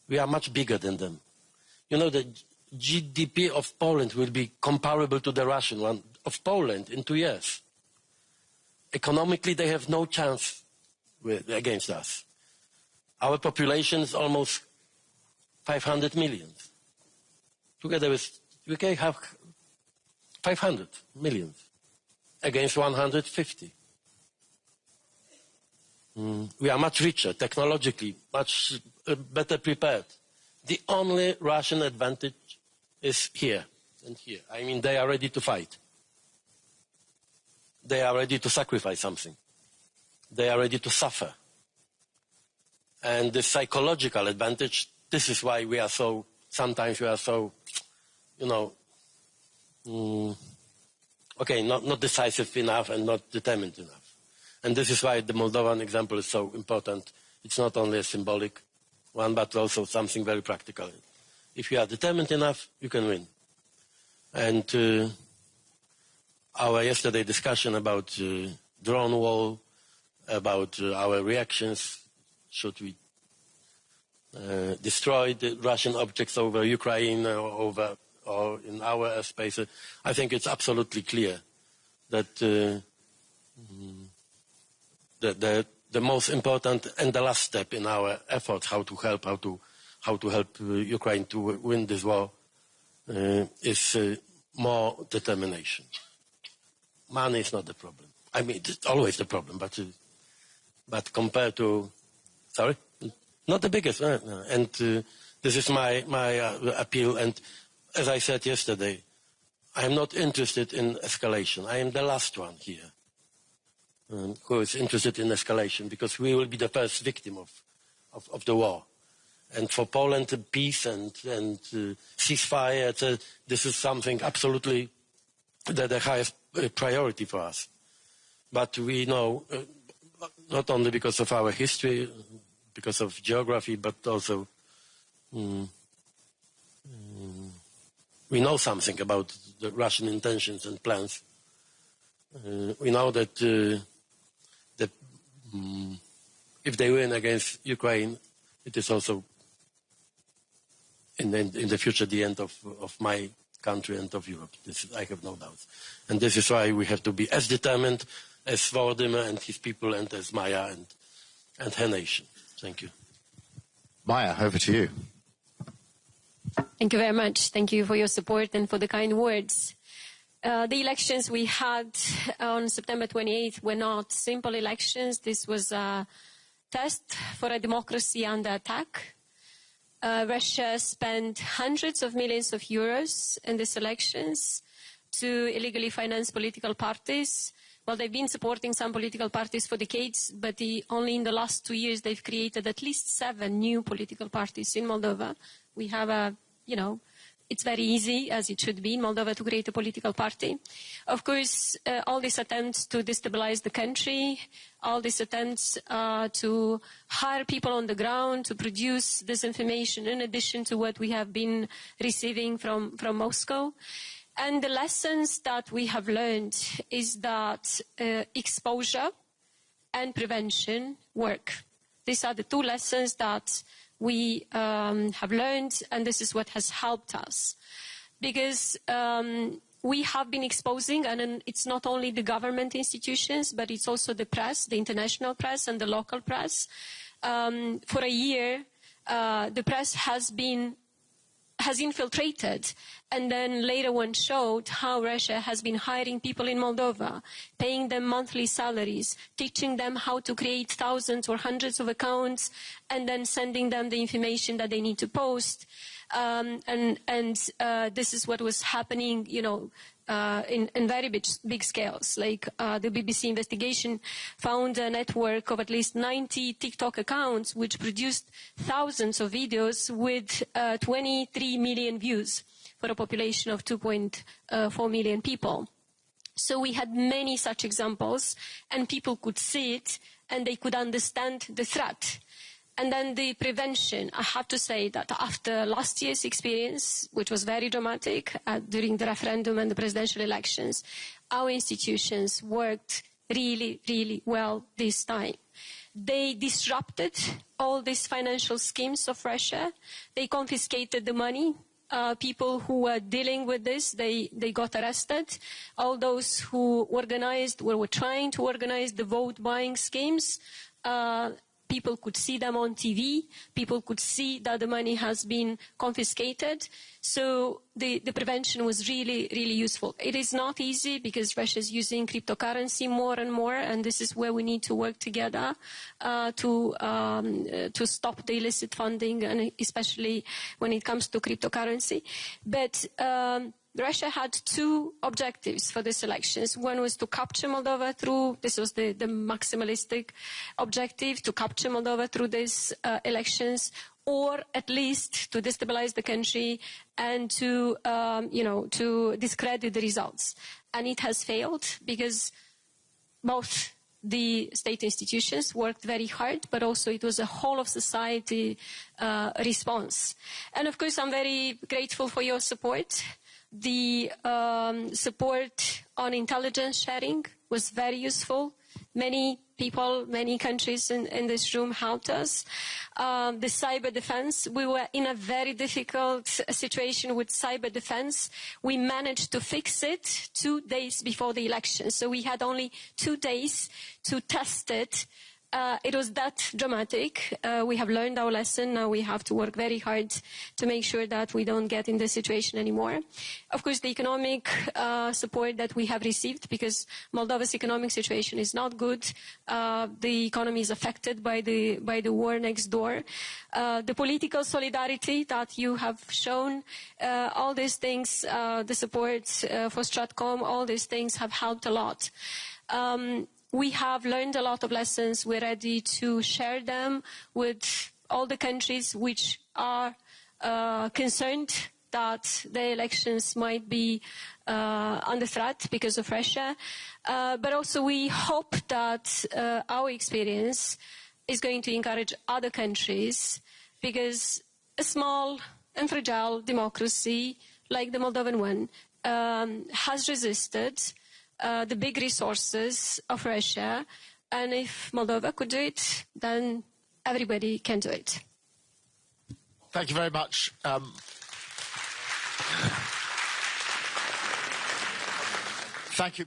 S3: We are much bigger than them. You know, the GDP of Poland will be comparable to the Russian one of Poland in 2 years. Economically, they have no chance against us. Our population is almost 500 million. Together with UK have 500 million against 150. We are much richer, technologically, much better prepared. The only Russian advantage is here and here. I mean, they are ready to fight. They are ready to sacrifice something. They are ready to suffer. And the psychological advantage, this is why we are so, sometimes we are so, you know, not decisive enough and not determined enough. And this is why the Moldovan example is so important. It's not only a symbolic one, but also something very practical. If you are determined enough, you can win. And our yesterday discussion about drone wall, about our reactions, should we destroy the Russian objects over Ukraine or in our airspace, I think it's absolutely clear that the most important and the last step in our efforts how to help Ukraine to win this war is more determination. Money is not the problem. I mean, it's always the problem, but compared to, sorry, not the biggest. And this is my appeal. And as I said yesterday, I am not interested in escalation. I am the last one here who is interested in escalation, because we will be the first victim of the war. And for Poland, peace and ceasefire, this is something absolutely the highest priority for us. But we know, not only because of our history, because of geography, but also we know something about the Russian intentions and plans. We know that if they win against Ukraine, it is also in the future the end of my country and of Europe. I have no doubts. And this is why we have to be as determined as Volodymyr and his people and as Maya and her nation. Thank you.
S11: Maya, over to you.
S8: Thank you very much. Thank you for your support and for the kind words. The elections we had on September 28th were not simple elections. This was a test for a democracy under attack. Russia spent hundreds of millions of euros in these elections to illegally finance political parties. Well, they've been supporting some political parties for decades, but only in the last 2 years they've created at least 7 new political parties in Moldova. We have it's very easy, as it should be in Moldova, to create a political party. Of course, all these attempts to destabilize the country, all these attempts to hire people on the ground to produce disinformation in addition to what we have been receiving from Moscow. And the lessons that we have learned is that exposure and prevention work. These are the 2 lessons that we have learned, and this is what has helped us. Because we have been exposing, and it's not only the government institutions, but it's also the press, the international press and the local press. For a year, the press has infiltrated, and then later on showed how Russia has been hiring people in Moldova, paying them monthly salaries, teaching them how to create thousands or hundreds of accounts, and then sending them the information that they need to post. This is what was happening, in very big scales. Like the BBC investigation found a network of at least 90 TikTok accounts which produced thousands of videos with 23 million views for a population of 2.4 million people. So we had many such examples, and people could see it and they could understand the threat. And then the prevention, I have to say that after last year's experience, which was very dramatic during the referendum and the presidential elections, our institutions worked really, really well this time. They disrupted all these financial schemes of Russia. They confiscated the money. People who were dealing with this, they got arrested. All those who organized or were trying to organize the vote buying schemes, people could see them on TV. People could see that the money has been confiscated. So the prevention was really, really useful. It is not easy because Russia is using cryptocurrency more and more, and this is where we need to work together to stop the illicit funding, and especially when it comes to cryptocurrency. But Russia had 2 objectives for these elections. One was to capture Moldova through, this was the maximalistic objective, to capture Moldova through these elections, or at least to destabilize the country and to discredit the results. And it has failed because both the state institutions worked very hard, but also it was a whole of society response. And of course, I'm very grateful for your support. The support on intelligence sharing was very useful. Many people, many countries in this room helped us. The cyber defense, we were in a very difficult situation with cyber defense. We managed to fix it 2 days before the election. So we had only 2 days to test it. It was that dramatic. We have learned our lesson. Now we have to work very hard to make sure that we don't get in this situation anymore. Of course, the economic support that we have received, because Moldova's economic situation is not good. The economy is affected by the war next door. The political solidarity that you have shown, all these things, the support for Stratcom, all these things have helped a lot. We have learned a lot of lessons. We're ready to share them with all the countries which are concerned that the elections might be under threat because of Russia. But also we hope that our experience is going to encourage other countries, because a small and fragile democracy like the Moldovan one has resisted the big resources of Russia, and if Moldova could do it, then everybody can do it.
S11: Thank you very much. Thank you.